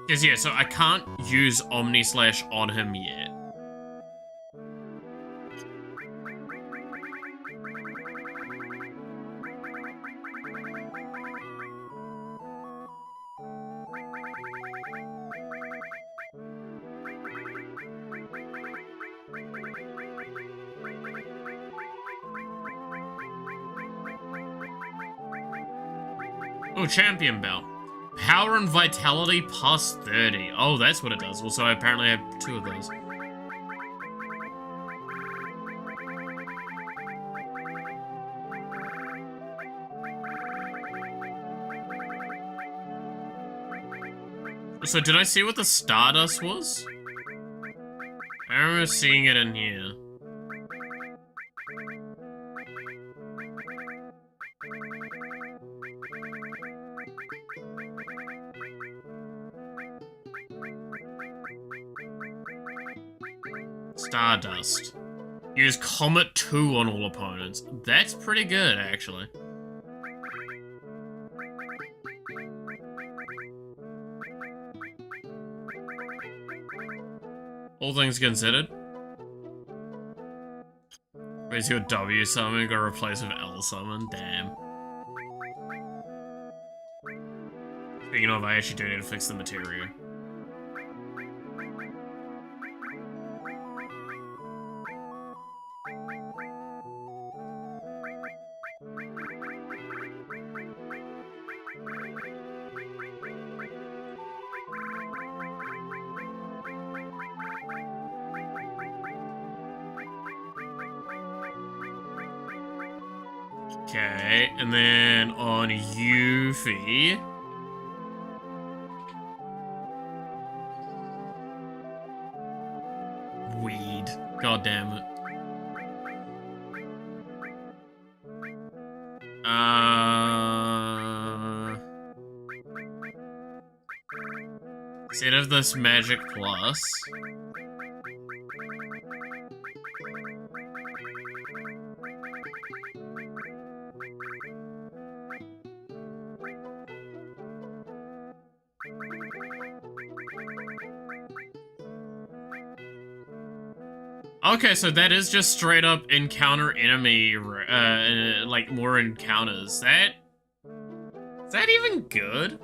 Because yeah, so I can't use Omni Slash on him yet. Oh, champion belt. Power and vitality plus 30. Oh, that's what it does. Also, I apparently have 2 of those. So, did I see what the Stardust was? I remember seeing it in here. Stardust. Use Comet 2 on all opponents. That's pretty good, actually. All things considered. Where's your W summon got replaced with L summon? Damn. Speaking of, I actually do need to fix the materia. Okay, and then on Yuffie. Weed. God damn it. Instead of this magic plus. Okay, so that is just straight up encounter enemy, like more encounters. Is that even good?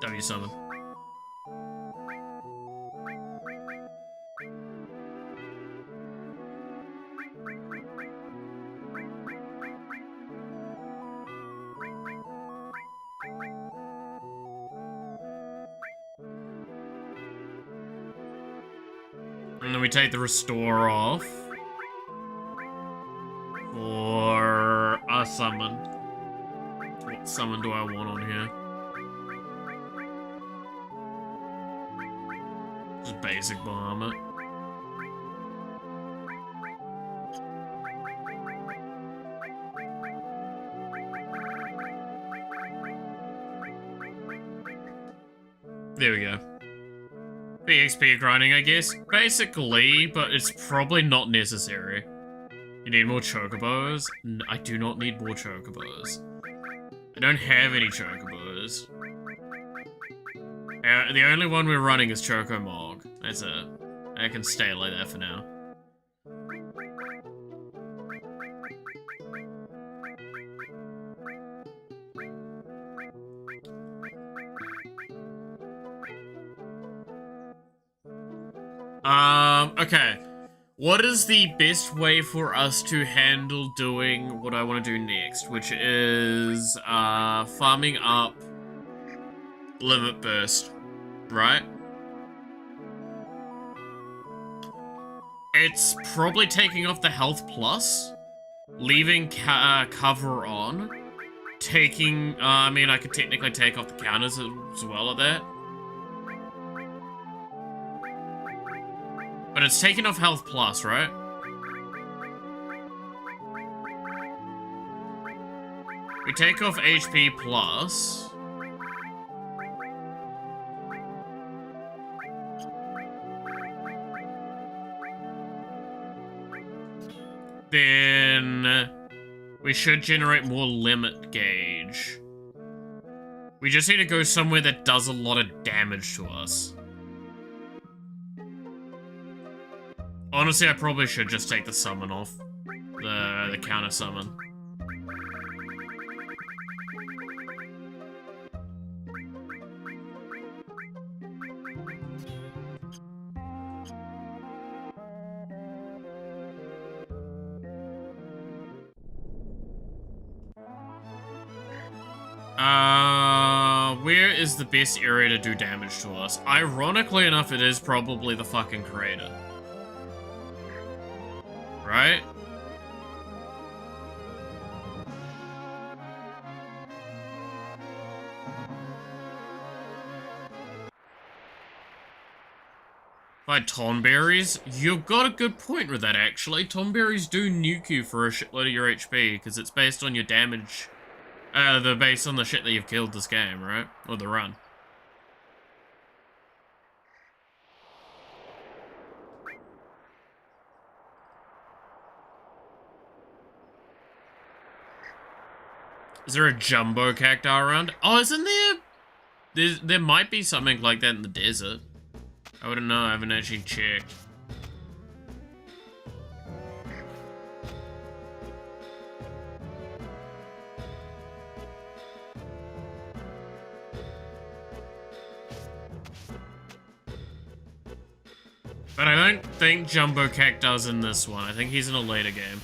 W summon. And then we take the restore off for a summon. What summon do I want on here? Just basic Bahamut. There we go. XP grinding, I guess. Basically, but it's probably not necessary. You need more chocobos? I do not need more chocobos. I don't have any chocobos. The only one we're running is Chocomog. That's it. I can stay like that for now. Okay. What is the best way for us to handle doing what I want to do next, which is, farming up Limit Burst, right? It's probably taking off the health plus, leaving cover on, taking, I mean, I could technically take off the counters as well at that. But it's taking off health plus, right? We take off HP plus. Then we should generate more limit gauge. We just need to go somewhere that does a lot of damage to us. Honestly, I probably should just take the summon off. The counter summon. Where is the best area to do damage to us? Ironically enough, it is probably the fucking crater. Right? By Tonberries? You've got a good point with that, actually. Tonberries do nuke you for a shitload of your HP, because it's based on your damage. They're based on the shit that you've killed this game, right? Or the run. Is there a jumbo cacti around? Oh, isn't there? There might be something like that in the desert. I wouldn't know, I haven't actually checked. But I don't think Jumbo Cat does in this one. I think he's in a later game.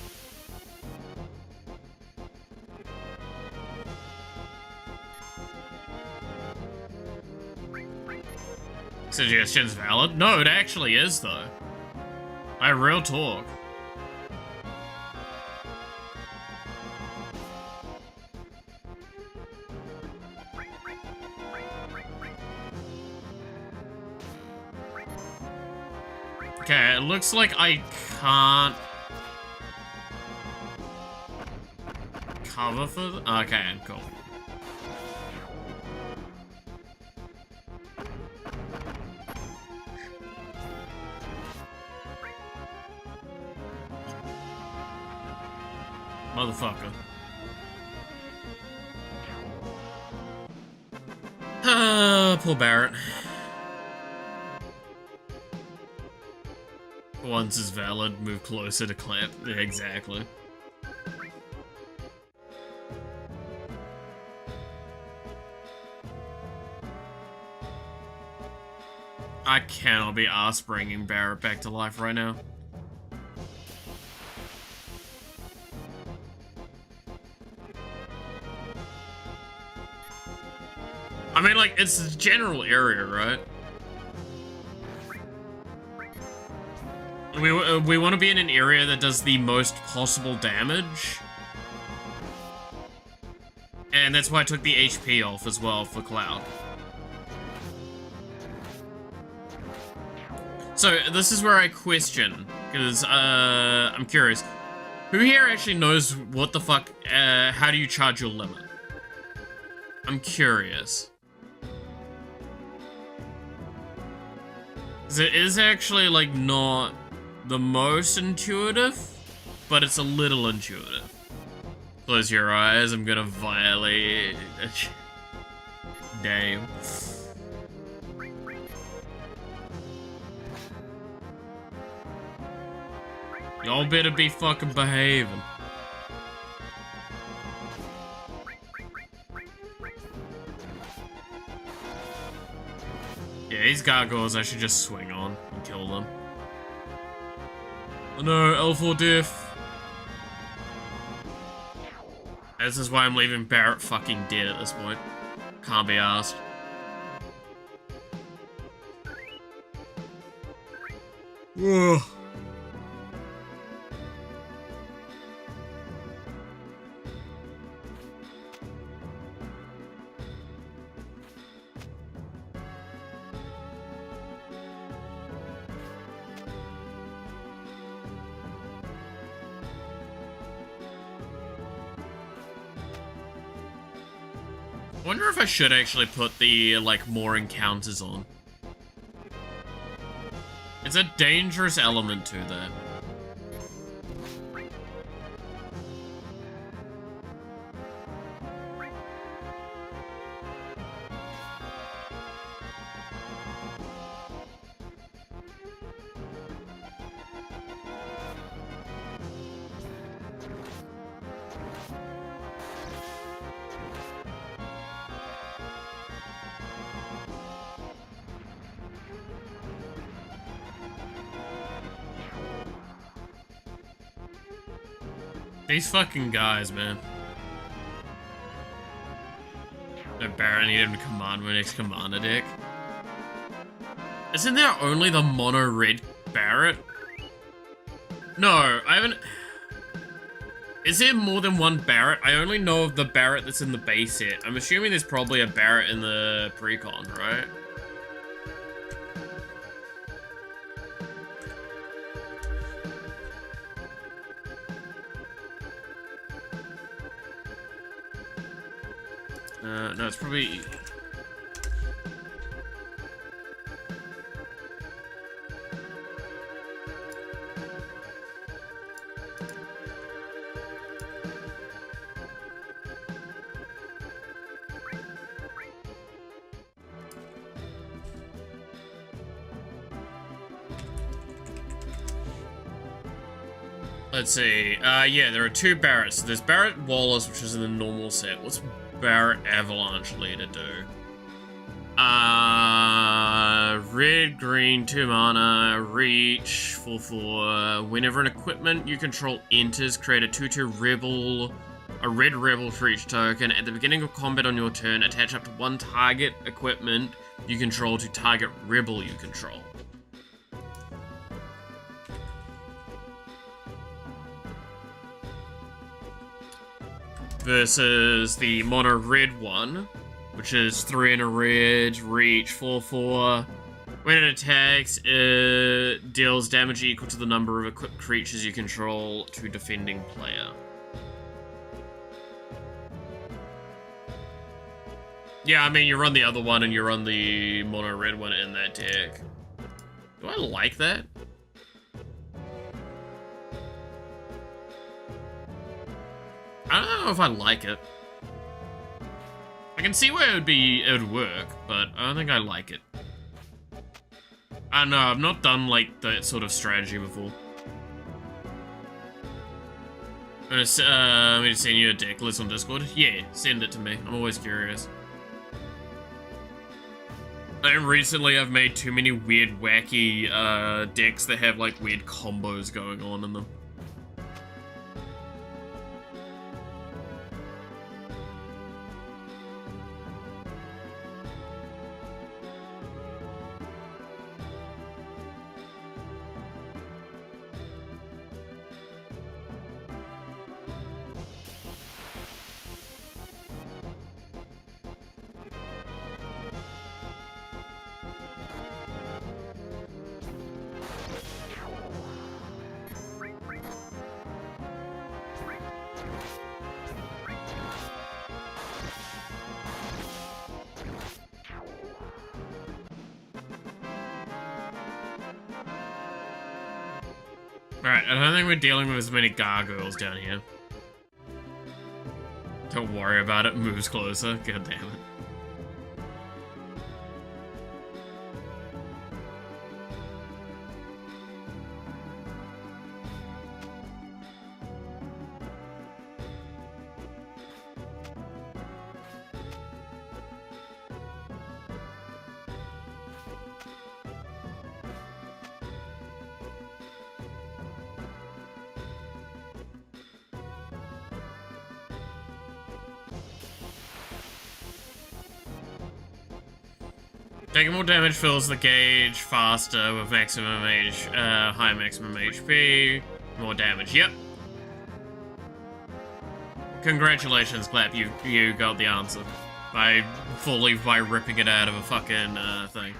Suggestion's valid? No, it actually is, though. Real talk. Okay, it looks like I can't cover for okay, cool. Motherfucker. Poor Barrett. Once is valid, move closer to Clamp. Yeah, exactly. I cannot be arsed bringing Barrett back to life right now. I mean, like, it's the general area, right? We want to be in an area that does the most possible damage. And that's why I took the HP off as well for Cloud. So, this is where I question, because, I'm curious. Who here actually knows what the fuck, how do you charge your limit? I'm curious. Because it is actually, like, not the most intuitive, but it's a little intuitive. Close your eyes, I'm gonna violate... Damn. Y'all better be fucking behaving. Yeah, these gargoyles I should just swing on and kill them. Oh no, L4 diff. This is why I'm leaving Barrett fucking dead at this point. Can't be asked. Ugh. I wonder if I should actually put the, like, more encounters on. It's a dangerous element to that. These fucking guys, man. No, Baron need him to command my next commander deck. Isn't there only the mono red Barrett? No, I haven't... Is there more than one Barrett? I only know of the Barrett that's in the base set. I'm assuming there's probably a Barrett in the precon, right? No, it's probably... Let's see. Yeah, there are two Barretts. There's Barrett Wallace, which is in the normal set. What's Barrett Avalanche Leader do? red, green, 2 mana, reach, 4/4. Whenever an equipment you control enters, create a 2/2 rebel, a red rebel for each token. At the beginning of combat on your turn, attach up to 1 target equipment you control to target rebel you control. Versus the mono red one, which is 3 in a red, reach, 4/4. When it attacks, it deals damage equal to the number of equipped creatures you control to defending player. Yeah, I mean, you run the other one and you run the mono red one in that deck. Do I like that? I don't know if I like it. I can see where it would work, but I don't think I like it. I don't know, I've not done like that sort of strategy before. I'm gonna send you a deck list on Discord. Yeah, send it to me. I'm always curious. And recently I've made too many weird, wacky decks that have like weird combos going on in them. Alright, I don't think we're dealing with as many gargoyles down here. Don't worry about it, moves closer. God damn it. Taking more damage fills the gauge faster with maximum high maximum HP. More damage, yep. Congratulations, Clap, you got the answer. By ripping it out of a fucking thing.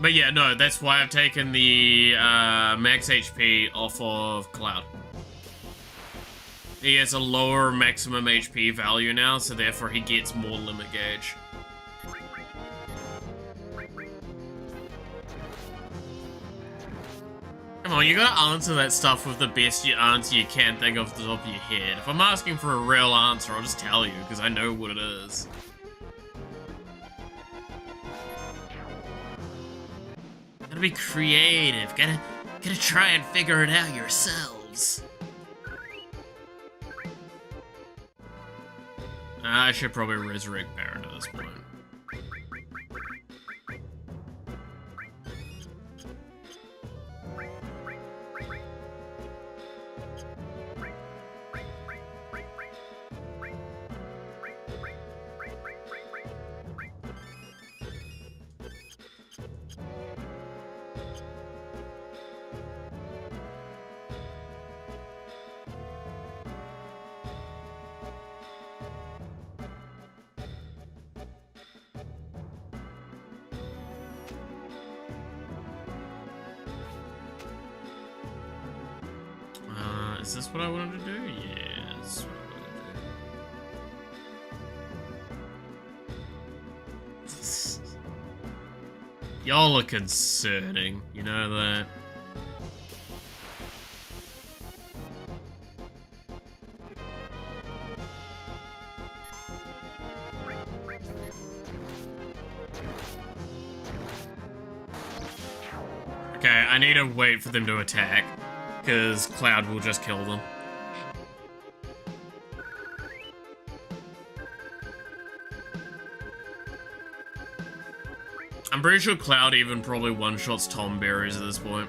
But yeah, no, that's why I've taken the max HP off of Cloud. He has a lower maximum HP value now, so therefore he gets more limit gauge. Come on, you gotta answer that stuff with the best answer you can think of the top of your head. If I'm asking for a real answer, I'll just tell you, because I know what it is. Gotta be creative. Gotta try and figure it out yourselves. I should probably resurrect Baron at this point. Is this what I wanted to do? Yeah, this is what I wanted to do. Y'all are concerning, you know that? Okay, I need to wait for them to attack, because Cloud will just kill them. I'm pretty sure Cloud even probably one-shots Tom Berries at this point.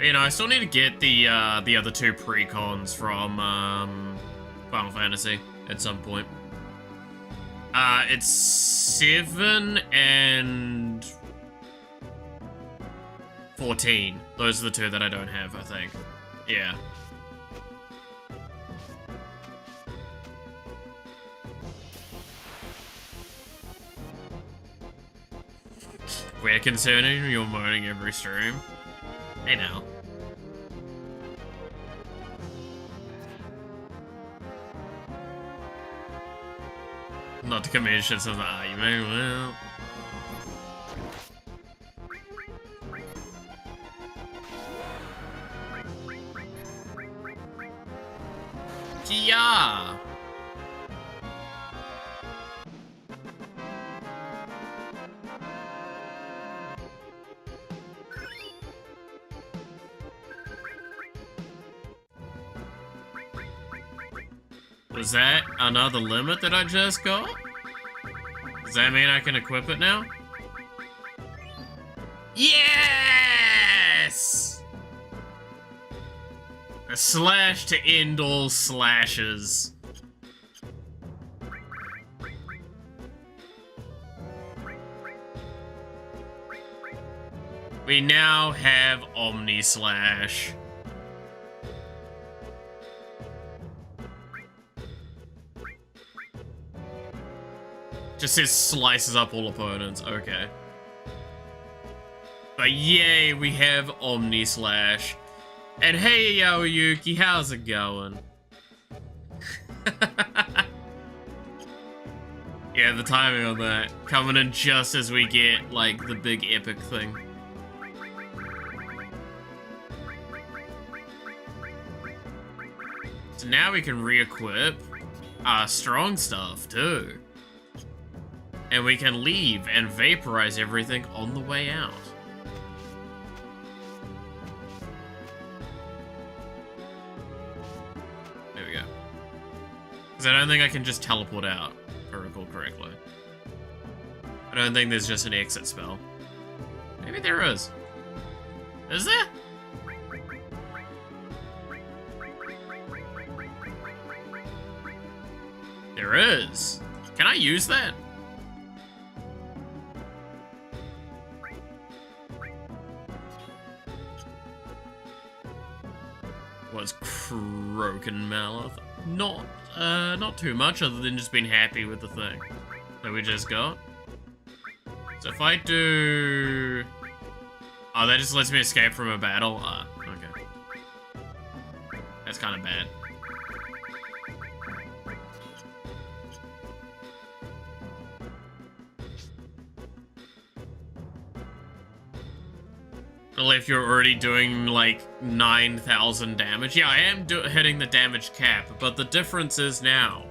You know, I still need to get the other two precons from Final Fantasy at some point. It's 7 and 14. Those are the two that I don't have, I think. Yeah. We're concerning you're moaning every stream. Hey now. Not to commit shit to the argument, well. Yeah. Was that another limit that I just got? Does that mean I can equip it now? Yes! A slash to end all slashes. We now have Omni Slash. Just says slices up all opponents, okay. But yay, we have Omni Slash. And hey, Yaoyuki, how's it going? Yeah, the timing on that. Coming in just as we get, like, the big epic thing. So now we can re-equip our strong stuff, too. And we can leave and vaporize everything on the way out. There we go. Because I don't think I can just teleport out, if I recall correctly. I don't think there's just an exit spell. Maybe there is. Is there? There is. Can I use that? Was Croaken Mallet. Not too much other than just being happy with the thing that we just got. So if I do... Oh, that just lets me escape from a battle? Okay. That's kind of bad. Well, if you're already doing, like, 9,000 damage. Yeah, I am hitting the damage cap, but the difference is now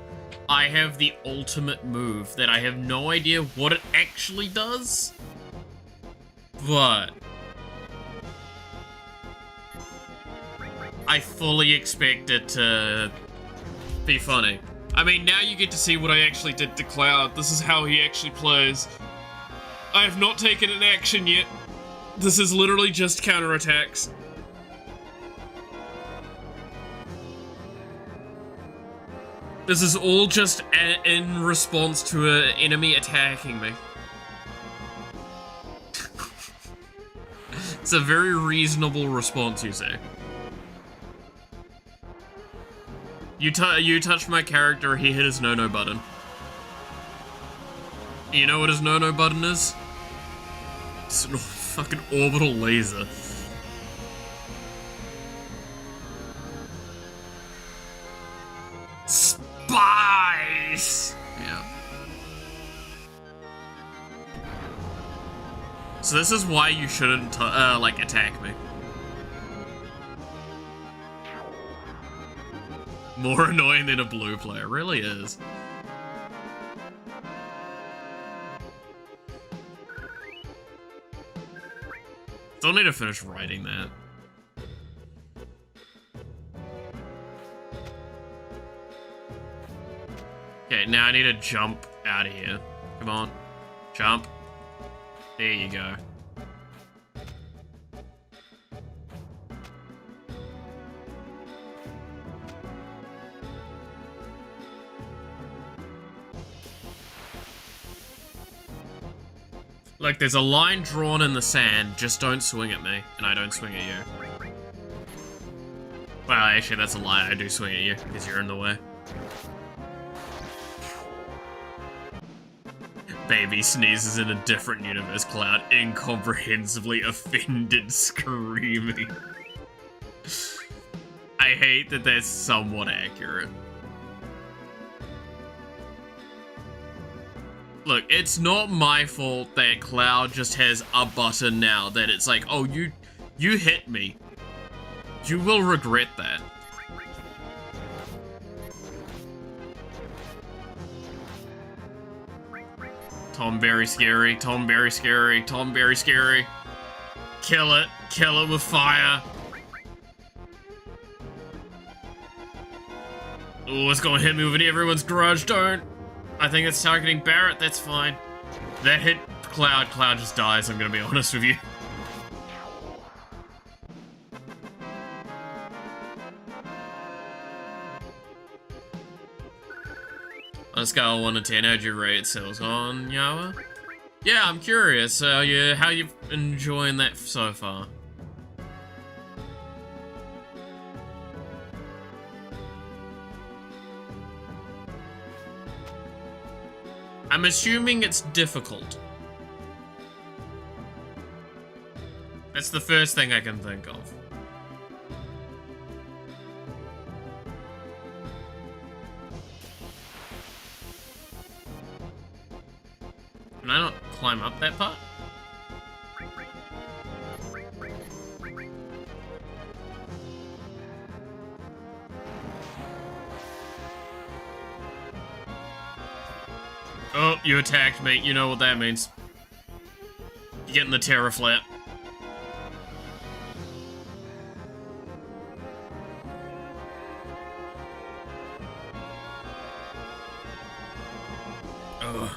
I have the ultimate move that I have no idea what it actually does, but I fully expect it to be funny. I mean, now you get to see what I actually did to Cloud. This is how he actually plays. I have not taken an action yet. This is literally just counterattacks. This is all just in response to an enemy attacking me. It's a very reasonable response, you say. You touched my character, he hit his no-no button. You know what his no-no button is? It's an fucking orbital laser. Spice! Yeah. So this is why you shouldn't, like, attack me. More annoying than a blue player, it really is. Still need to finish writing that. Okay, now I need to jump out of here. Come on. Jump. There you go. Look, there's a line drawn in the sand. Just don't swing at me, and I don't swing at you. Well, actually, that's a lie. I do swing at you, because you're in the way. Baby sneezes in a different universe. Cloud incomprehensibly offended, screaming. I hate that that's somewhat accurate. Look, it's not my fault that Cloud just has a button now that it's like, oh, you hit me. You will regret that. Tom very scary, Tom very scary, Tom very scary. Kill it with fire. Oh, it's gonna hit me with everyone's grudge, don't. I think it's targeting Barrett, that's fine. That hit Cloud, Cloud just dies, I'm gonna be honest with you. On a scale of 1 to 10, how'd you rate Cells on Yawa? Yeah, I'm curious, how you enjoying that so far? I'm assuming it's difficult. That's the first thing I can think of. Can I not climb up that part? Oh, you attacked me. You know what that means. You're getting the terror flap. Ugh.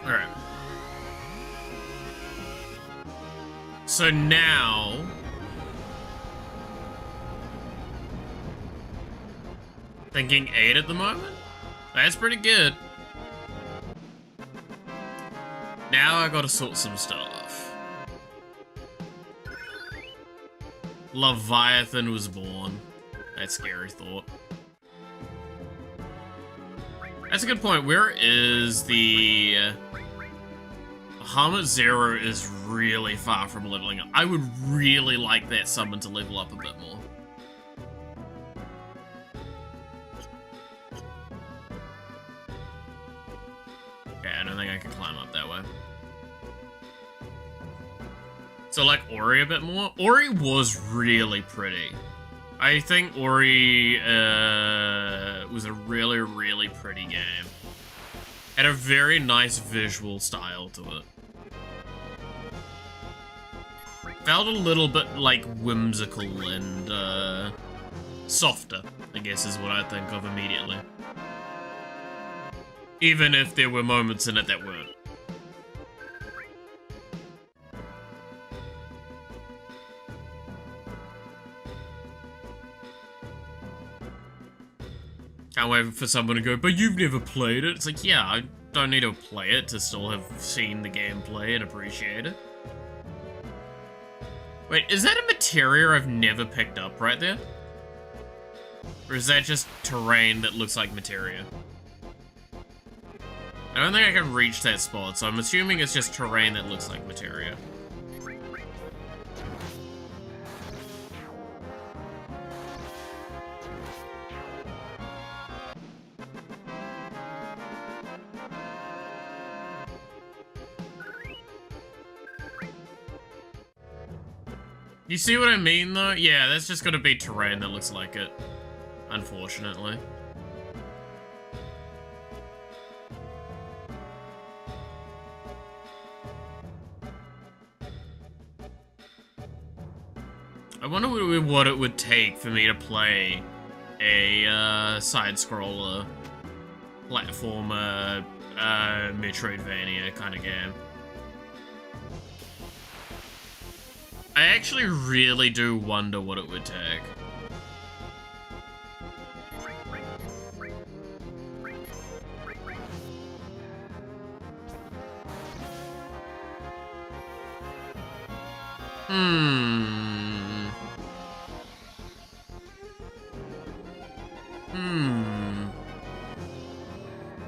Alright. So now... thinking 8 at the moment? That's pretty good. Now I gotta sort some stuff. Leviathan was born. That's a scary thought. That's a good point. Where is the... Bahamut Zero is really far from leveling up. I would really like that summon to level up a bit more. Okay, I don't think I can climb up that way. So like Ori a bit more? Ori was really pretty. I think Ori was a really, really pretty game. Had a very nice visual style to it. Felt a little bit like whimsical and softer, I guess is what I think of immediately. Even if there were moments in it that weren't. Can't wait for someone to go, but you've never played it. It's like, yeah, don't need to play it to still have seen the gameplay and appreciate it. Wait, is that a materia I've never picked up right there? Or is that just terrain that looks like materia? I don't think I can reach that spot, so I'm assuming it's just terrain that looks like materia. You see what I mean, though? Yeah, that's just gonna be terrain that looks like it. Unfortunately. I wonder what it would take for me to play a side-scroller, platformer, Metroidvania kind of game. I actually really do wonder what it would take.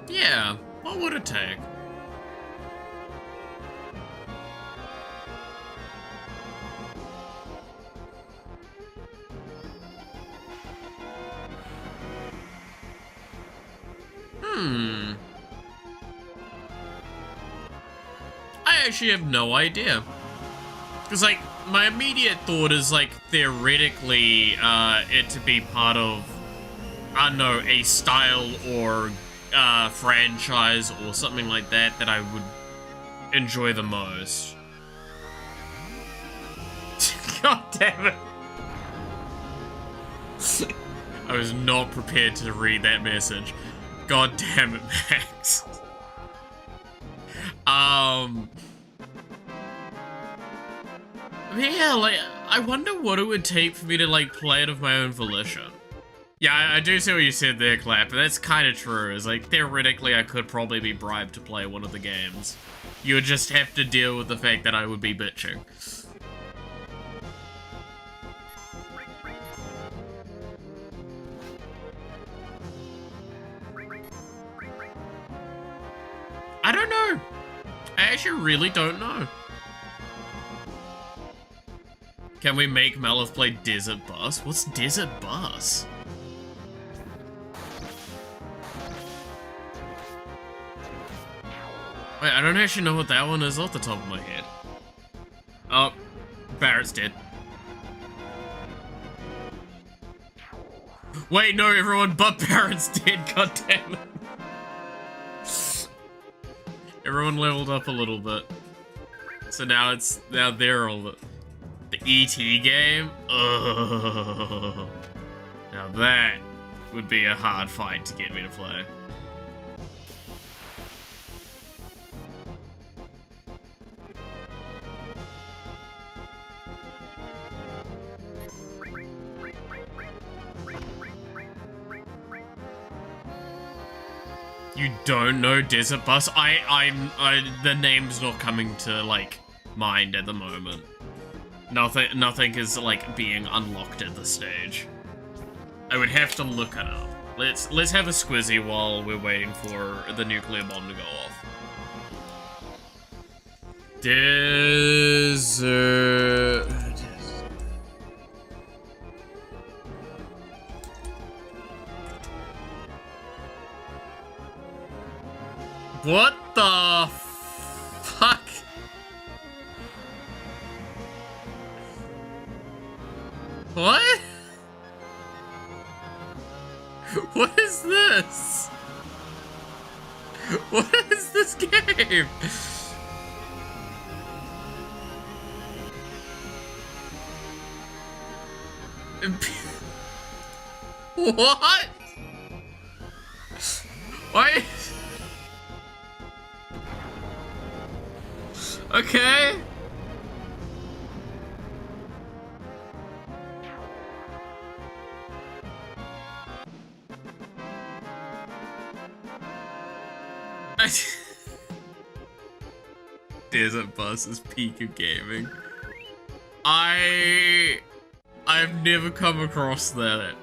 Yeah, what would it take? I actually have no idea. Because, like, my immediate thought is, like, theoretically, it to be part of, I don't know, a style or franchise or something like that that I would enjoy the most. God damn it. I was not prepared to read that message. God damn it, Max. Yeah, like, I wonder what it would take for me to, like, play it of my own volition. Yeah, I do see what you said there, Clap, but that's kind of true. Is like, theoretically, I could probably be bribed to play one of the games. You would just have to deal with the fact that I would be bitching. I don't know. I actually really don't know. Can we make Melif play Desert Bus? What's Desert Bus? Wait, I don't actually know what that one is off the top of my head. Oh, Barrett's dead. Wait, no, everyone but Barrett's dead, god damn it. Everyone leveled up a little bit. So now they're all the E.T. game? Ugh. Now that would be a hard fight to get me to play. You don't know Desert Bus? The name's not coming to, like, mind at the moment. Nothing is, like, being unlocked at this stage. I would have to look it up. Let's have a squizzy while we're waiting for the nuclear bomb to go off. Desert... What the fuck? What? What is this? What is this game? What? Why? Okay. Desert Bus is peak of gaming. I've never come across that.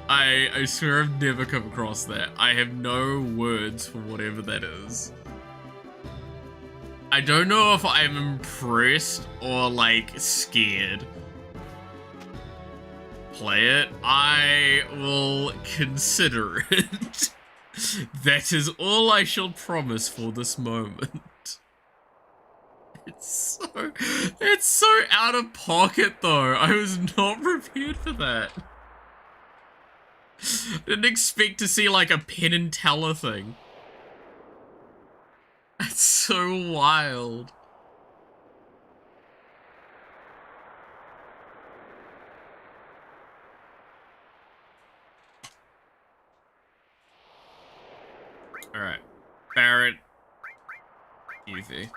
I swear I've never come across that. I have no words for whatever that is. I don't know if I'm impressed or, like, scared. Play it. I will consider it. That is all I shall promise for this moment. It's so out of pocket though. I was not prepared for that. I didn't expect to see like a Penn and Teller thing. It's so wild. Alright. Barrett. Easy.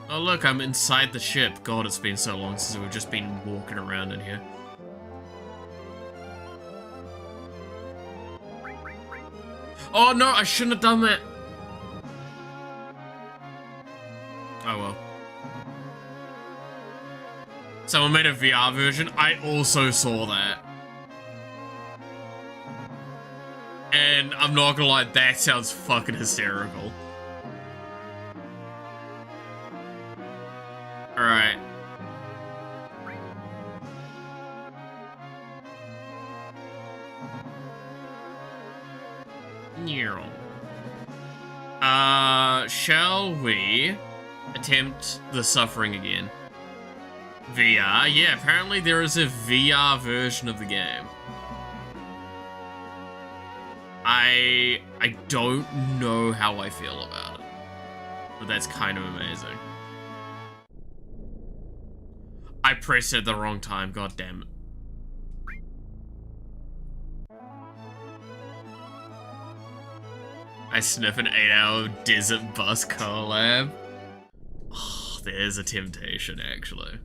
Oh look, I'm inside the ship. God, it's been so long since we've just been walking around in here. Oh no, I shouldn't have done that. Oh well. Someone made a VR version. I also saw that. And I'm not gonna lie, that sounds fucking hysterical. Alright. Shall we attempt the suffering again? VR? Yeah, apparently there is a VR version of the game. I don't know how I feel about it, but that's kind of amazing. I pressed it at the wrong time, god damn it. I sniff an 8-hour Desert Bus collab. Oh, there's a temptation, actually.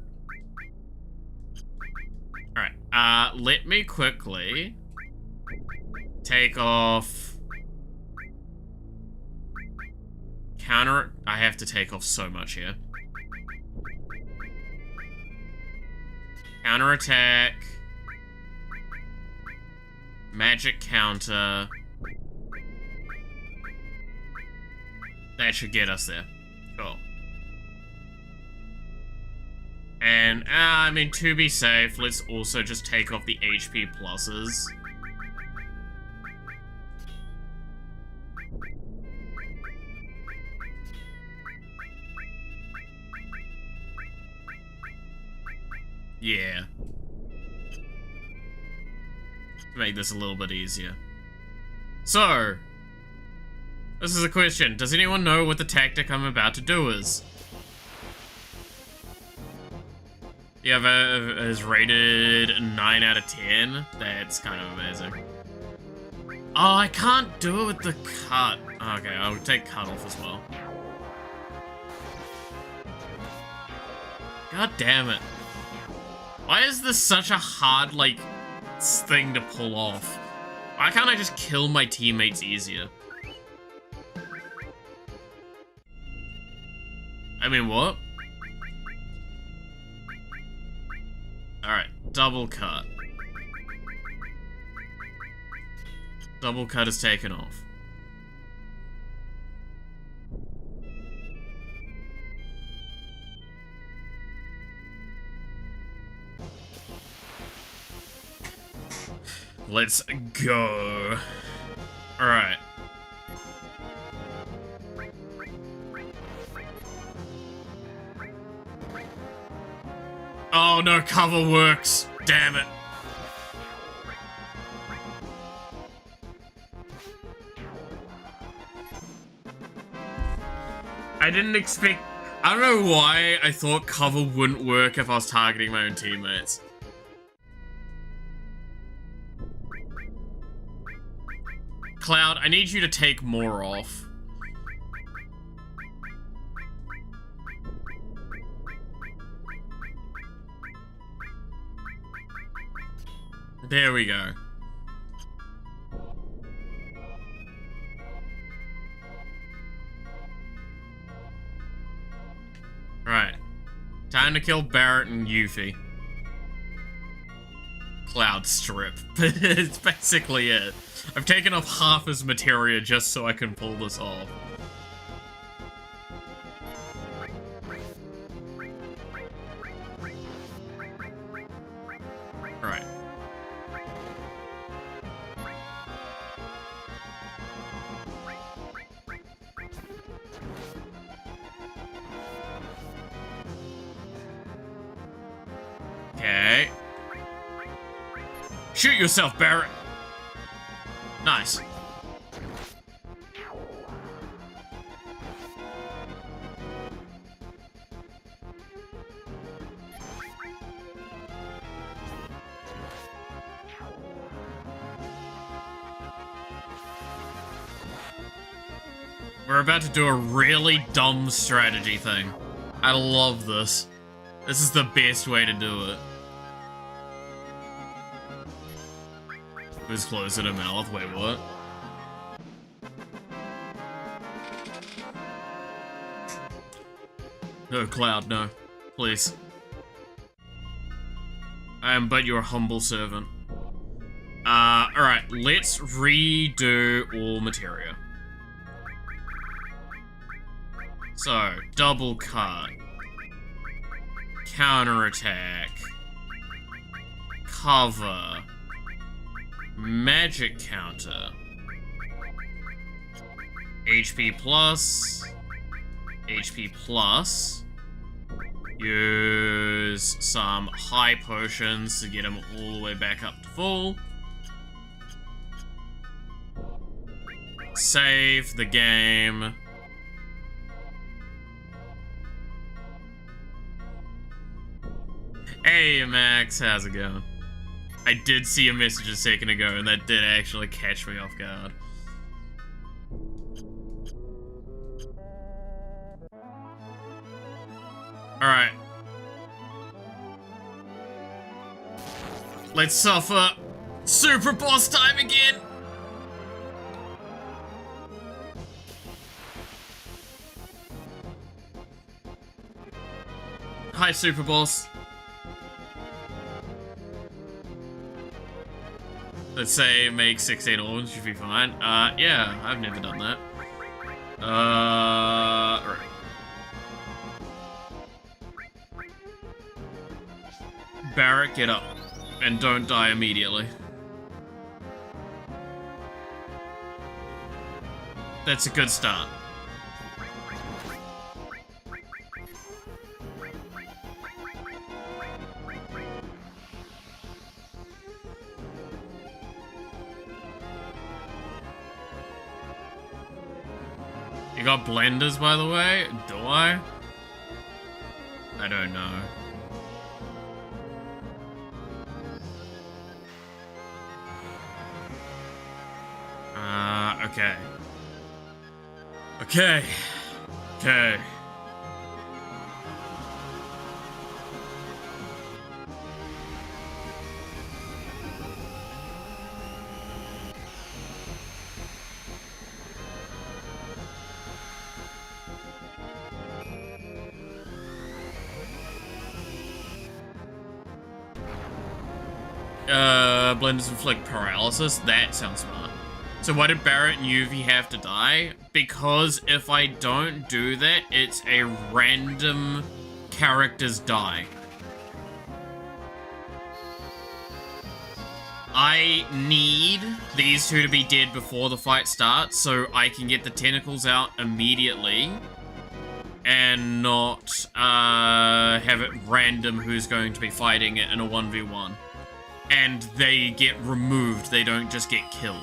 Alright, let me quickly take off... Counter... I have to take off so much here. Counterattack. Magic counter. That should get us there. Cool. And, I mean, to be safe, let's also just take off the HP pluses. Yeah. To make this a little bit easier. So, this is a question. Does anyone know what the tactic I'm about to do is? The other is rated 9 out of 10. That's kind of amazing. Oh, I can't do it with the cut. Okay, I'll take cut off as well. God damn it. Why is this such a hard, like, thing to pull off? Why can't I just kill my teammates easier? I mean, what? Alright, double cut. Double cut is taken off. Let's go. Alright. Oh no, cover works. Damn it. I didn't expect... I don't know why I thought cover wouldn't work if I was targeting my own teammates. Cloud, I need you to take more off. There we go. Time to kill Barret and Yuffie. Cloud strip. It's basically it. I've taken off half his materia just so I can pull this off. Alright. Okay. Shoot yourself, Barret. Nice. We're about to do a really dumb strategy thing. I love this. This is the best way to do it. Who's closer to mouth? Wait, what? No, Cloud, no. Please. I am but your humble servant. Alright, let's redo all materia. So, double cut. Counterattack. Cover. Magic counter. HP plus. HP plus. Use some high potions to get him all the way back up to full. Save the game. Hey Max, how's it going? I did see a message a second ago, and that did actually catch me off guard. Alright. Let's suffer. Super boss time again! Hi, super boss. Let's say make 16 orange, should be fine. Yeah, I've never done that. Right. Barret, get up. And don't die immediately. That's a good start. You got blenders, by the way? Do I? I don't know. Okay. Okay. Okay. Blenders inflict paralysis? That sounds smart. So why did Barret and Yuffie have to die? Because if I don't do that, it's a random characters die. I need these two to be dead before the fight starts so I can get the tentacles out immediately and not have it random who's going to be fighting it in a 1v1. And they get removed, they don't just get killed.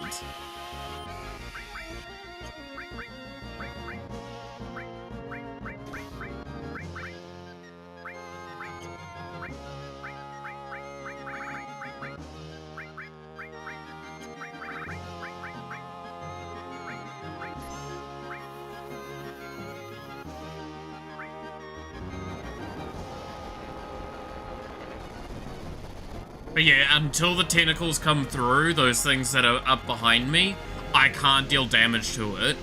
But yeah, until the tentacles come through, those things that are up behind me, I can't deal damage to it.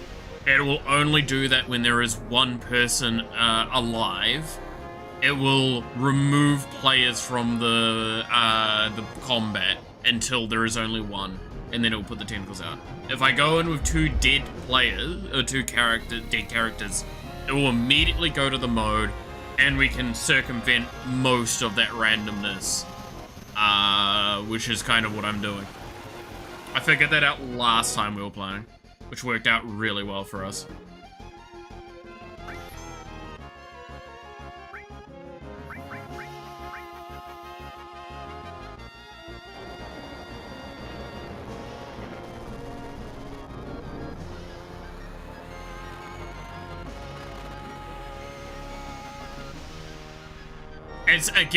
It will only do that when there is one person alive, it will remove players from the combat until there is only one, and then it will put the tentacles out. If I go in with two dead players, or dead characters, it will immediately go to the mode, and we can circumvent most of that randomness, which is kind of what I'm doing. I figured that out last time we were playing, which worked out really well for us.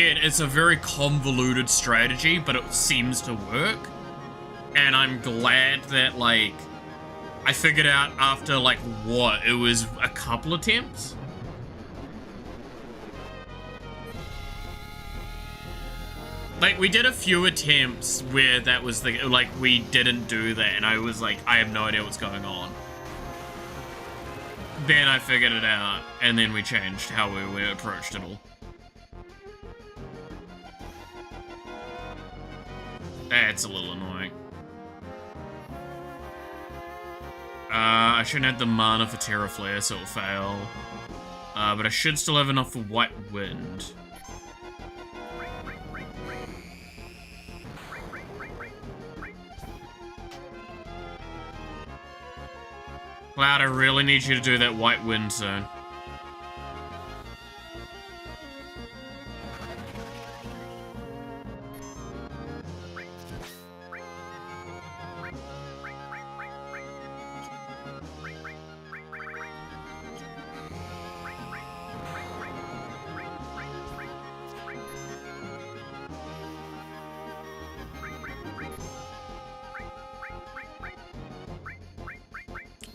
It's a very convoluted strategy, but it seems to work. And I'm glad that, like, I figured out after, like, what? It was a couple attempts? Like, we did a few attempts where that was the, like, we didn't do that, and I was like, I have no idea what's going on. Then I figured it out, and then we changed how we approached it all. That's a little annoying. I shouldn't have the mana for Terra Flare, so it'll fail. But I should still have enough for White Wind. Cloud, I really need you to do that White Wind soon.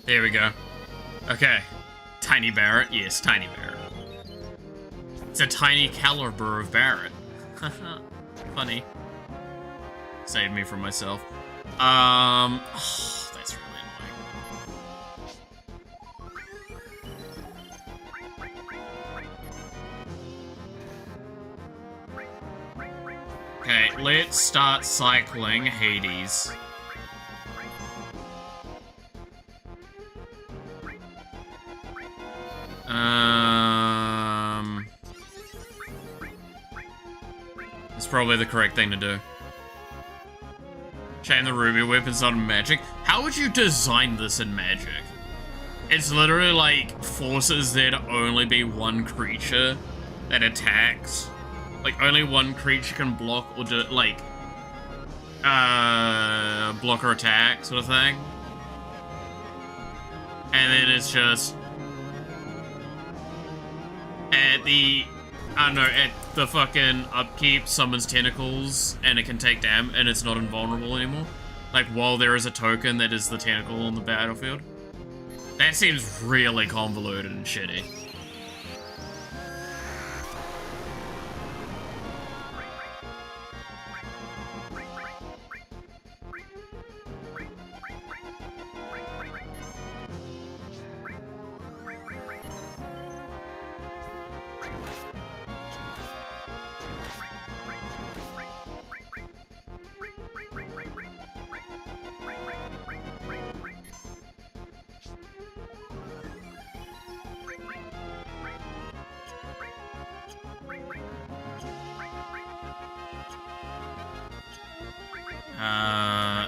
There we go. Okay. Tiny Barret. Yes, Tiny Barret. It's a tiny caliber of Barret. Funny. Saved me from myself. Oh, that's really annoying. Okay, let's start cycling Hades. It's probably the correct thing to do. Chain the ruby weapon's not magic. How would you design this in magic? It's literally like forces there to only be one creature that attacks. Like only one creature can block or do like block or attack sort of thing. And then it's just at the fucking upkeep summons tentacles and it can take damage and it's not invulnerable anymore. Like while there is a token that is the tentacle on the battlefield. That seems really convoluted and shitty.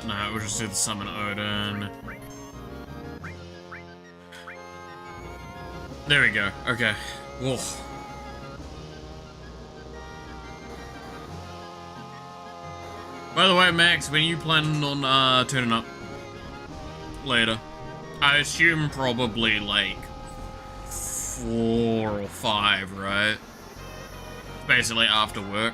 No, we'll just do the summon Odin. There we go, okay. Whoa. By the way, Max, when are you planning on turning up? Later. I assume probably like 4 or 5, right? Basically after work.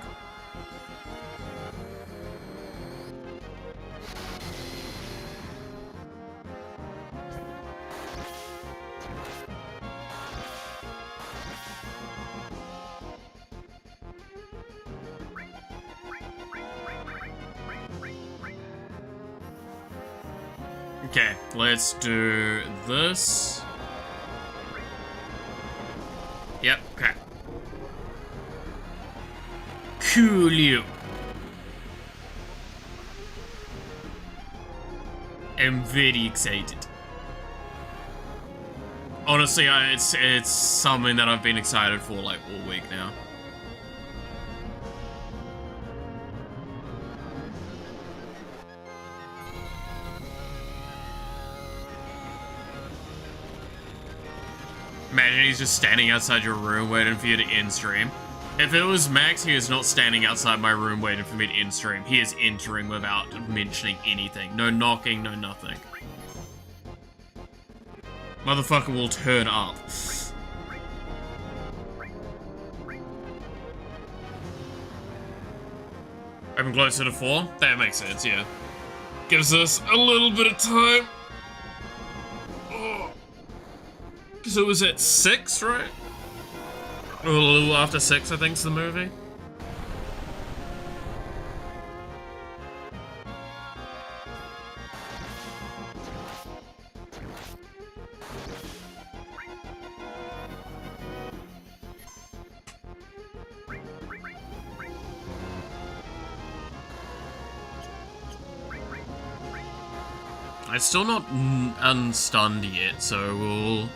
Okay, let's do this. Yep, okay. kill you. I'm very excited. Honestly, it's something that I've been excited for like all week now. Imagine he's just standing outside your room waiting for you to end stream. If it was Max, he is not standing outside my room waiting for me to end stream. He is entering without mentioning anything. No knocking, no nothing. Motherfucker will turn up. Open closer to 4? That makes sense, yeah. Gives us a little bit of time. Because it was at 6, right? Or a little after 6, I think, is the movie. It's still not unstunned yet, so we'll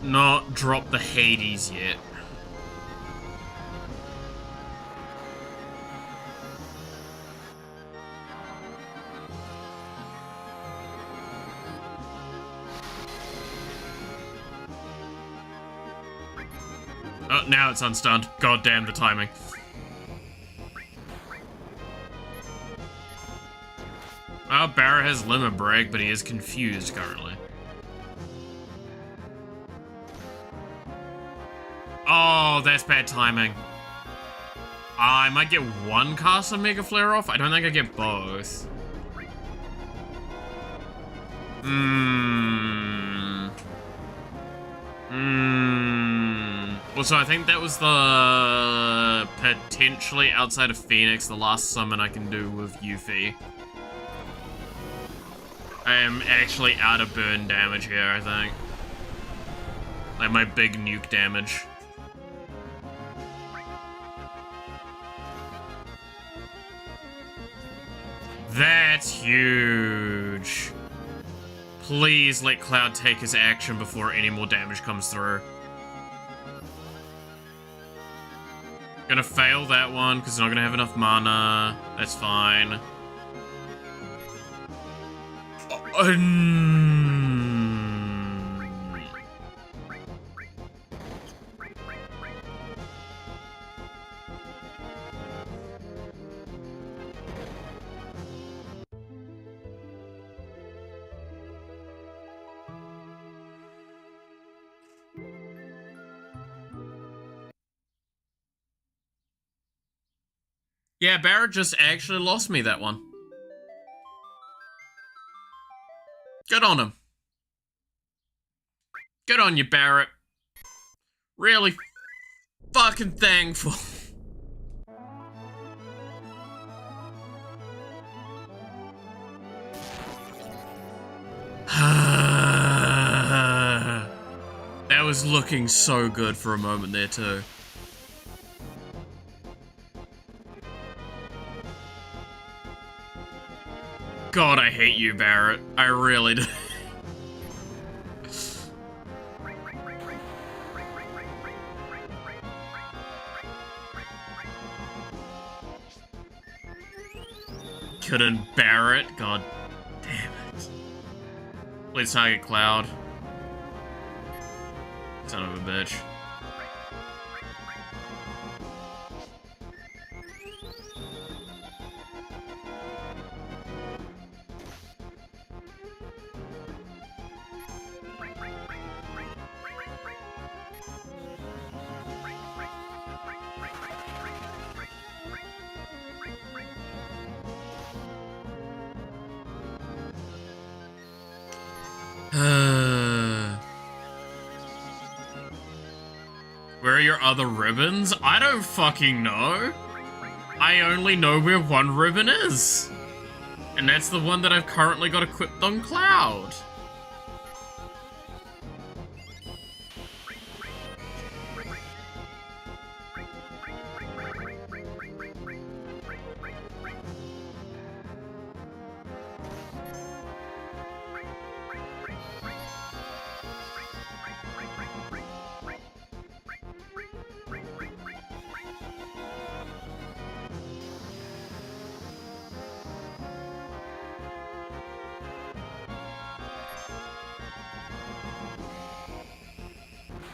not drop the Hades yet. Oh, now it's unstunned. God damn the timing. Well, Barrett has limit break, but he is confused currently. Oh, that's bad timing. I might get one cast of Mega Flare off. I don't think I get both. Well, so I think that was the potentially outside of Phoenix, the last summon I can do with Yuffie. I am actually out of burn damage here, I think. Like my big nuke damage. That's huge. Please let Cloud take his action before any more damage comes through. Gonna fail that one because I'm not gonna have enough mana. That's fine. Yeah, Barrett just actually lost me that one. Good on him. Good on you, Barrett. Really fucking thankful. That was looking so good for a moment there too. God, I hate you, Barrett. I really do. Couldn't Barrett? God damn it. Please target Cloud. Son of a bitch. Where are your other ribbons? I don't fucking know. I only know where one ribbon is. And that's the one that I've currently got equipped on Cloud.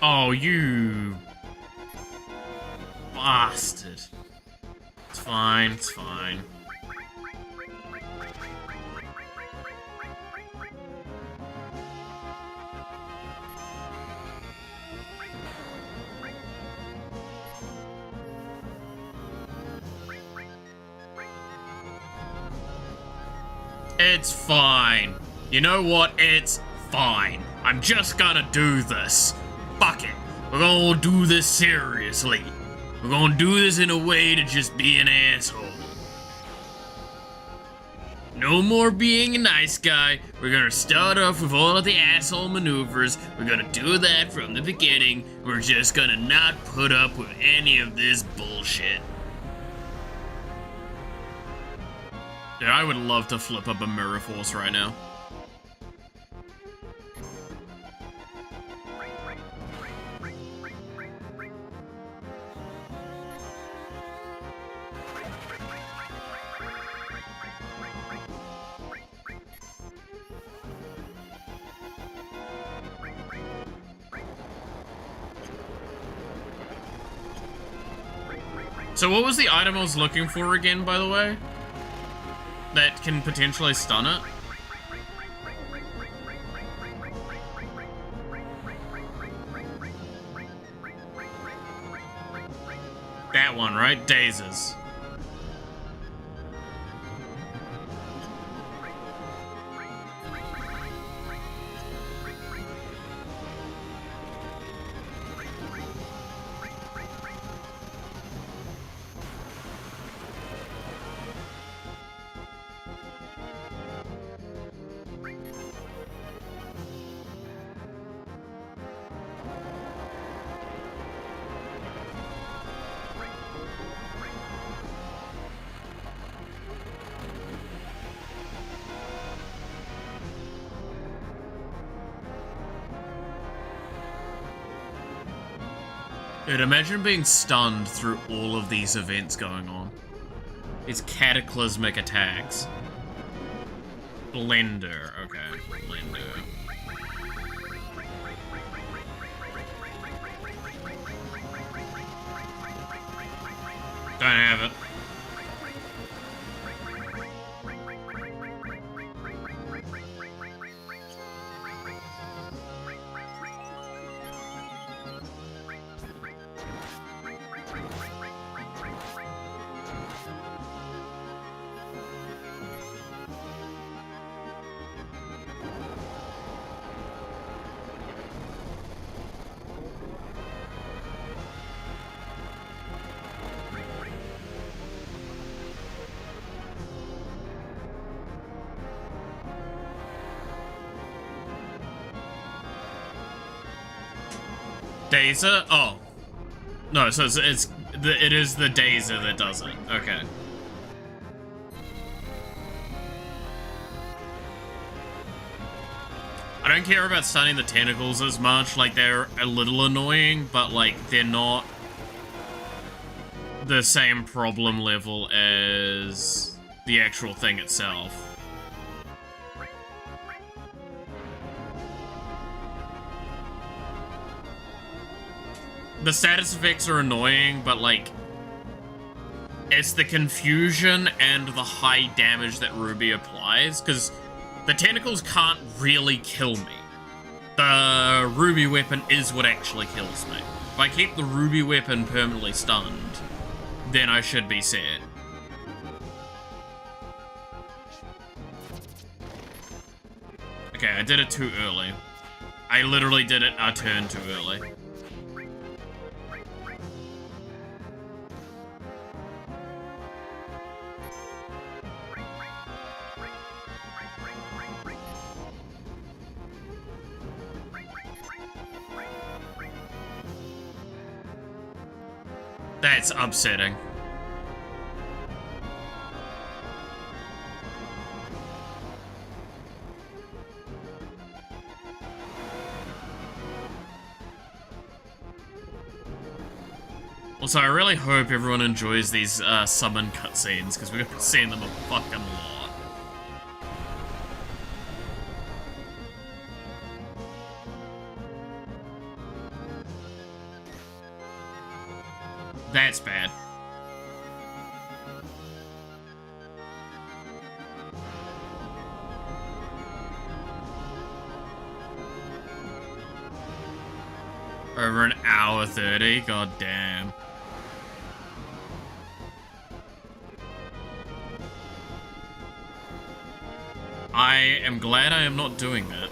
Oh, you bastard. It's fine, it's fine. It's fine. You know what? It's fine. I'm just gonna do this. Fuck it. We're gonna do this seriously. We're gonna do this in a way to just be an asshole. No more being a nice guy. We're gonna start off with all of the asshole maneuvers. We're gonna do that from the beginning. We're just gonna not put up with any of this bullshit. Dude, I would love to flip up a Mirror Force right now. So what was the item I was looking for again, by the way? That can potentially stun it? That one, right? Dazes. Dude, imagine being stunned through all of these events going on. These cataclysmic attacks. Blender, okay, Blender. Don't have it. Dazer? Oh. No, so it is the Dazer that does it. Okay. I don't care about stunning the tentacles as much. Like, they're a little annoying, but, like, they're not the same problem level as the actual thing itself. The status effects are annoying, but, like, it's the confusion and the high damage that Ruby applies, because the tentacles can't really kill me. The Ruby weapon is what actually kills me. If I keep the Ruby weapon permanently stunned, then I should be set. Okay, I did it too early. I literally did it a turn too early. That's upsetting. Also, I really hope everyone enjoys these summon cutscenes, because we're gonna be seeing them a fucking lot. That's bad. Over an hour 30? God damn. I am glad I am not doing that.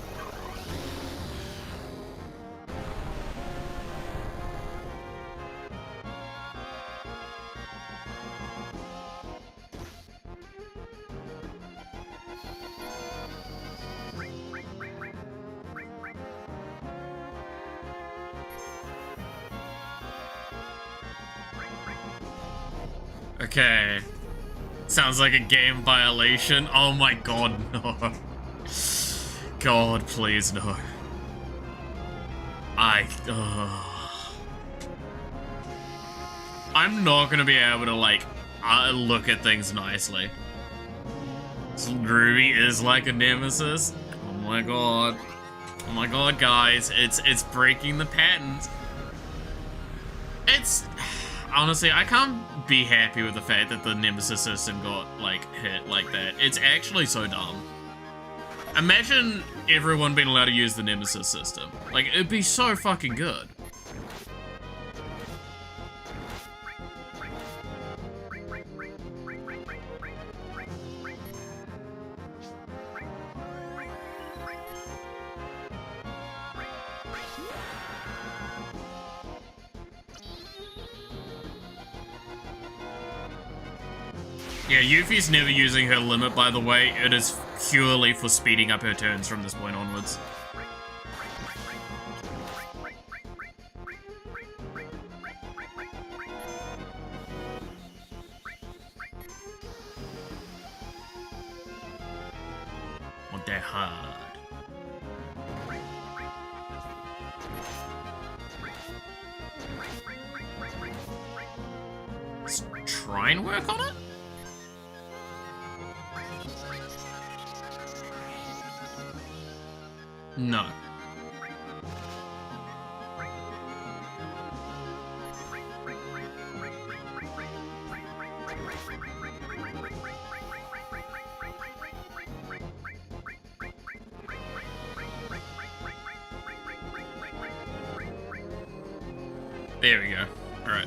Okay. Sounds like a game violation. Oh my god, no. God, please, no. I'm not gonna be able to, like, look at things nicely. Ruby is like a nemesis. Oh my god. Oh my god, guys. It's breaking the patterns. It's... Honestly, I can't be happy with the fact that the nemesis system got, like, hit like that. It's actually so dumb. Imagine everyone being allowed to use the nemesis system. Like, it'd be so fucking good. Yeah, Yuffie's never using her limit, by the way. It is purely for speeding up her turns from this point onwards. Want that hard. Let's try and work on it? No. There we go. All right.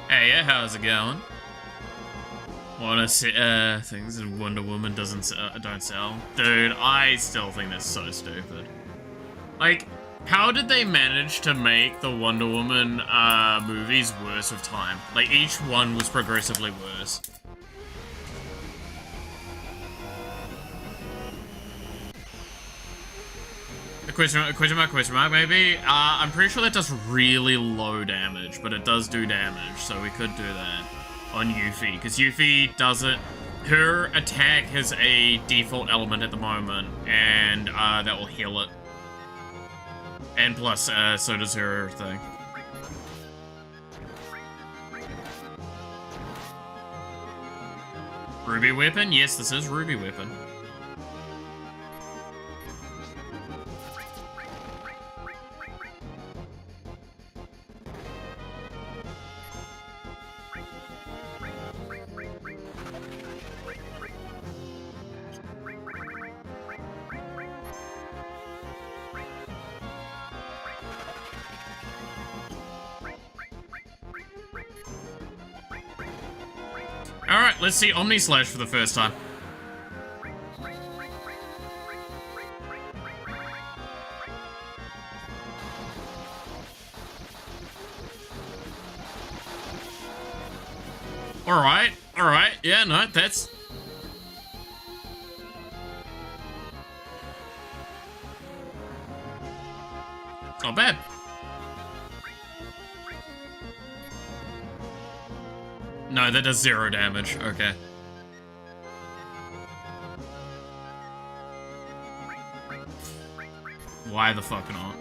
Hey, yeah, how's it going? Wanna see things that Wonder Woman don't sell? Dude, I still think that's so stupid. Like, how did they manage to make the Wonder Woman movies worse with time? Like, each one was progressively worse. Question mark, maybe? I'm pretty sure that does really low damage, but it does do damage, so we could do that on Yuffie, because Yuffie doesn't... Her attack has a default element at the moment, and that will heal it. And plus, so does her thing. Ruby weapon? Yes, this is Ruby weapon. Alright, let's see Omni Slash for the first time. Alright, yeah, no, that's... Not bad. No, that does 0 damage. Okay. Why the fuck not?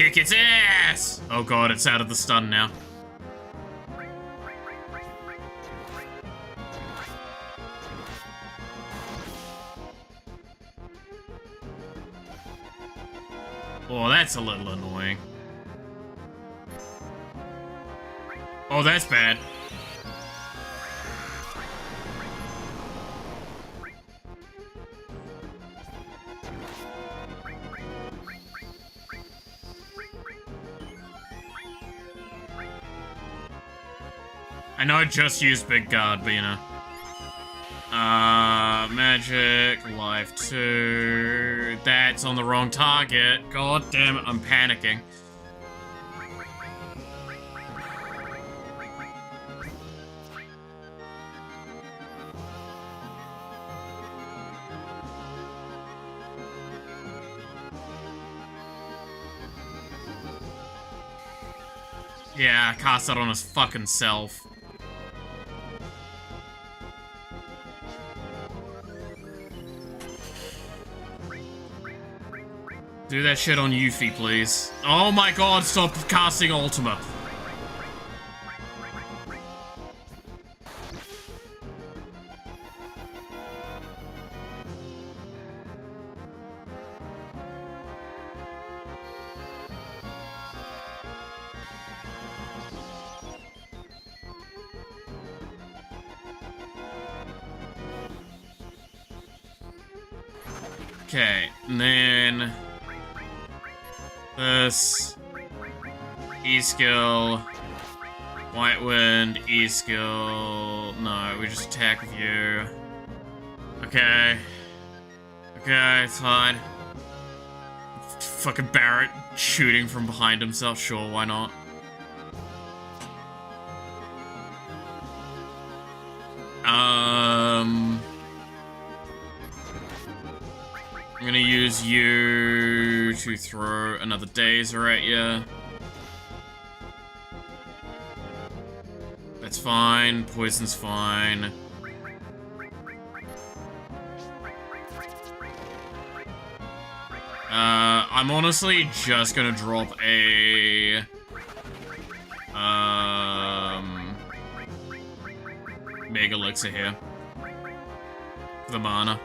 Kick its ass! Oh god, it's out of the stun now. Oh, that's a little annoying. Oh, that's bad. I know I just used Big Guard, but you know. Magic, life 2. That's on the wrong target. God damn it, I'm panicking. Yeah, cast that on his fucking self. Do that shit on Yuffie, please. Oh my god, stop casting Ultima. Okay, and then this E-skill, White Wind, E-skill. No, we just attack with you. Okay. Okay, it's fine. Fucking Barrett shooting from behind himself, sure, why not? I'm gonna use you to throw another Dazer at you. That's fine. Poison's fine. I'm honestly just gonna drop a Mega Elixir here for the mana.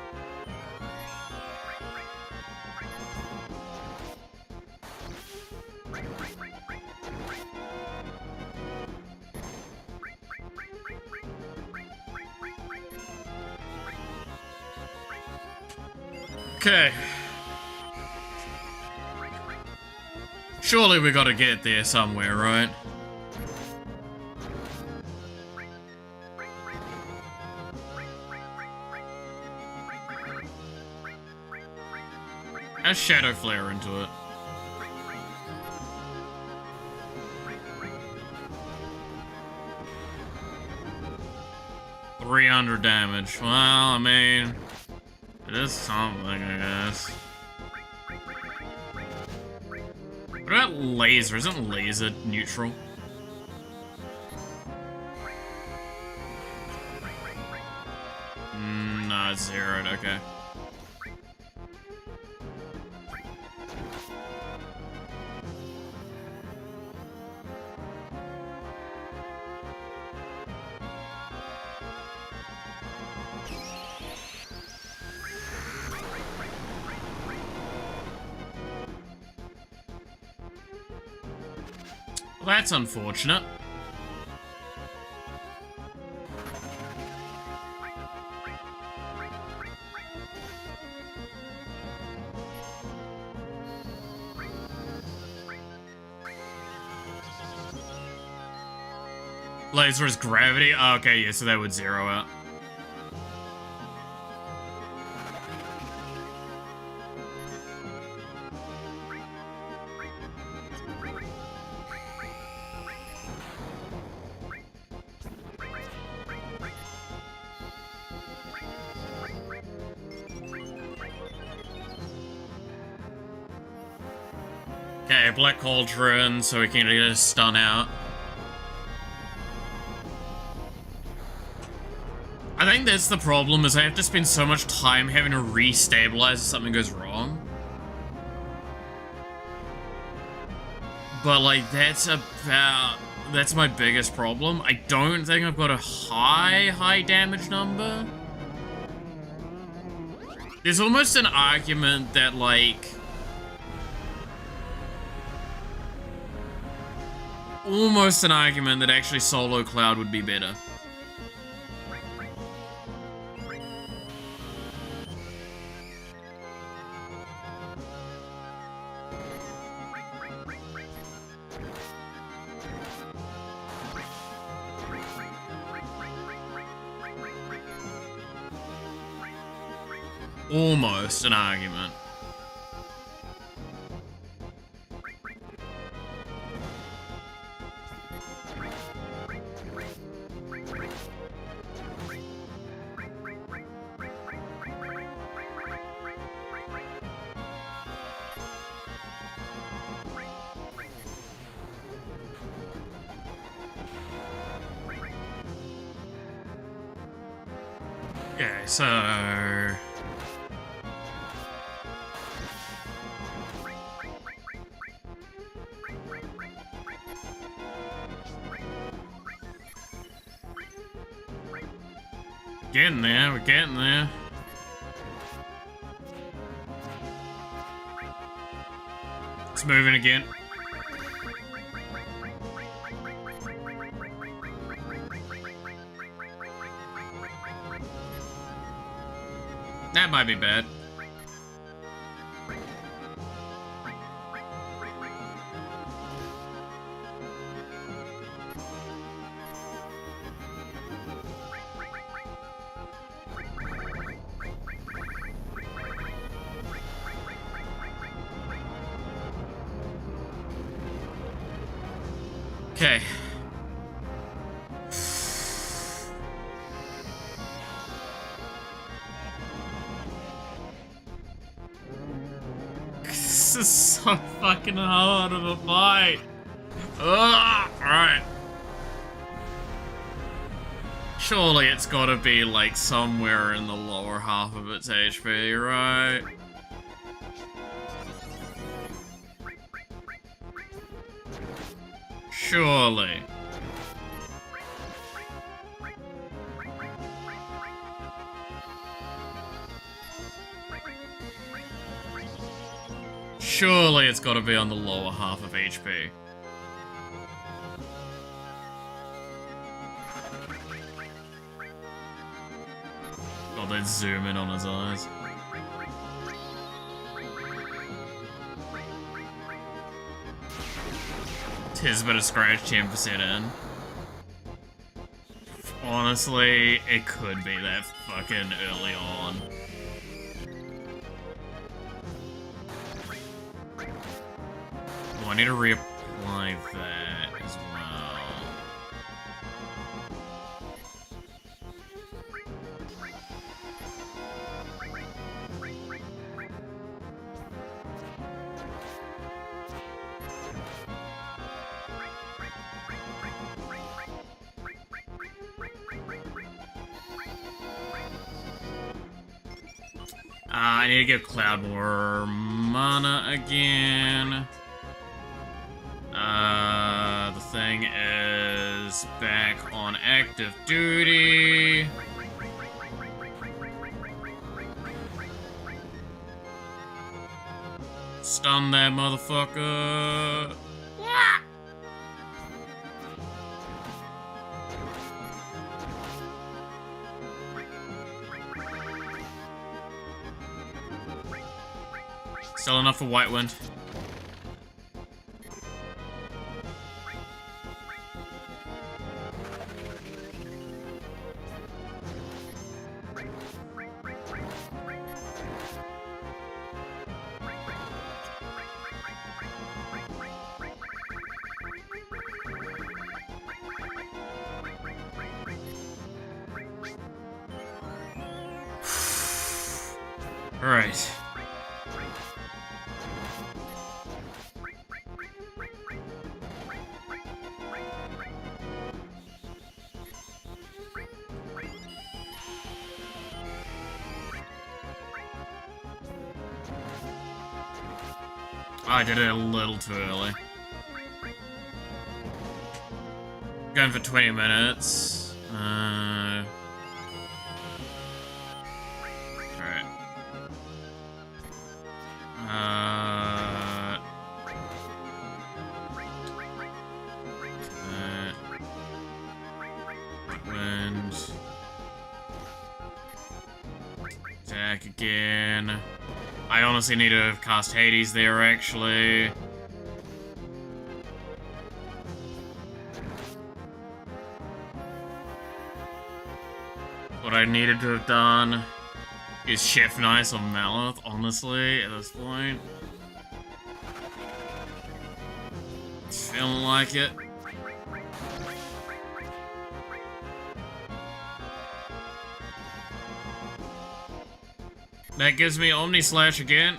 Okay. Surely we gotta get there somewhere, right? Add Shadow Flare into it. $300 damage. Well, I mean, it is something, I guess. What about laser? Isn't laser neutral? No, it's zeroed, okay. Well, that's unfortunate. Laser is gravity? Oh, okay, yeah, so that would zero out. Okay, Black Cauldron, so we can get a stun out. I think that's the problem, is I have to spend so much time having to re-stabilize if something goes wrong. But, like, that's my biggest problem. I don't think I've got a high damage number. There's almost an argument that, like... Almost an argument that actually solo Cloud would be better. Almost an argument. Okay, so... Getting there, we're getting there. It's moving again. That might be bad. Okay. This is so fucking hard of a fight. Alright. Surely it's gotta be like somewhere in the lower half of its HP, right? Surely. Surely it's gotta be on the lower half of HP. God, they zoom in on his eyes. Tis but a scratch 10% in. Honestly, it could be that fucking early on. Oh, I need to reapply that as well. I need to give Cloud more mana again. The thing is back on active duty. Stun that motherfucker. Still enough for White Wind. All right. I did it a little too early. Going for 20 minutes. Alright. Wind. Attack again. I honestly need to cast Hades there, actually. What I needed to have done is Chef Nice on Malith, honestly, at this point. Feeling like it. That gives me Omni Slash again.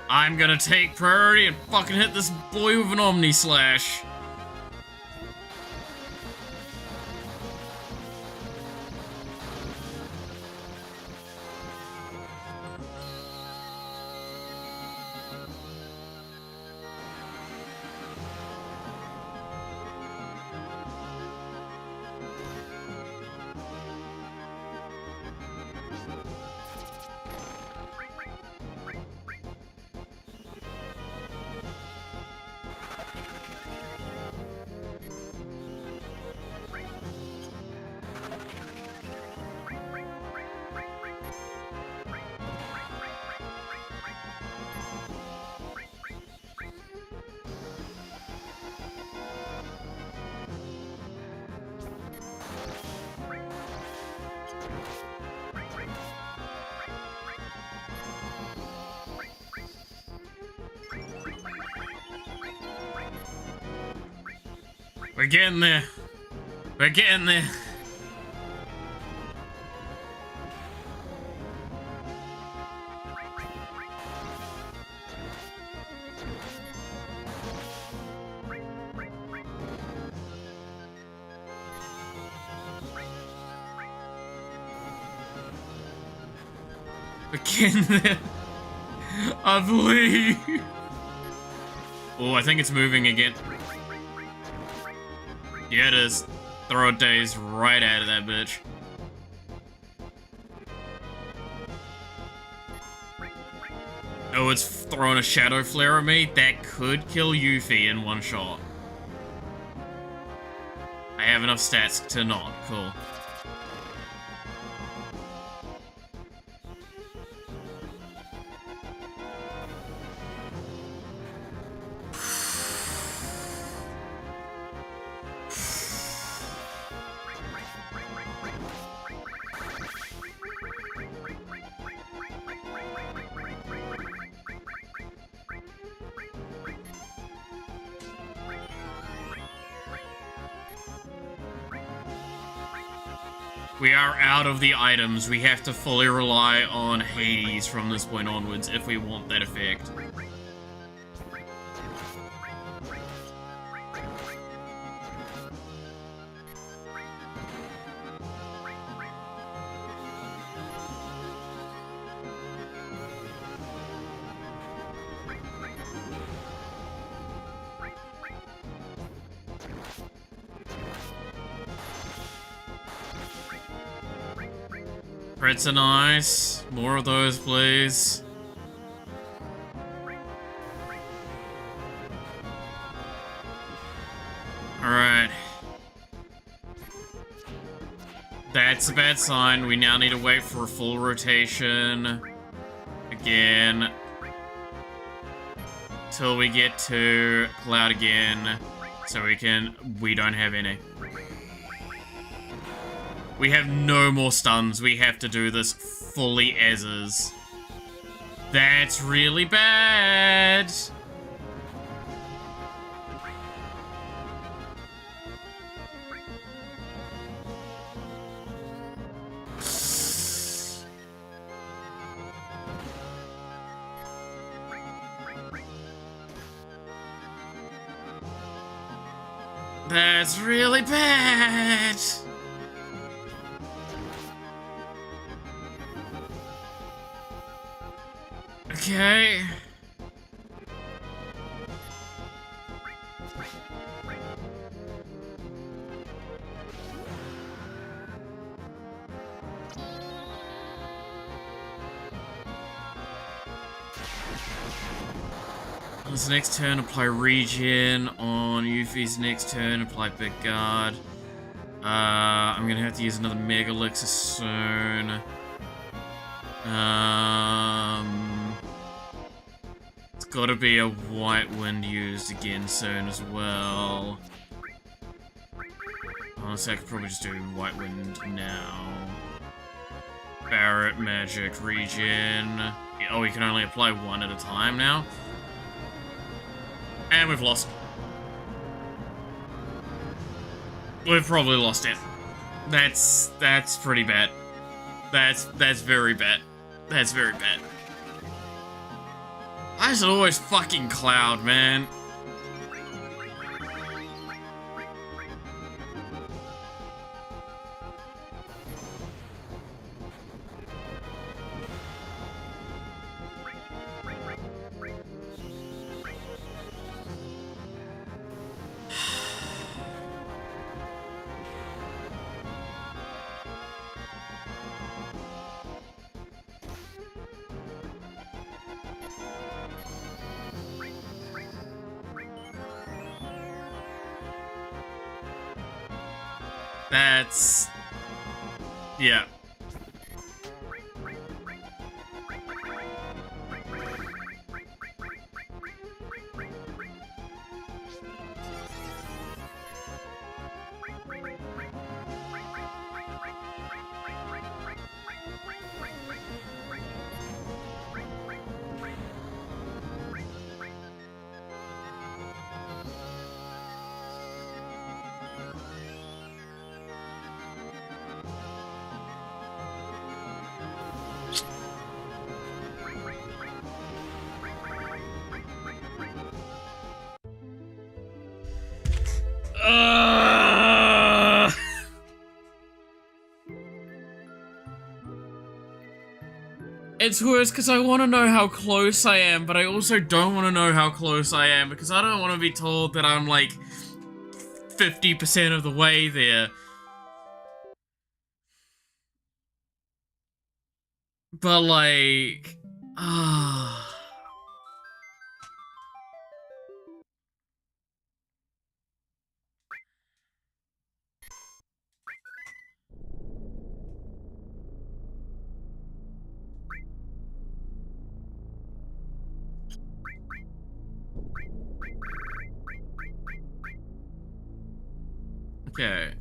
I'm gonna take priority and fucking hit this boy with an Omni Slash. We're getting there. We're getting there. We're getting there. I believe. Oh, I think it's moving again. Yeah, it is. Throw a daze right out of that bitch. Oh, it's throwing a Shadow Flare at me? That could kill Yuffie in one shot. I have enough stats to not. Cool. We are out of the items. We have to fully rely on Hades from this point onwards if we want that effect. Crits are nice. More of those, please. Alright. That's a bad sign. We now need to wait for a full rotation. Again. Till we get to Cloud again. So we don't have any. We have no more stuns. We have to do this fully as is. That's really bad. That's really bad. Okay. On his next turn, apply regen. On Yuffie's next turn, apply Big Guard. I'm gonna have to use another Mega Elixir soon. It's gotta be a White Wind used again soon as well. Honestly, I could probably just do White Wind now. Barret, Magic, Regen. Oh, you can only apply one at a time now? And we've lost. We've probably lost it. That's pretty bad. That's very bad. That's very bad. I should always fucking Cloud, man. That's... yeah. It's worse because I want to know how close I am, but I also don't want to know how close I am because I don't want to be told that I'm like 50% of the way there. But like... Okay.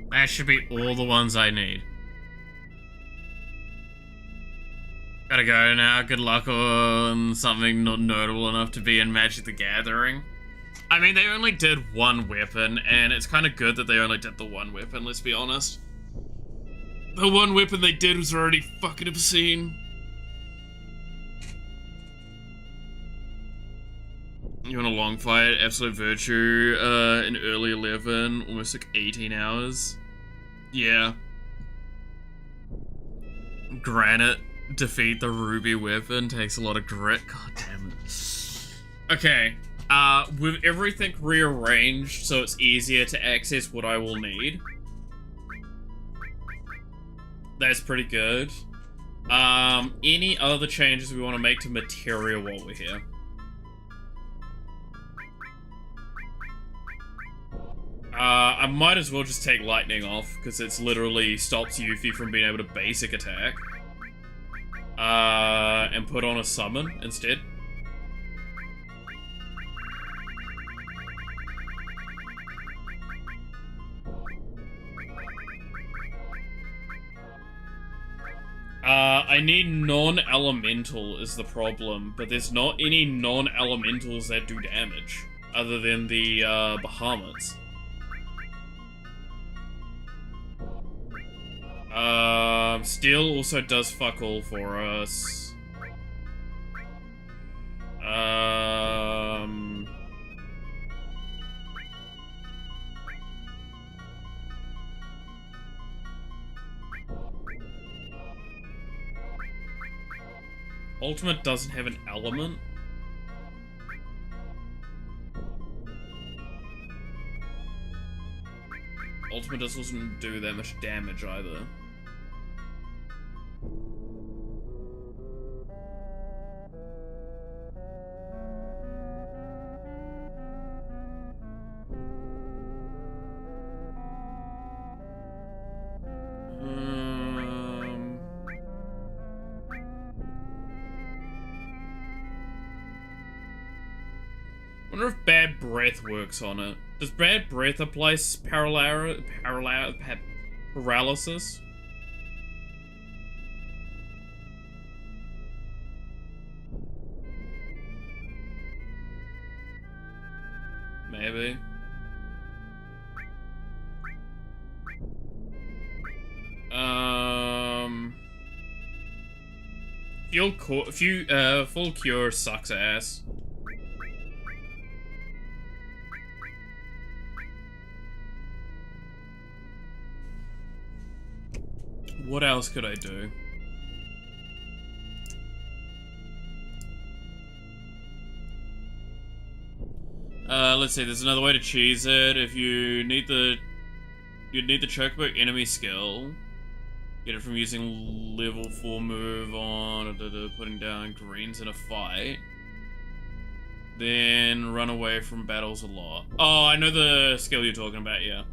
That should be all the ones I need. Gotta go now. Good luck on something not notable enough to be in Magic the Gathering. I mean, they only did one weapon, and it's kind of good that they only did the one weapon, let's be honest. The one weapon they did was already fucking obscene. You want a long fight? Absolute Virtue, in early 11, almost like 18 hours. Yeah. Granite, defeat the ruby weapon, takes a lot of grit. God damn it. Okay, with everything rearranged so it's easier to access what I will need. That's pretty good. Any other changes we want to make to materia while we're here? I might as well just take lightning off, because it's literally stops Yuffie from being able to basic attack. And put on a summon instead. I I need non-elemental is the problem, but there's not any non-elementals that do damage, other than the, Bahamut. Steel also does fuck all for us. Ultimate doesn't have an element. Ultimate doesn't do that much damage either. Wonder if Bad Breath works on it. Does Bad Breath apply paralysis? Maybe. Full cure sucks ass. What else could I do? Let's see, there's another way to cheese it. If you need you'd need the chocobo enemy skill. Get it from using level 4 move on, putting down greens in a fight. Then run away from battles a lot. Oh, I know the skill you're talking about, yeah.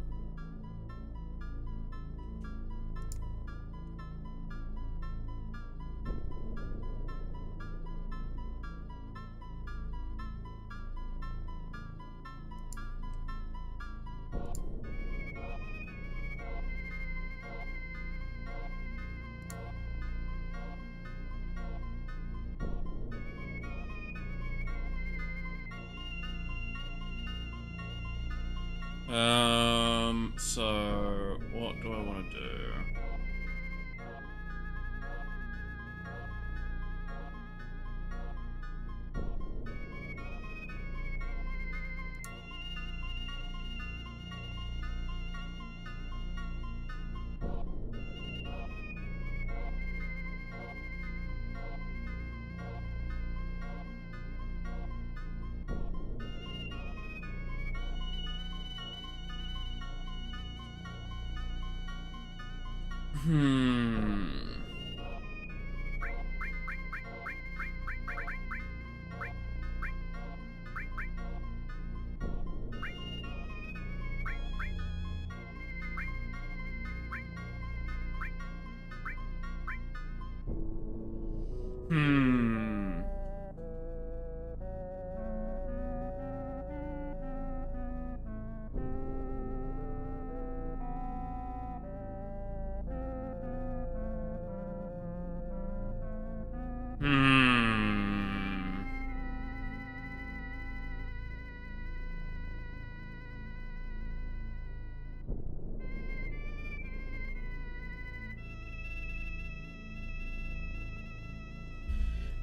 So what do I want to do?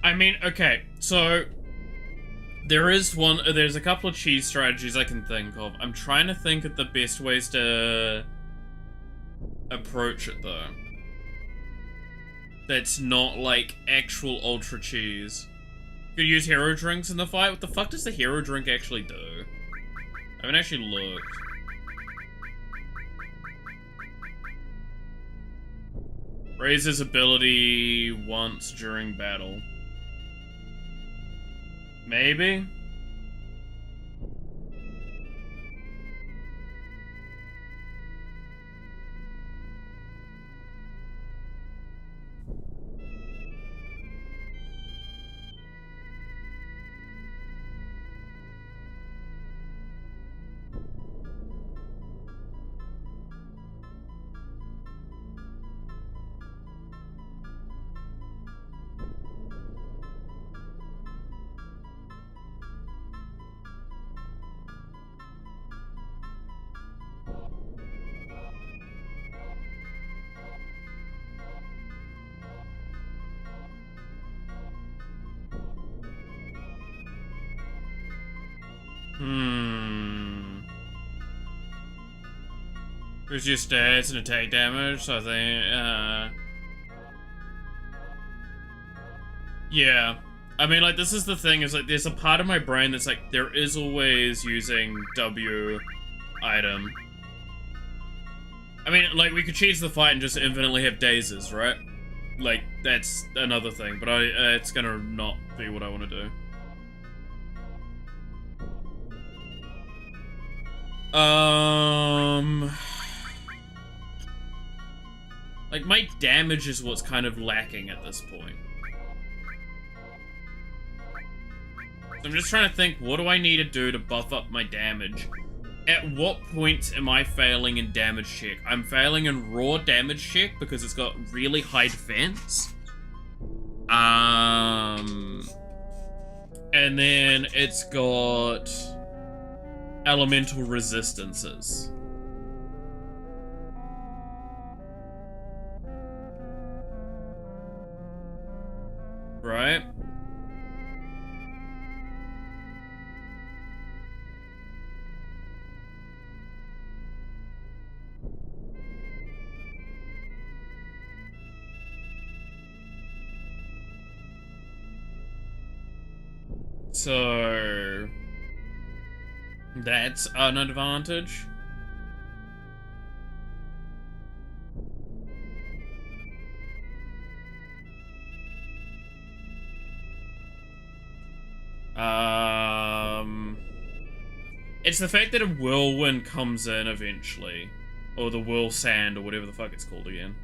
I mean, okay, so there's a couple of cheese strategies I can think of. I'm trying to think of the best ways to approach it, though. That's not, like, actual ultra cheese. Could use hero drinks in the fight? What the fuck does the hero drink actually do? I haven't actually looked. Raises ability once during battle. Maybe? Reduce stats and attack damage, so I think, yeah. I mean, like, this is the thing, is like, there's a part of my brain that's like, there is always using W item. I mean, like, we could cheese the fight and just infinitely have dazes, right? Like, that's another thing, but it's gonna not be what I want to do. Like, my damage is what's kind of lacking at this point. So I'm just trying to think, what do I need to do to buff up my damage? At what point am I failing in damage check? I'm failing in raw damage check because it's got really high defense. And then it's got elemental resistances. Right? So that's an advantage. It's the fact that a whirlwind comes in eventually. Or the whirl sand, or whatever the fuck it's called again.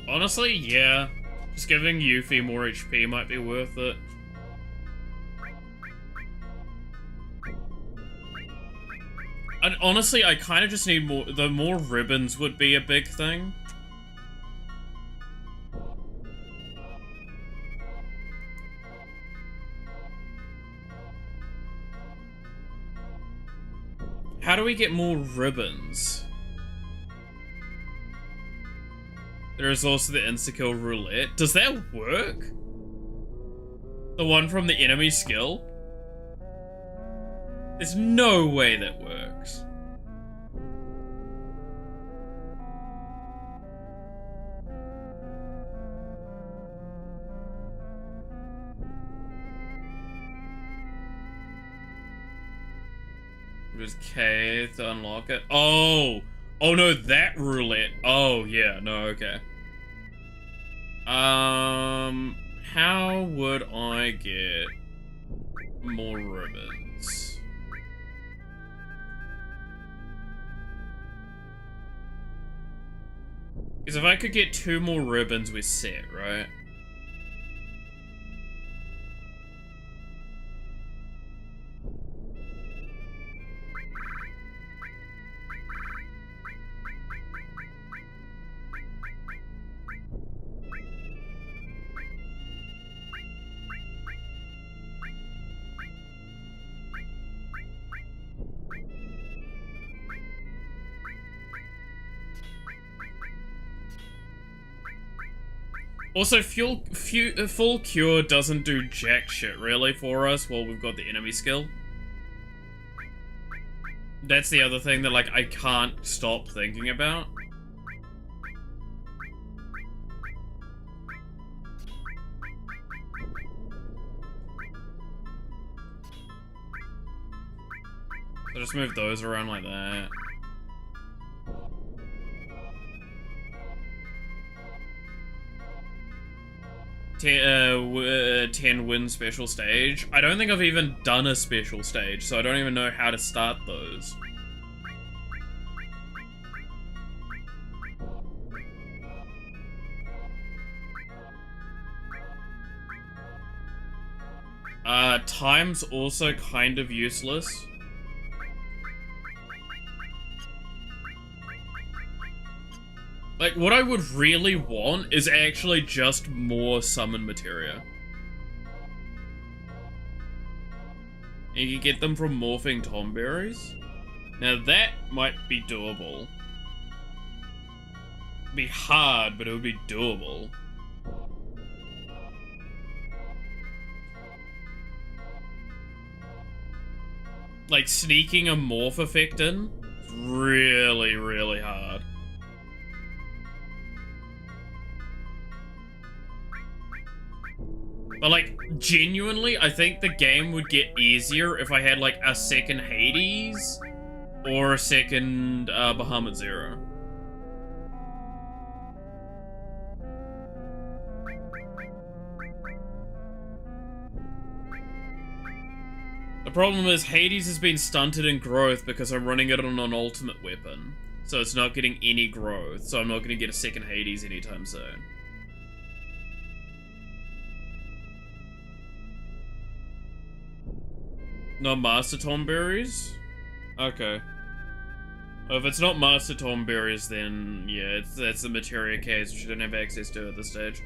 Honestly, yeah. Just giving Yuffie more HP might be worth it. And honestly, I kind of just need more. The more ribbons would be a big thing. How do we get more ribbons? There is also the insta-kill roulette. Does that work? The one from the enemy skill? There's no way that works. It was K to unlock it. Oh! Oh no, that roulette. Oh yeah, no, okay. How would I get more ribbons? Because if I could get 2 more ribbons, we're set, right? Also, full cure doesn't do jack shit, really, for us while we've got the enemy skill. That's the other thing that, like, I can't stop thinking about. So just move those around like that. Ten win special stage. I don't think I've even done a special stage, so I don't even know how to start those. Time's also kind of useless. Like, what I would really want is actually just more summon materia. And you can get them from morphing tomberries. Now that might be doable. It'd be hard, but it would be doable. Like, sneaking a morph effect in is really, really hard. But, like, genuinely, I think the game would get easier if I had, like, a second Hades or a second Bahamut Zero. The problem is Hades has been stunted in growth because I'm running it on an ultimate weapon. So it's not getting any growth, so I'm not going to get a second Hades anytime soon. No Master Tom berries? Okay. Well, if it's not Master Tom berries, then yeah, that's the materia case which I don't have access to at this stage.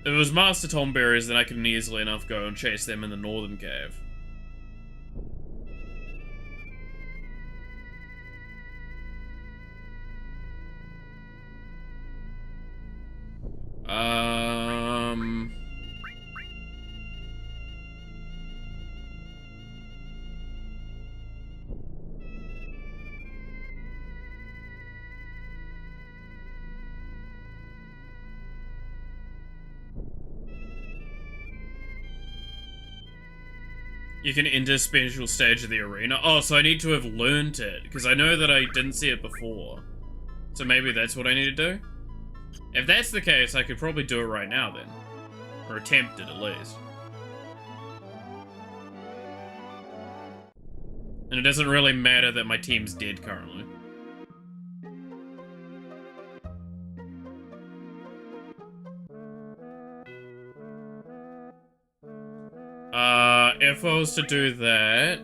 If it was Master Tom berries, then I can easily enough go and chase them in the northern cave. You can enter special stage of the arena. Oh, so I need to have learned it, because I know that I didn't see it before. So maybe that's what I need to do? If that's the case, I could probably do it right now then. Or attempt it, at least. And it doesn't really matter that my team's dead currently. If I was to do that...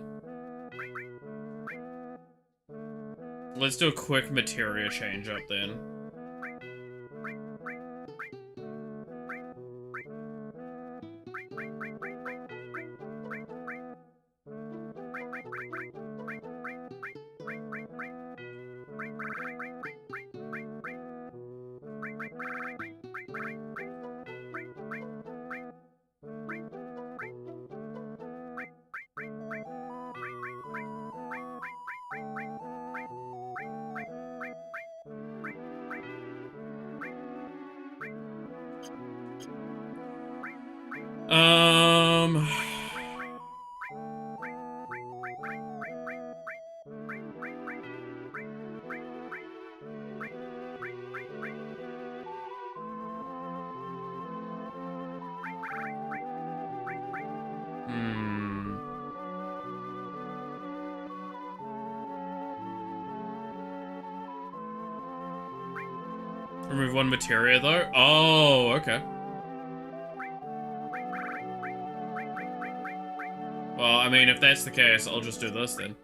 Let's do a quick materia change up then. Remove one materia though? Oh, okay. Well, I mean, if that's the case, I'll just do this then.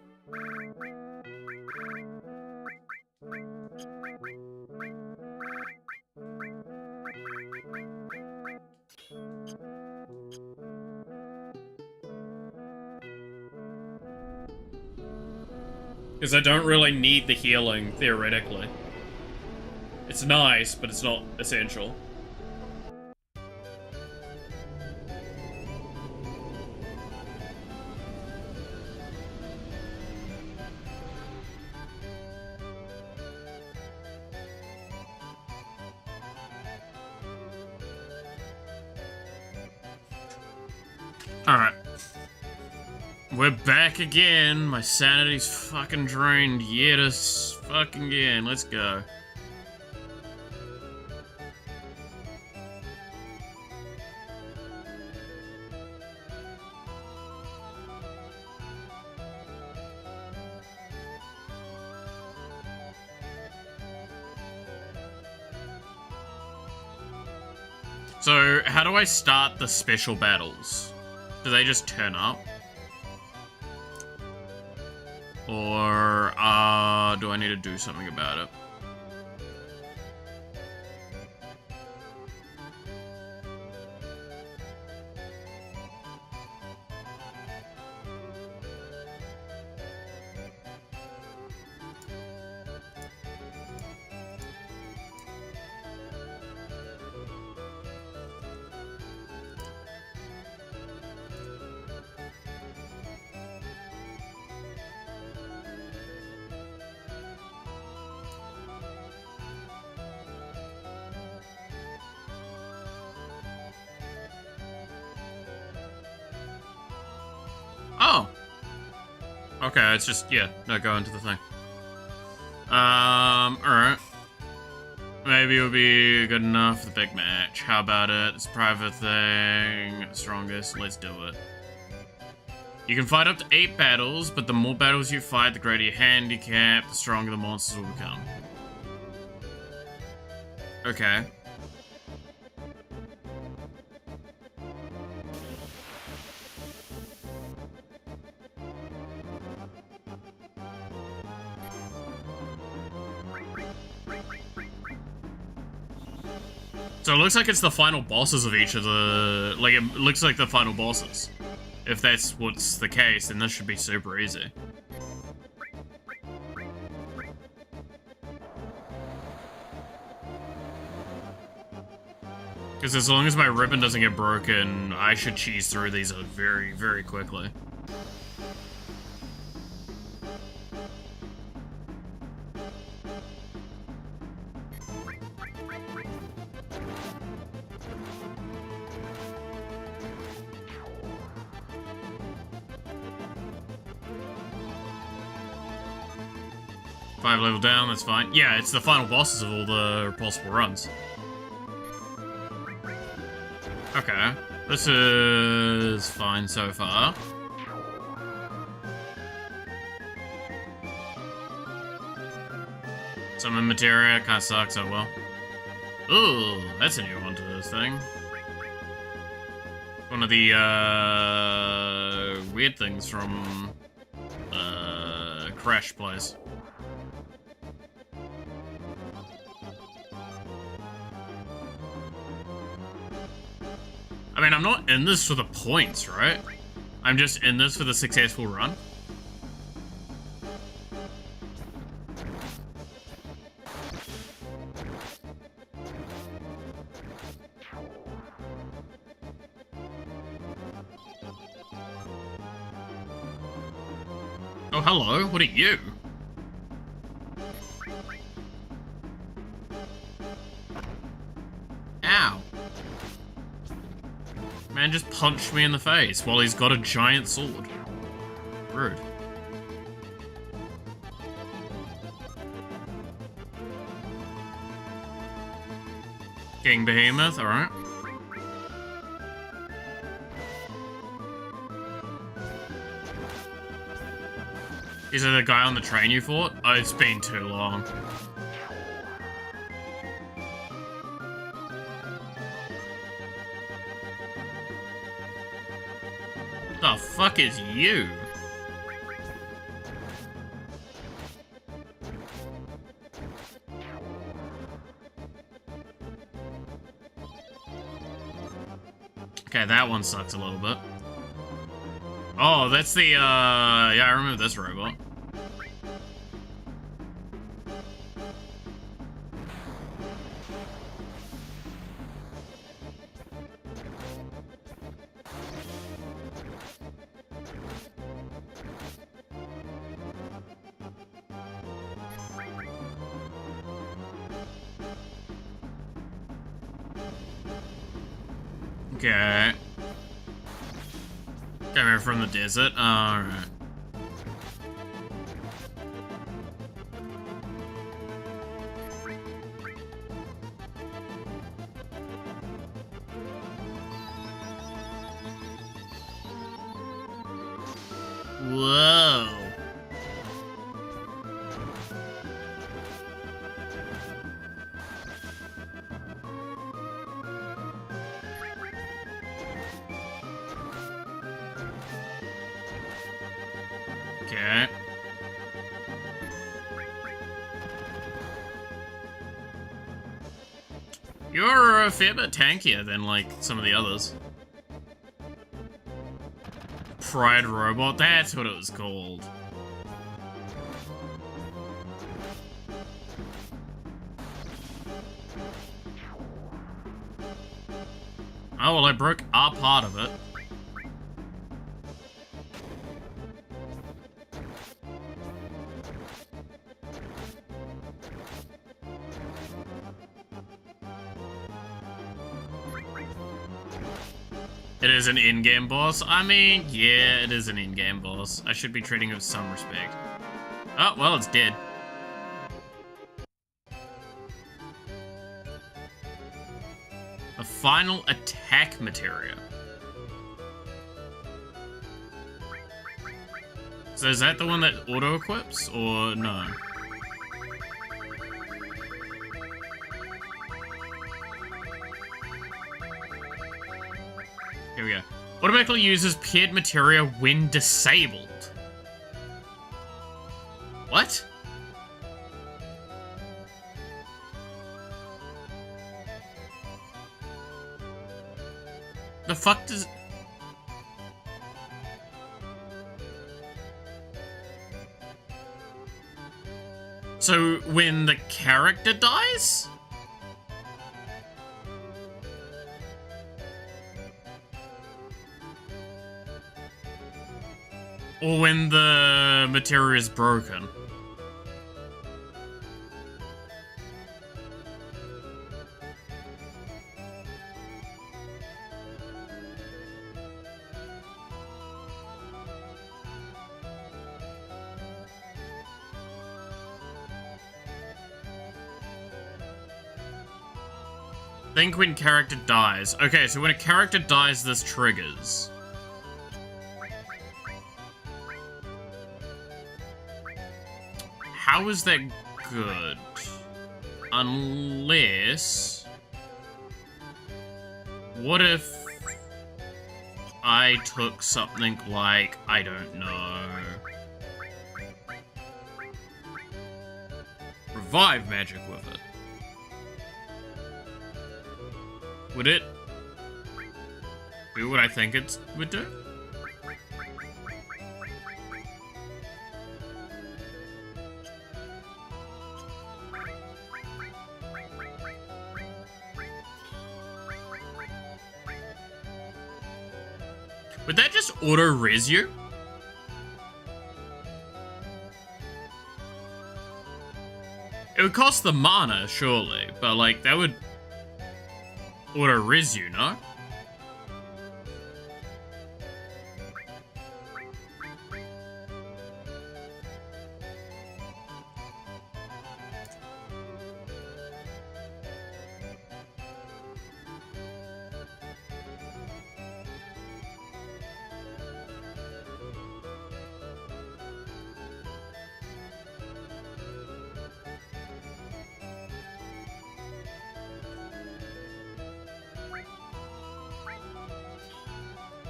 Because I don't really need the healing, theoretically. It's nice, but it's not essential. Alright. We're back again. My sanity's fucking drained yet fucking again. Let's go. So, how do I start the special battles? Do they just turn up? Or, do I need to do something about it? Oh. Okay, it's just, yeah, no, go into the thing. Alright. Maybe it'll be good enough for the big match. How about it? It's a private thing. Strongest, let's do it. You can fight up to 8 battles, but the more battles you fight, the greater your handicap, the stronger the monsters will become. Okay. So it looks like it's the final bosses of each of the... Like, it looks like the final bosses. If that's what's the case, then this should be super easy. Because as long as my ribbon doesn't get broken, I should cheese through these very, very quickly. Five level down, that's fine. Yeah, it's the final bosses of all the possible runs. Okay, this is fine so far. Summon materia, kinda sucks, oh well. Ooh, that's a new one to this thing. One of the, weird things from, Crash Place. I mean, I'm not in this for the points, right? I'm just in this for the successful run. Oh, hello. What are you? Ow. Man just punched me in the face while he's got a giant sword. Rude. King Behemoth, alright. Is it the guy on the train you fought? Oh, it's been too long. The fuck is you? Okay, that one sucks a little bit. Oh, that's the, yeah, I remember this robot. Okay. Coming from the desert? Alright. Whoa. Okay. You're a fair bit tankier than, like, some of the others. Pride Robot, that's what it was called. Oh, well, I broke our part of it. It is an in-game boss? I mean, yeah, it is an in-game boss. I should be treating it with some respect. Oh, well, it's dead. The final attack materia. So is that the one that auto-equips, or no? Here we go. Automatically uses paired materia when disabled. What? The fuck does... So, when the character dies? Or when the materia is broken? Think when character dies. Okay, so when a character dies, this triggers. How is that good? Unless... What if I took something like, I don't know... Revive magic with it? Would it do what I think it would do? Would that just auto-res you? It would cost the mana, surely, but like, that would auto-res you, no?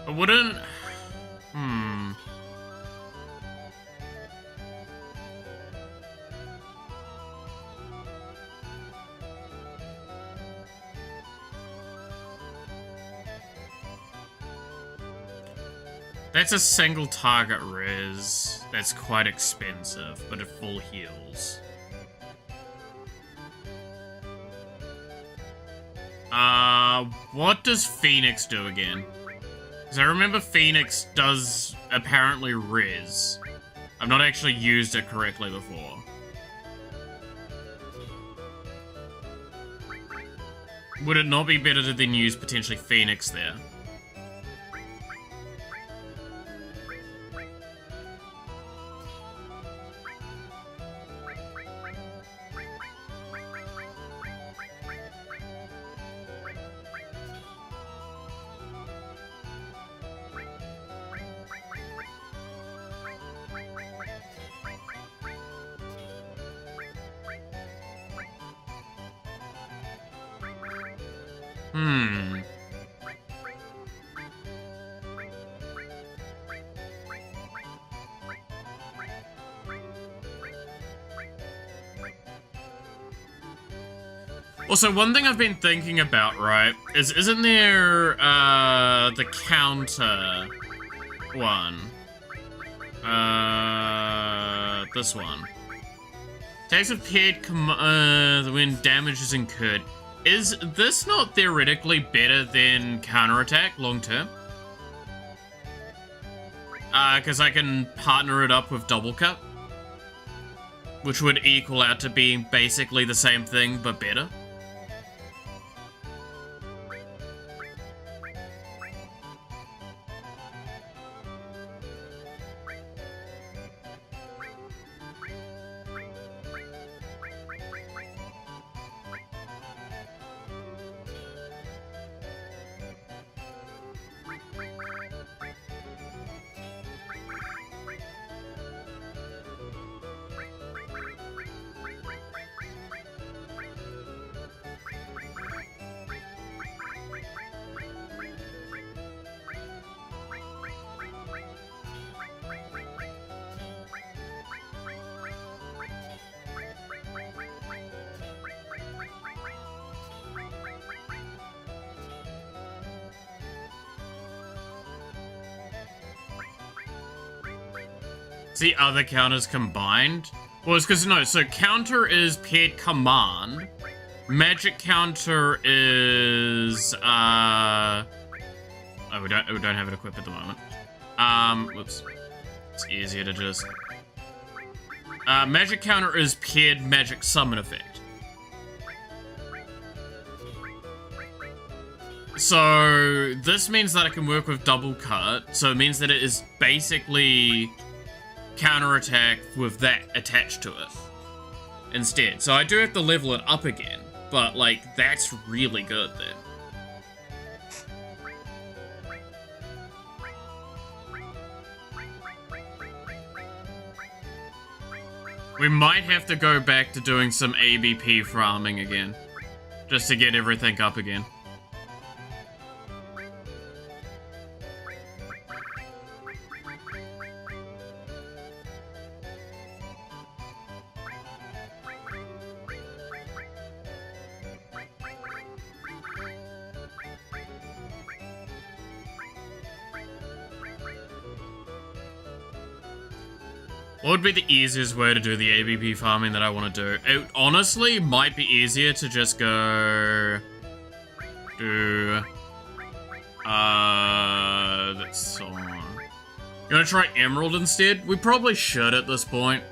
I wouldn't... That's a single target res. That's quite expensive, but it full heals. What does Phoenix do again? Because I remember Phoenix does apparently res. I've not actually used it correctly before. Would it not be better to then use potentially Phoenix there? Hmm. Also, one thing I've been thinking about, right, is isn't there, the counter one? This one. Attacks of paired when damage is incurred. Is this not theoretically better than counterattack long term? Because I can partner it up with double cut, which would equal out to being basically the same thing, but better. See, other counters combined? Well, it's because, no, so counter is paired command. Magic counter is, oh, we don't have it equipped at the moment. Whoops. It's easier to just... magic counter is paired magic summon effect. So, this means that I can work with double cut, so it means that it is basically counterattack with that attached to it instead. So I do have to level it up again, but like that's really good then. We might have to go back to doing some ABP farming again, just to get everything up again. What would be the easiest way to do the ABP farming that I want to do? It honestly might be easier to just go... do... that's on... You wanna try Emerald instead? We probably should at this point.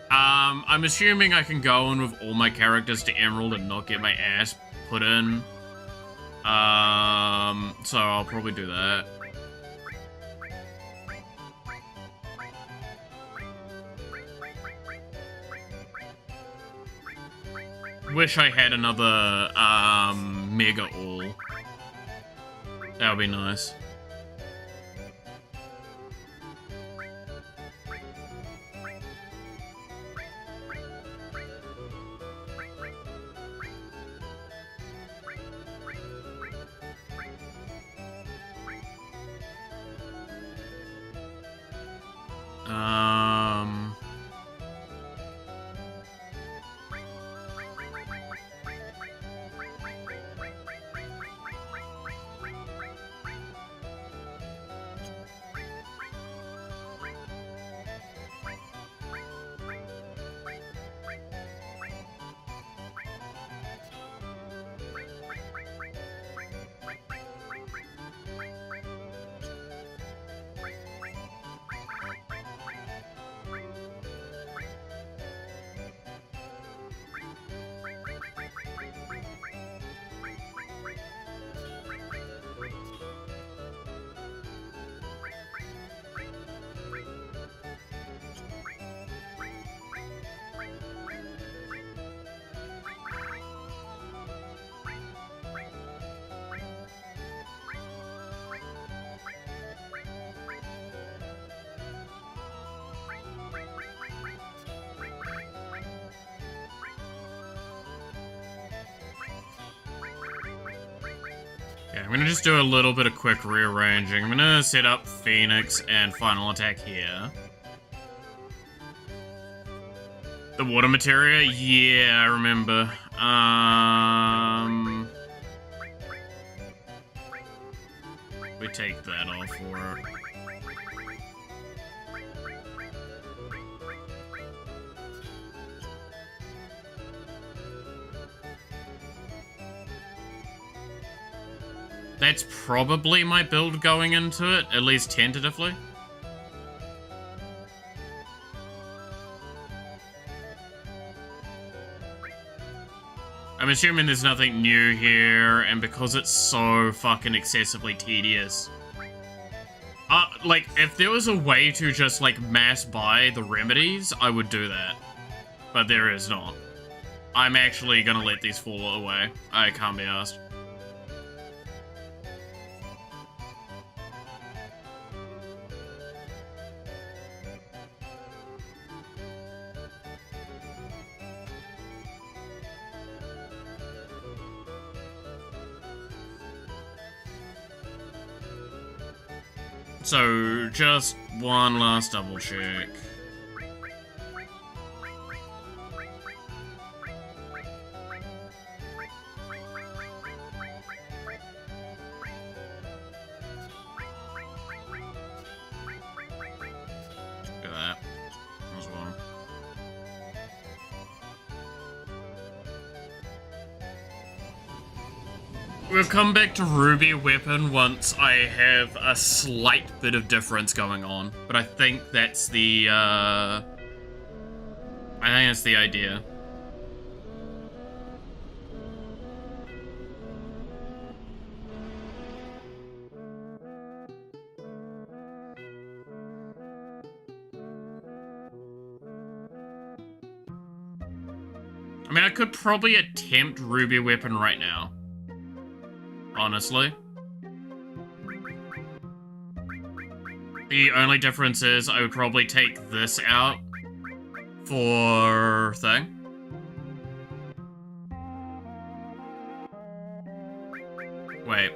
I'm assuming I can go in with all my characters to Emerald and not get my ass put in. So I'll probably do that. Wish I had another, Mega All. That would be nice. Yeah, I'm gonna just do a little bit of quick rearranging. I'm gonna set up Phoenix and Final Attack here. The water materia? Yeah, I remember. We take that off for it. That's probably my build going into it, at least tentatively. I'm assuming there's nothing new here, and because it's so fucking excessively tedious. Like, if there was a way to just, like, mass buy the remedies, I would do that. But there is not. I'm actually gonna let these fall away. I can't be asked. So, just one last double check. Look at that. As well. We'll come back to Ruby Weapon once I have a slight bit of difference going on, but I think that's the, I think that's the idea. I mean, I could probably attempt Ruby Weapon right now. Honestly. The only difference is I would probably take this out for thing. Wait.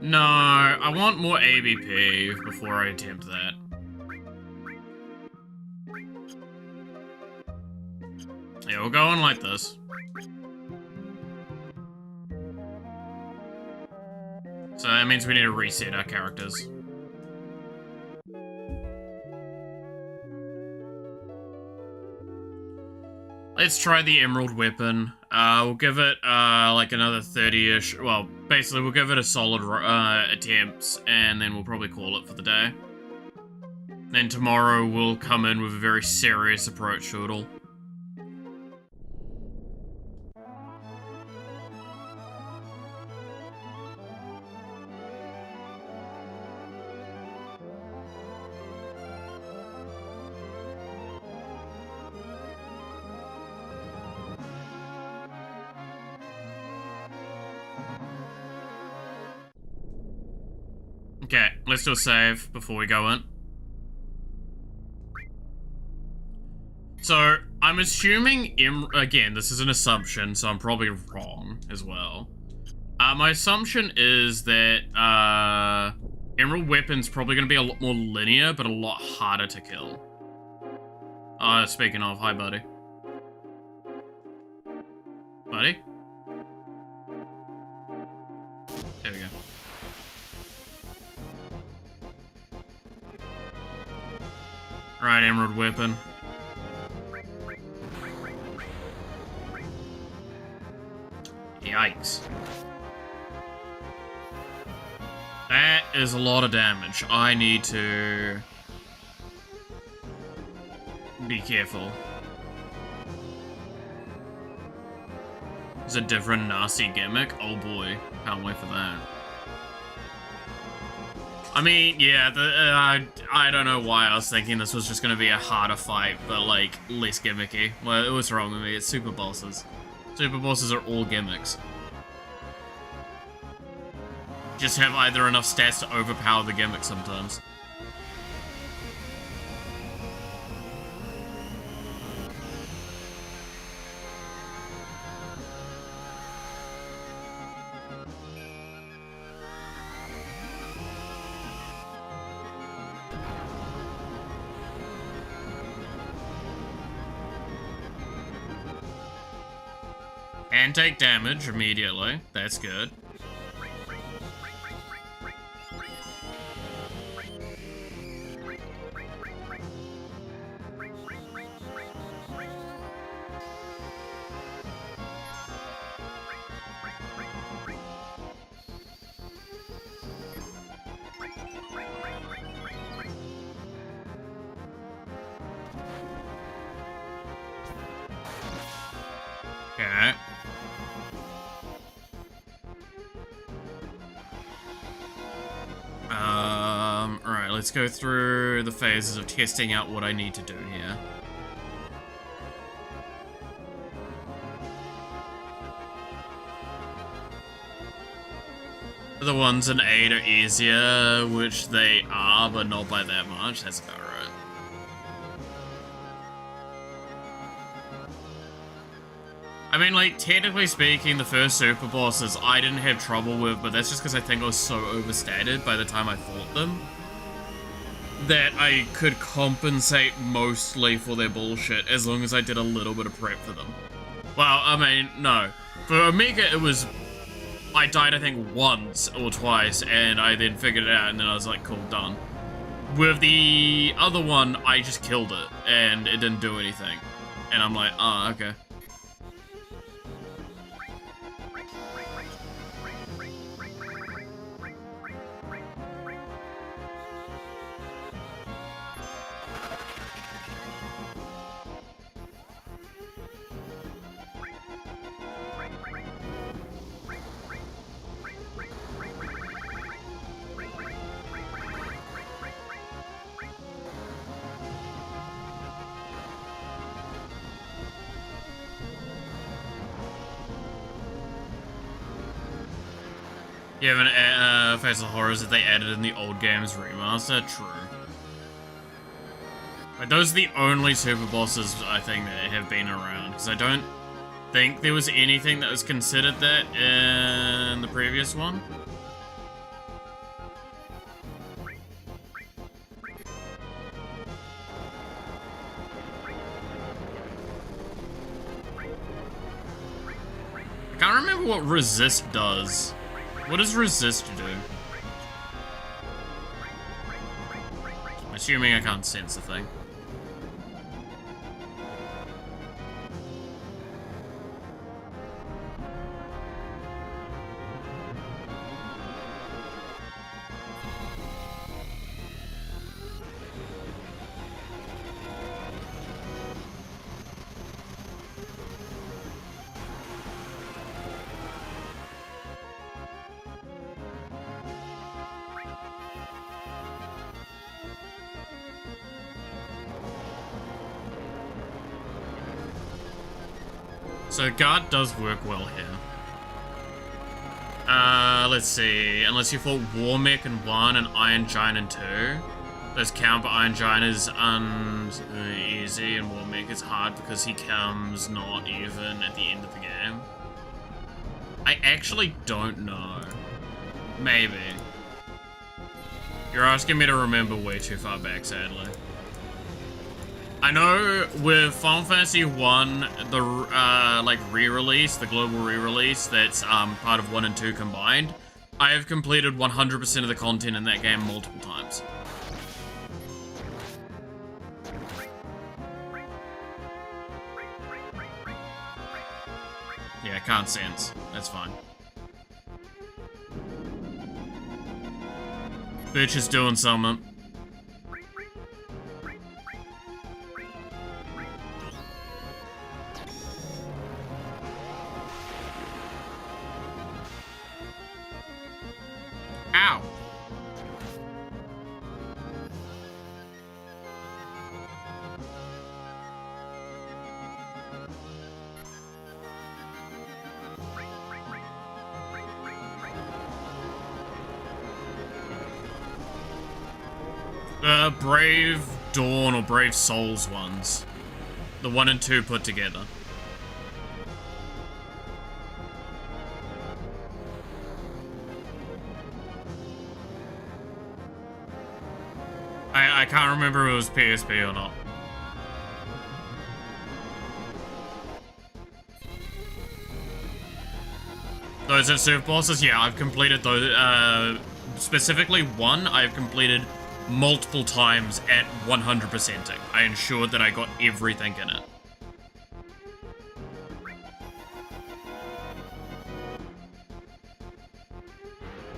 No, I want more ABP before I attempt that. Yeah, we'll go in like this. So that means we need to reset our characters. Let's try the Emerald Weapon. We'll give it, like another 30-ish, well, basically we'll give it a solid, attempts, and then we'll probably call it for the day. Then tomorrow we'll come in with a very serious approach to it all. Okay, let's do a save before we go in. So, I'm assuming, again, this is an assumption, so I'm probably wrong as well. My assumption is that, Emerald Weapon's probably going to be a lot more linear, but a lot harder to kill. Speaking of, hi buddy. Buddy? There we go. Right, Emerald Weapon. Yikes. That is a lot of damage. I need to be careful. It's a different nasty gimmick. Oh boy, can't wait for that. I mean, yeah, I don't know why I was thinking this was just going to be a harder fight, but, like, less gimmicky. Well, what's wrong with me? It's super bosses. Super bosses are all gimmicks. just have either enough stats to overpower the gimmick sometimes. And take damage immediately. That's good. Okay. Alright, let's go through the phases of testing out what I need to do here. The ones in 8 are easier, which they are, but not by that much. That's about right. I mean, like, technically speaking, the first super bosses I didn't have trouble with, but that's just because I think I was so overstated by the time I fought them that I could compensate mostly for their bullshit as long as I did a little bit of prep for them. Well, I mean, no. For Omega, it was... I died, I think, once or twice, and I then figured it out, and then I was like, cool, done. With the other one, I just killed it, and it didn't do anything. And I'm like, oh, okay. You haven't faced the horrors that they added in the old games remaster? True. But those are the only super bosses, I think, that have been around. Because I don't think there was anything that was considered that in the previous one. I can't remember what resist does. What does resist do? I'm assuming I can't sense the thing. So guard does work well here. Let's see. Unless you fought War Mech in 1 and Iron Giant in 2. Those count, but Iron Giant is easy and War Mech is hard because he comes not even at the end of the game. I actually don't know. Maybe. You're asking me to remember way too far back, sadly. I know with Final Fantasy 1, the like re-release, the global re-release that's part of 1 and 2 combined, I have completed 100% of the content in that game multiple times. Yeah, can't sense. That's fine. Bitch is doing something. Ow. Brave Dawn or Brave Souls ones. The 1 and 2 put together. I can't remember if it was PSP or not. Those are surf bosses? Yeah, I've completed those. Specifically one, I've completed multiple times at 100%ing. I ensured that I got everything in it.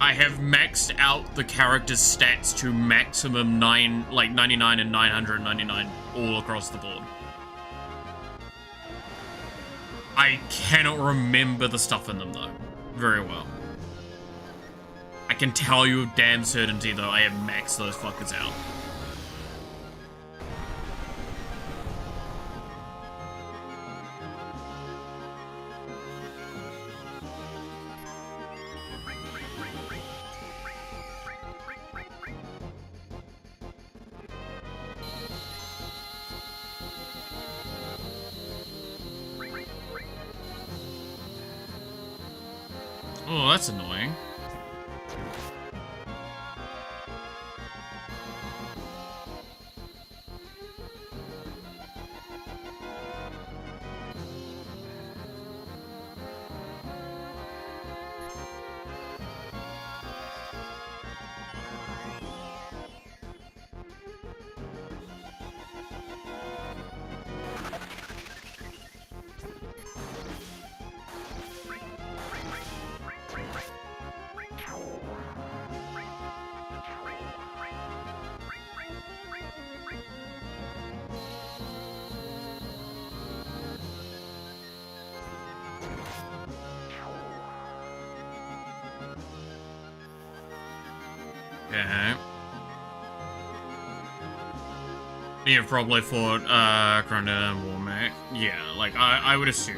I have maxed out the character's stats to maximum 99 and 999 all across the board. I cannot remember the stuff in them though, very well. I can tell you with damn certainty though, I have maxed those fuckers out. Oh, that's annoying. Okay. You've probably fought, Crunda and Warmac. Yeah, like, I would assume.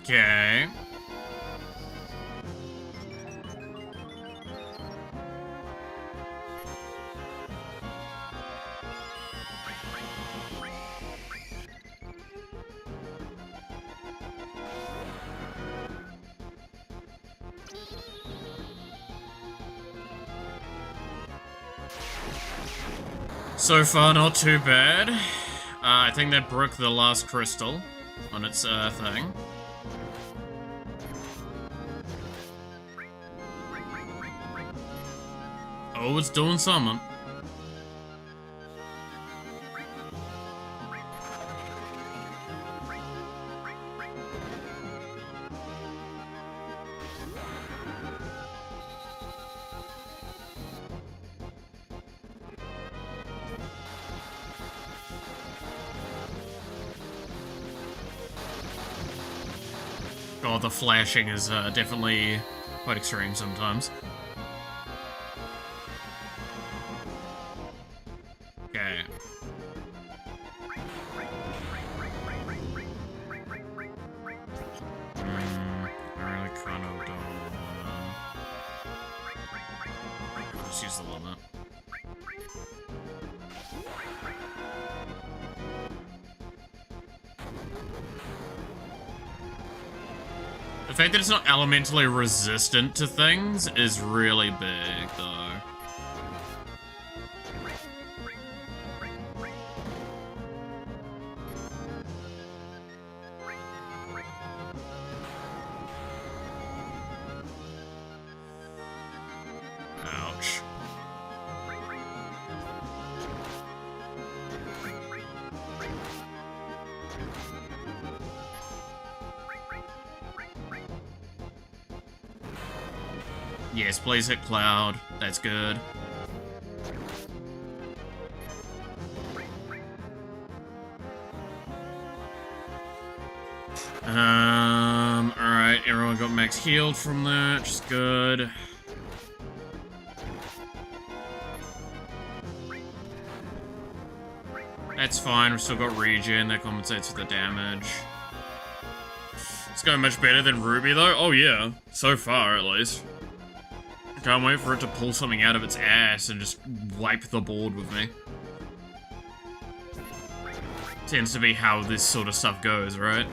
Okay. So far, not too bad. I think that broke the last crystal on its thing. Oh, it's doing something. God, the flashing is definitely quite extreme sometimes. Okay. I really kind of don't wanna... Just use the limit. The fact that it's not elementally resistant to things is really big, though. Ouch. Yes, please hit Cloud. That's good. Alright, everyone got max healed from that, which is good. That's fine, we've still got regen, that compensates for the damage. It's going much better than Ruby though. Oh yeah, so far at least. Can't wait for it to pull something out of its ass and just wipe the board with me. Tends to be how this sort of stuff goes, right?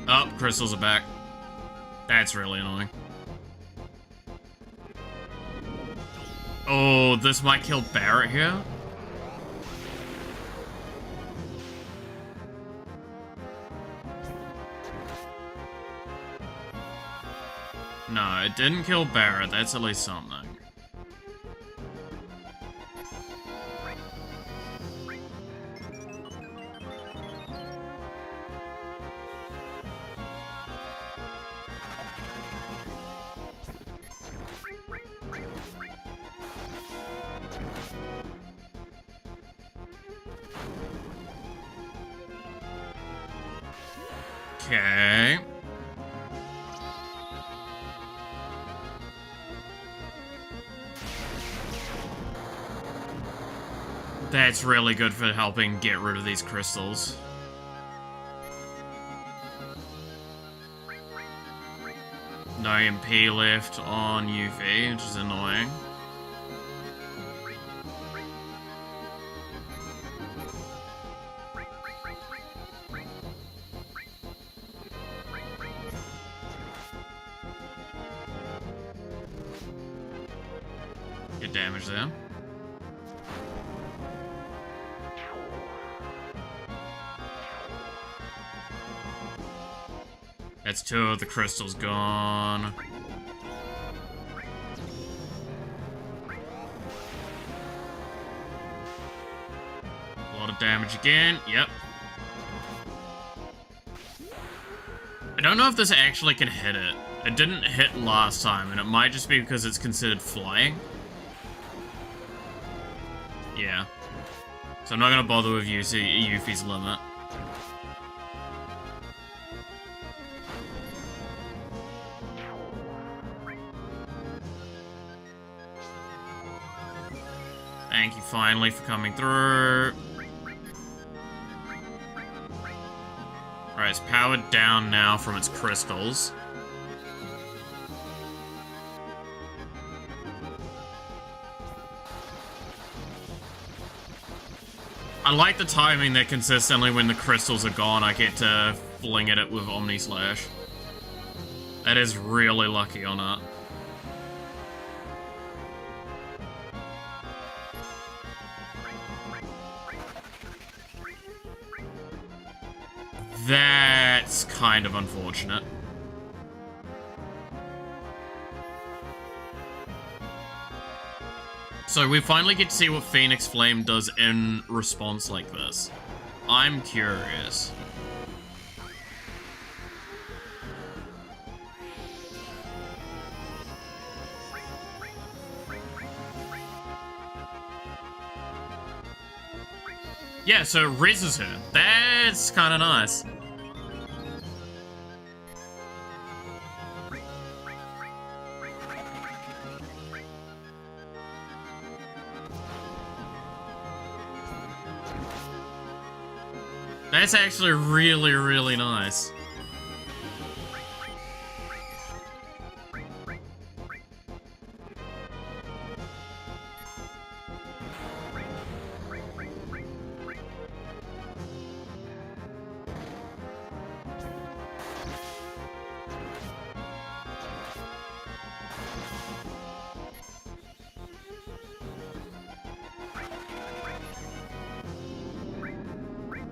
Oh, crystals are back. That's really annoying. Oh, this might kill Barrett here. No, it didn't kill Barrett. That's at least something. Okay. That's really good for helping get rid of these crystals. No MP left on Yuffie, which is annoying. Get damage there. That's 2 of the crystals gone. A lot of damage again. Yep. I don't know if this actually can hit it. It didn't hit last time, and it might just be because it's considered flying. Yeah. So I'm not gonna bother with Yuffie's limit. Thank you finally for coming through. Alright, it's powered down now from its crystals. I like the timing that consistently when the crystals are gone, I get to fling at it with Omni Slash. That is really lucky on it. That's kind of unfortunate. So we finally get to see what Phoenix Flame does in response like this. I'm curious. Yeah, so it rezzes her. That's kind of nice. That's actually really, really nice.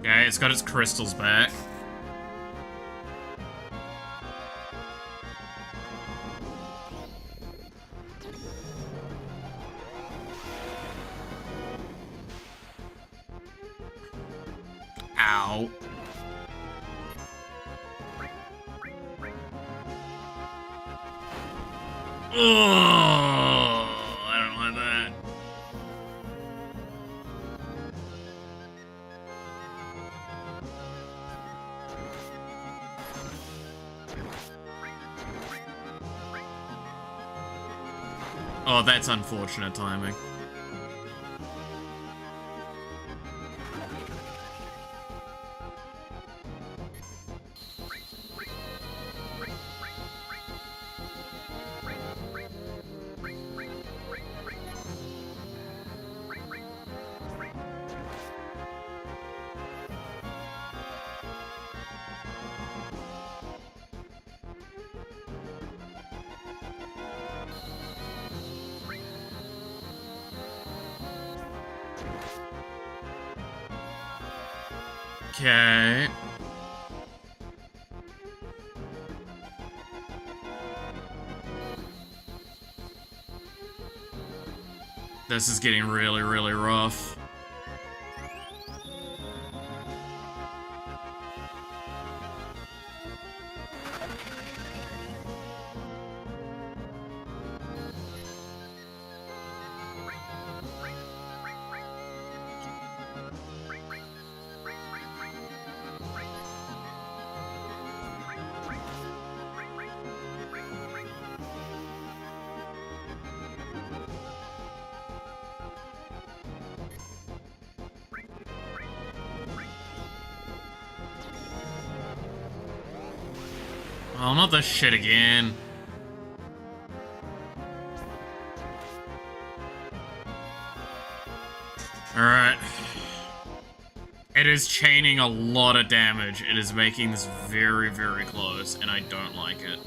Okay, it's got its crystals back. Ow. Oh, I don't like that. Oh, that's unfortunate timing. Okay. This is getting really, really rough. Oh, not this shit again. Alright. It is chaining a lot of damage. It is making this very, very close, and I don't like it.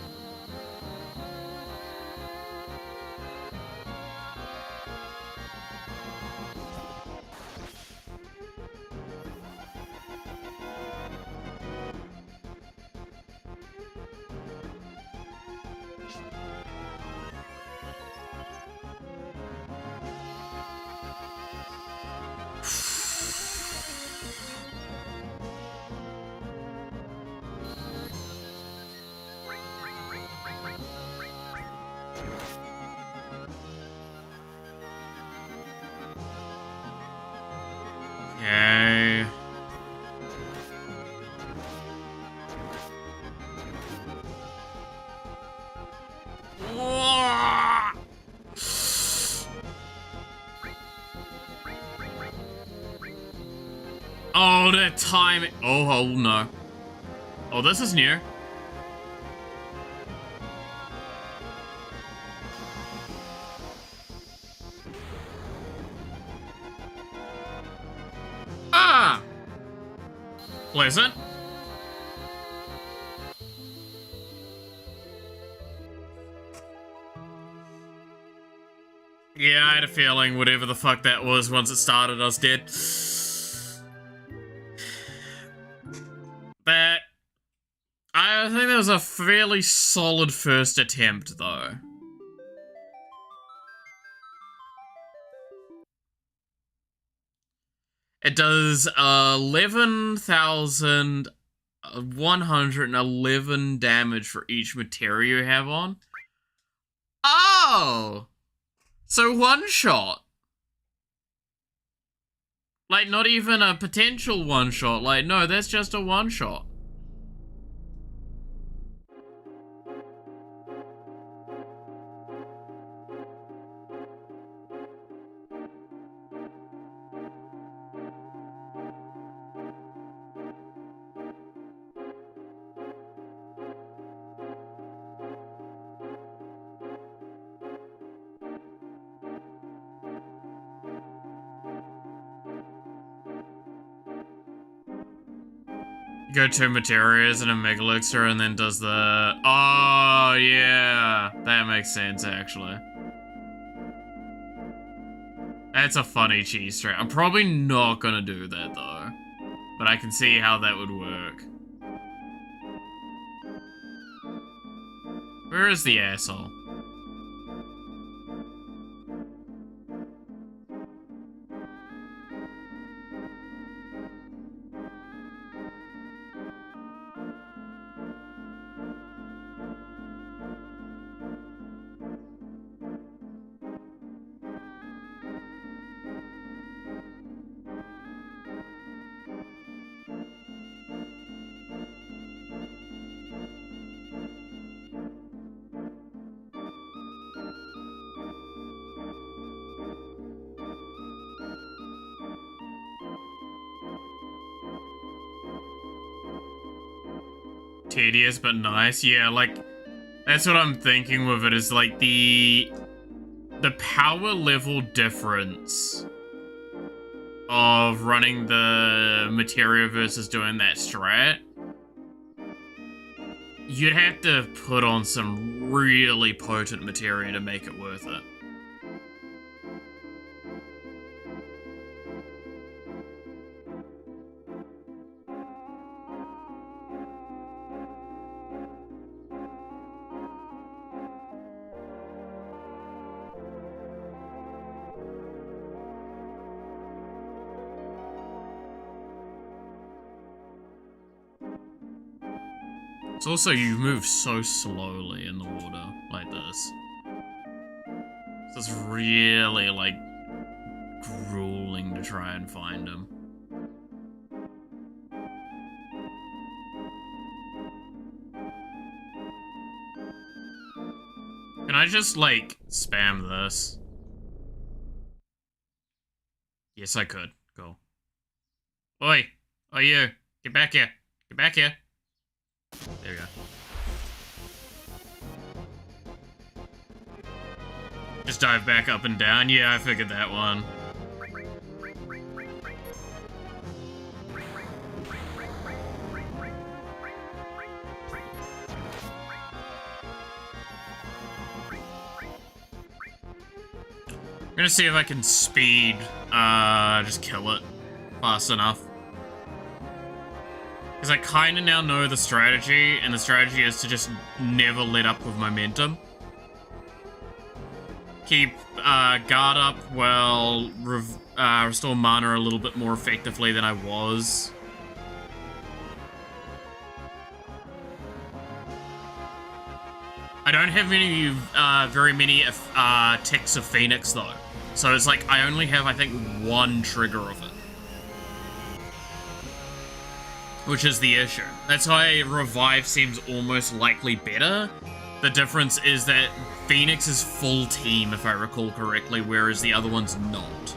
Okay. Oh, the timing. Oh, no. Oh, this is new. Ah! Pleasant. Yeah, I had a feeling whatever the fuck that was, once it started, I was dead. That... I think that was a fairly solid first attempt, though. It does 11,111 damage for each materia you have on. Oh! So one shot. Like, not even a potential one shot. Like, no, that's just a one shot. Go to materials and a mega elixir and then does the... Oh, yeah. That makes sense, actually. That's a funny cheese strat. I'm probably not gonna do that, though. But I can see how that would work. Where is the asshole? Tedious but nice. Yeah, like, that's what I'm thinking with it, is like the power level difference of running the materia versus doing that strat. You'd have to put on some really potent materia to make it worth it. It's also, you move so slowly in the water, like this. So it's really, like, grueling to try and find him. Can I just, like, spam this? Yes, I could. Cool. Oi! Oh, you! Get back here! Get back here! There we go. Just dive back up and down. Yeah, I figured that one. I'm gonna see if I can speed, just kill it fast enough. Because I kind of now know the strategy, and the strategy is to just never let up with momentum. Keep guard up while restore mana a little bit more effectively than I was. I don't have very many ticks of Phoenix though. So it's like I only have, I think, one trigger of it. Which is the issue. That's why Revive seems almost likely better. The difference is that Phoenix is full team, if I recall correctly, whereas the other one's not.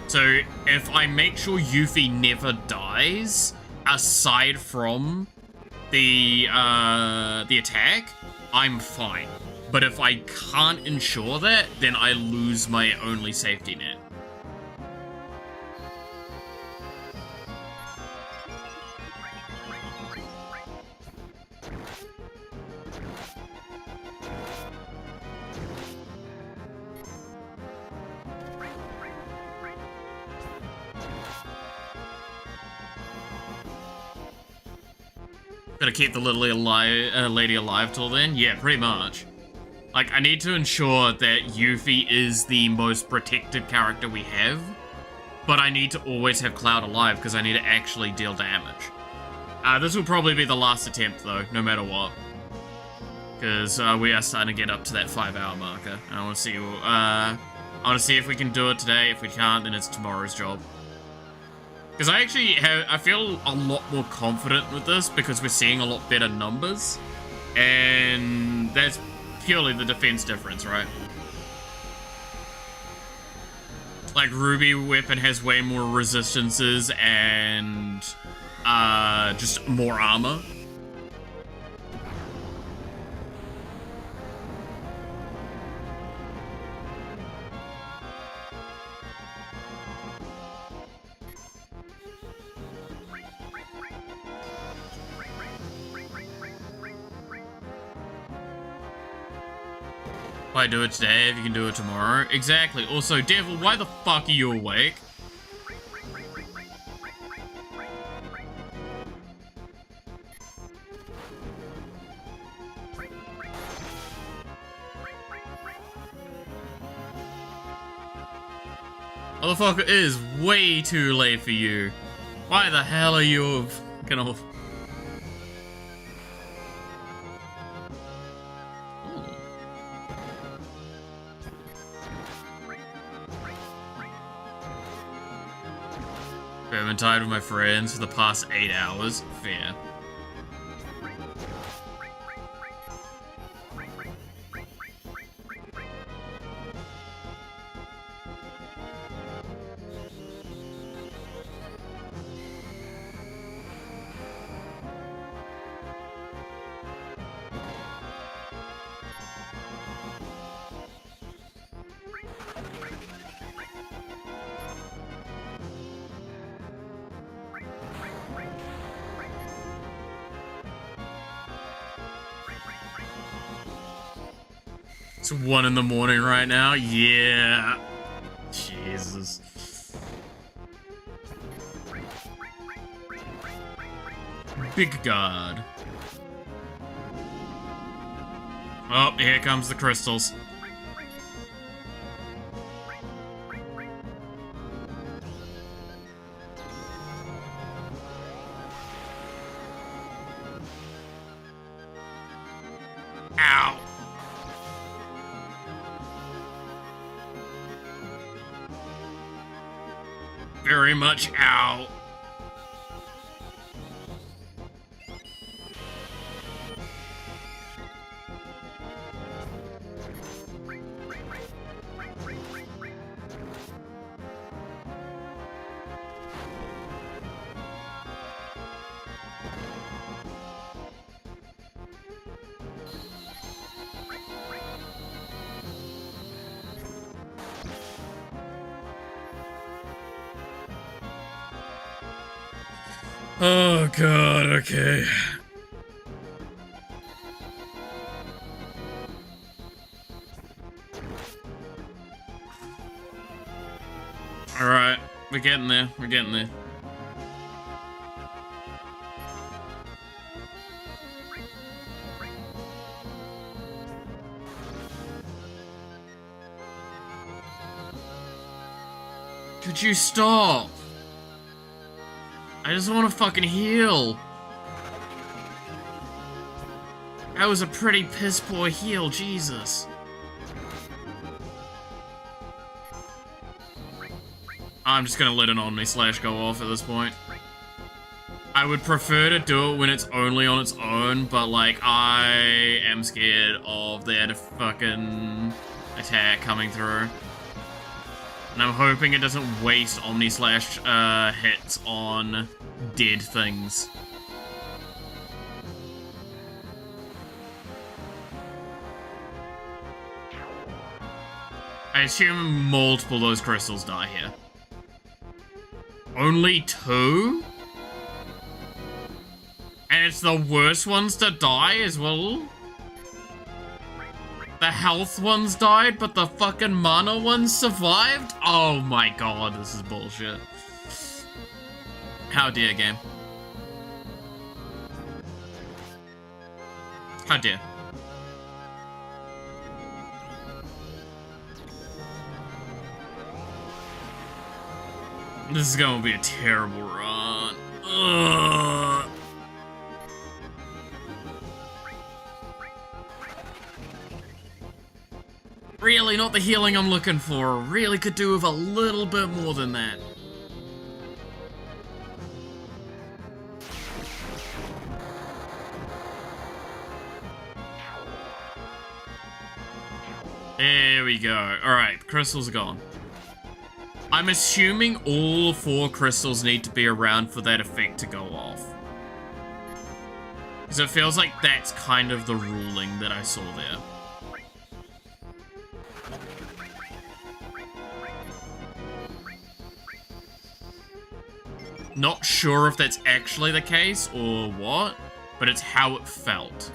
So if I make sure Yuffie never dies, aside from the attack, I'm fine. But if I can't ensure that, then I lose my only safety net. Gotta keep the little lady alive till then? Yeah, pretty much. Like, I need to ensure that Yuffie is the most protected character we have, but I need to always have Cloud alive because I need to actually deal damage. This will probably be the last attempt though, no matter what. Because we are starting to get up to that 5-hour marker. And I want to see if we can do it today. If we can't, then it's tomorrow's job. Because I feel a lot more confident with this because we're seeing a lot better numbers. And that's purely the defense difference, right? Like, Ruby weapon has way more resistances and just more armor. Why do it today if you can do it tomorrow? Exactly. Also, Devil, why the fuck are you awake? Motherfucker, it is way too late for you. Why the hell are you gonna... I've been tired with my friends for the past 8 hours. Fair. It's 1 in the morning right now. Yeah. Jesus. Big God. Oh, here comes the crystals. Ow. Very much ow. Oh God, okay. Alright, we're getting there, we're getting there. Could you stop? I just want to fucking heal. That was a pretty piss poor heal, Jesus. I'm just gonna let an Omni Slash go off at this point. I would prefer to do it when it's only on its own, but like, I am scared of that fucking attack coming through. And I'm hoping it doesn't waste Omni Slash hits on dead things. I assume multiple of those crystals die here. Only 2? And it's the worst ones to die as well? The health ones died, but the fucking mana ones survived? Oh my God, this is bullshit. How dare, game. How dare. This is gonna be a terrible run. Ugh. Really, not the healing I'm looking for. Really could do with a little bit more than that. There we go. Alright, crystals are gone. I'm assuming all 4 crystals need to be around for that effect to go off. Because it feels like that's kind of the ruling that I saw there. Not sure if that's actually the case or what, but it's how it felt.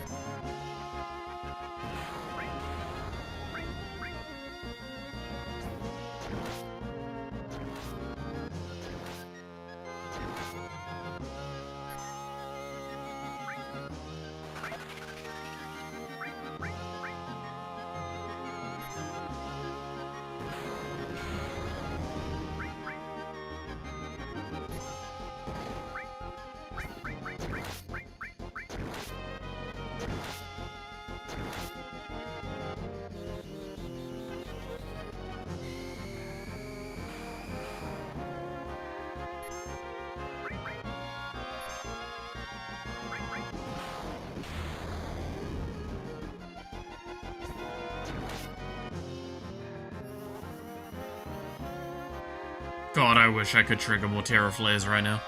God, I wish I could trigger more Terror Flares right now.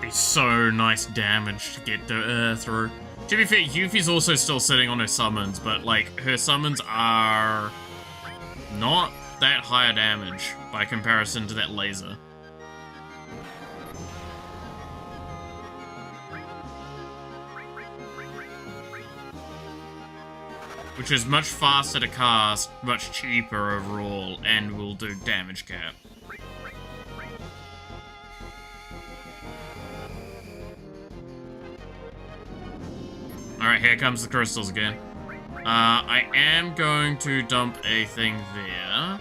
Be so nice damage to get through. To be fair, Yuffie's also still sitting on her summons, but like her summons are not that higher damage by comparison to that laser. Which is much faster to cast, much cheaper overall, and will do damage cap. Alright, here comes the crystals again. I am going to dump a thing there.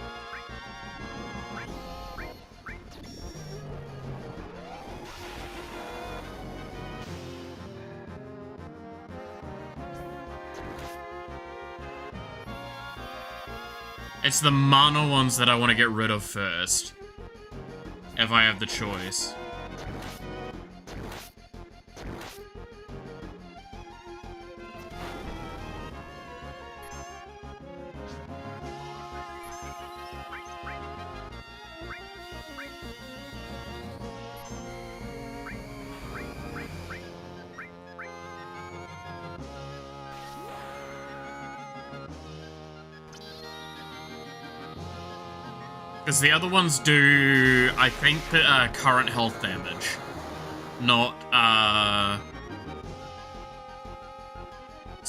It's the mana ones that I want to get rid of first, if I have the choice. Because the other ones do, I think, current health damage. Not,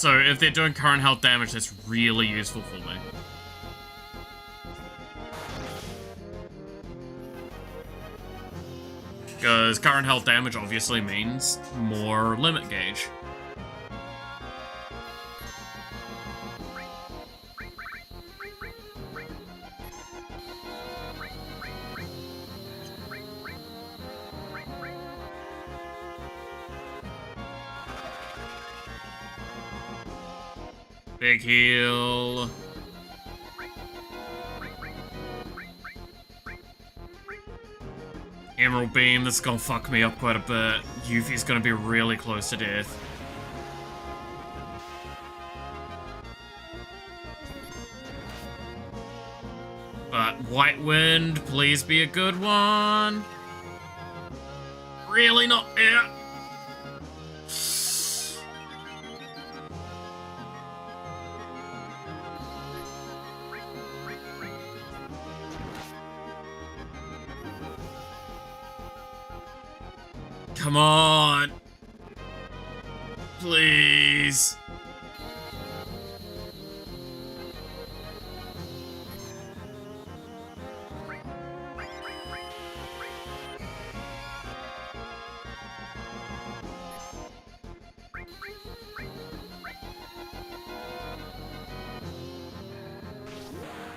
So if they're doing current health damage, that's really useful for me. Because current health damage obviously means more limit gauge. Big heal. Emerald Beam, this is gonna fuck me up quite a bit. Yuffie's gonna be really close to death. But White Wind, please be a good one. Really not it. Come on. Please.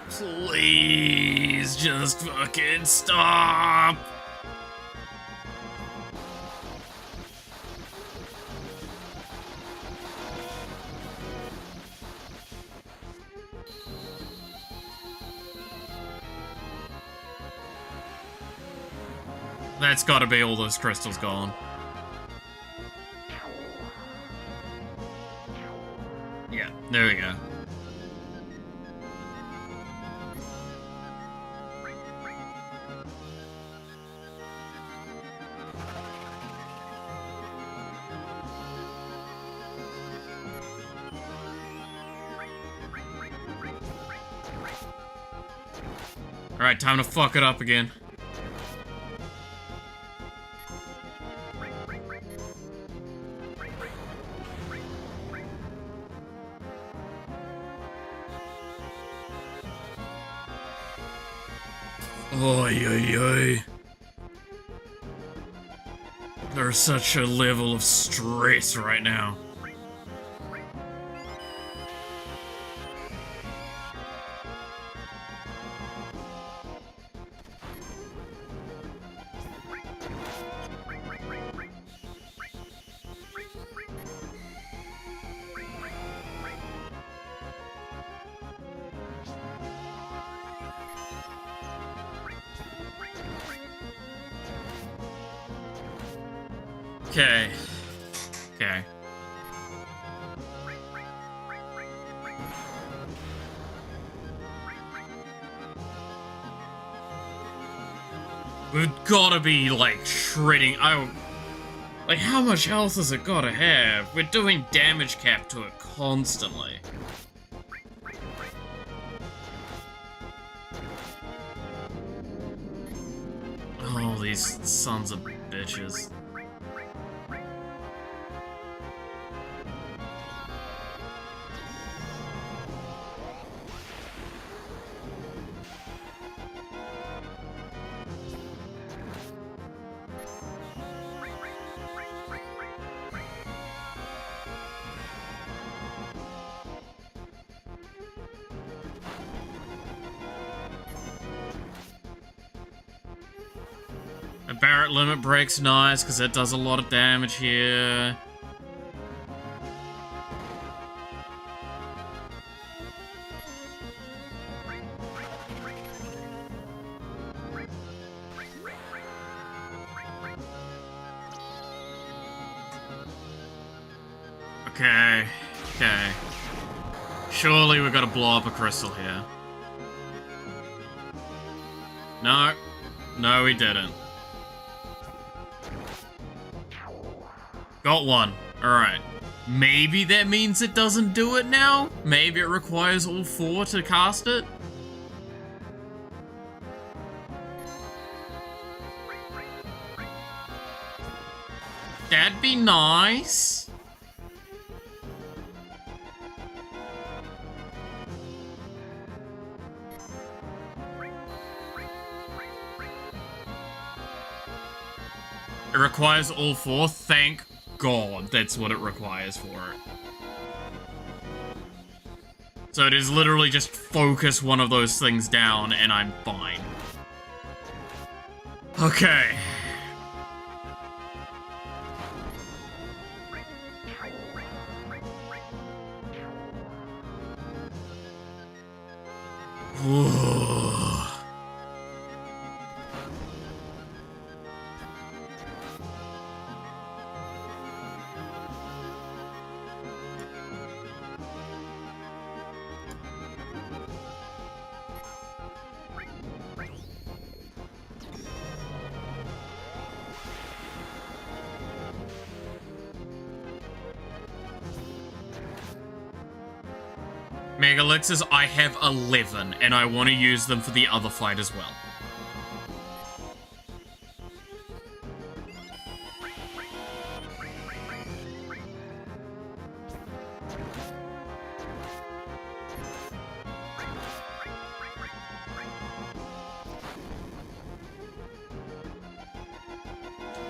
Please, just fucking stop. That's gotta be all those crystals gone. Yeah, there we go. Alright, time to fuck it up again. Oy, oy, oy. There's such a level of stress right now. Okay. Okay. We've gotta be, like, shredding. Like, how much health has it gotta have? We're doing damage cap to it constantly. Oh, these sons of bitches. A Barret limit break's nice because it does a lot of damage here. Okay, okay. Surely we gotta blow up a crystal here. No. No, we didn't. Got one. Alright. Maybe that means it doesn't do it now? Maybe it requires all four to cast it? That'd be nice. It requires all four? Thank God that's what it requires for it. So it is literally just focus one of those things down and I'm fine. Okay. Mega Elixirs, I have 11, and I want to use them for the other fight as well.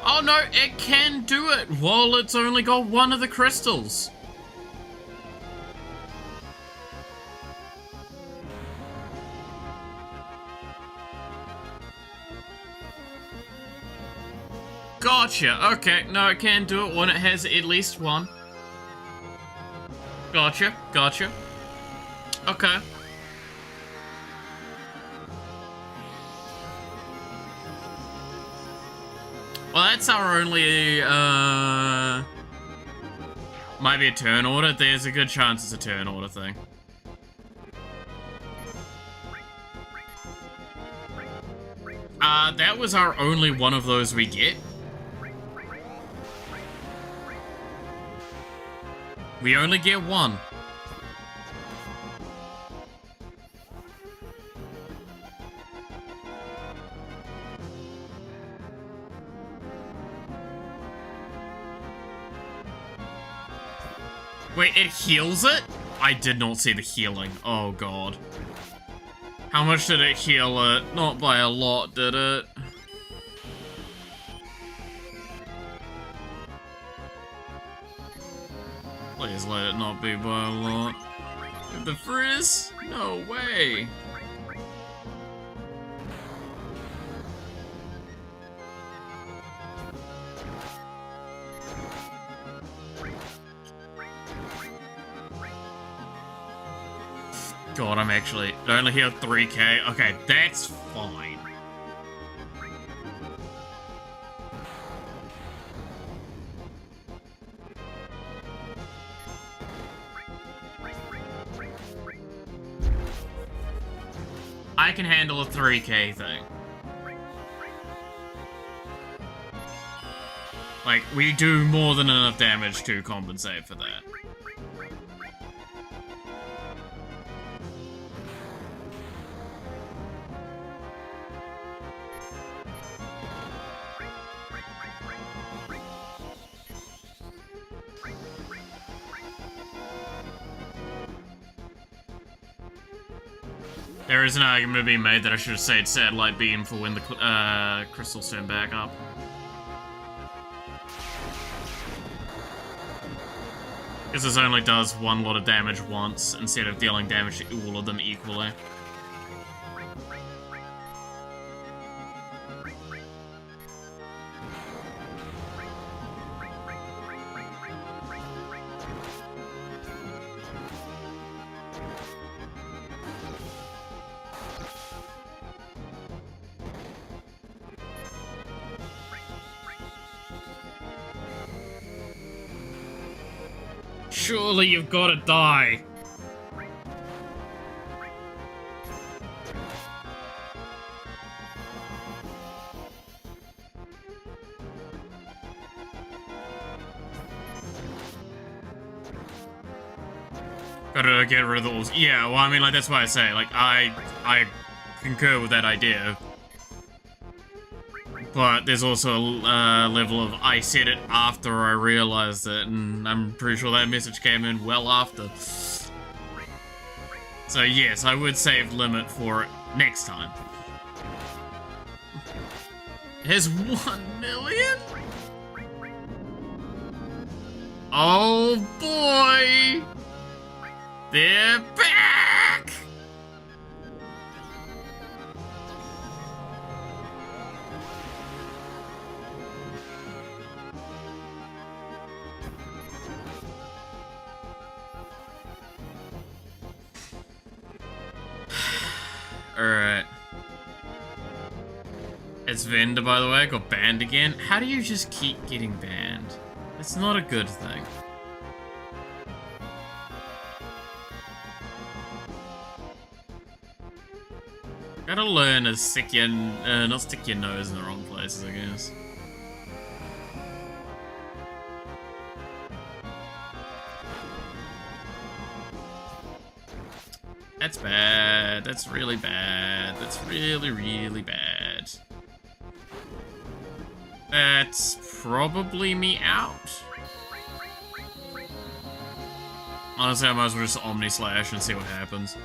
Oh no, it can do it while it's only got one of the crystals. Gotcha, okay, no, it can do it when it has at least one. Gotcha, gotcha. Okay. Well, that's our only, might be a turn order. There's a good chance it's a turn order thing. That was our only one of those we get. We only get one. Wait, it heals it? I did not see the healing. Oh god. How much did it heal it? Not by a lot, did it? Please let it not be by a lot. The frizz? No way. God, I'm actually... I only healed 3k. Okay, that's fine. I can handle a 3k thing. Like, we do more than enough damage to compensate for that. There is an argument to be made that I should have saved Satellite Beam for when the crystals turn back up. Because this only does one lot of damage once, instead of dealing damage to all of them equally. Surely you've got to die. Gotta get rid of those. Yeah, well, I mean, like, that's why I say, like, I concur with that idea. But there's also a level of I said it after I realized it, and I'm pretty sure that message came in well after. So yes, I would save limit for it next time. Here's 1 million? Oh boy! They're back! Alright. It's Venda, by the way, got banned again. How do you just keep getting banned? It's not a good thing. Gotta learn to stick your, not stick your nose in the wrong places, I guess. That's bad. That's really bad. That's really, really bad. That's probably me out. Honestly, I might as well just Omni Slash and see what happens.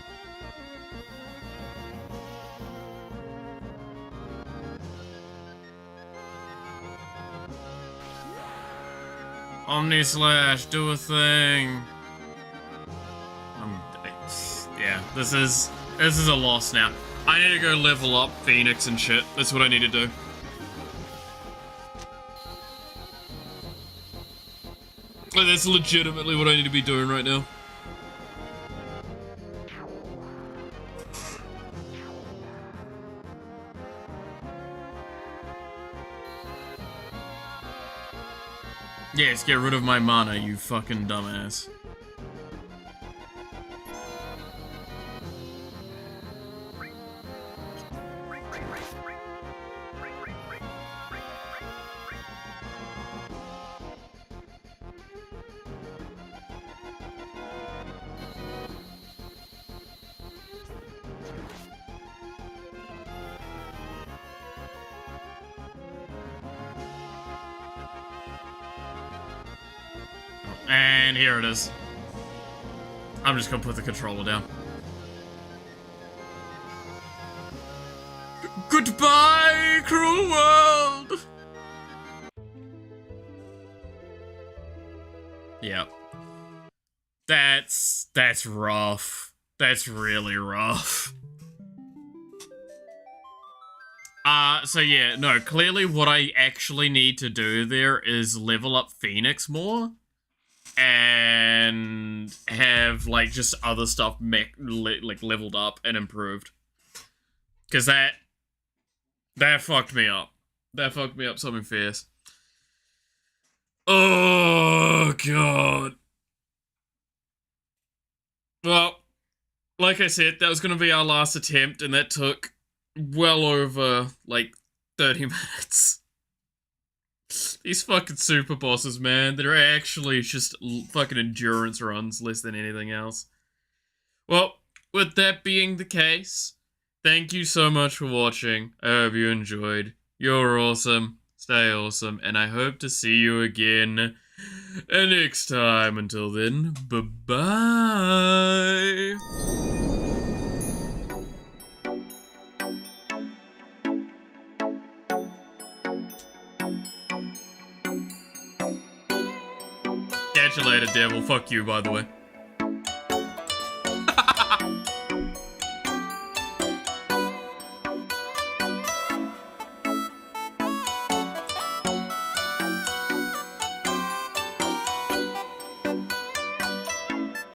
Omni Slash, do a thing. Yeah, this is a loss now. I need to go level up Phoenix and shit. That's what I need to do. Like, that's legitimately what I need to be doing right now. Yes, get rid of my mana, you fucking dumbass. And here it is. I'm just gonna put the controller down. Goodbye, cruel world! Yep. That's rough. That's really rough. So yeah, no, clearly what I actually need to do there is level up Phoenix more. And have, like, just other stuff like leveled up and improved. Because that fucked me up. That fucked me up something fierce. Oh, God. Well, like I said, that was going to be our last attempt, and that took well over, like, 30 minutes. These fucking super bosses, man, they're actually just fucking endurance runs less than anything else. Well, with that being the case, thank you so much for watching. I hope you enjoyed. You're awesome. Stay awesome. And I hope to see you again next time. Until then, bye-bye. Catch you later, devil. Fuck you, by the way.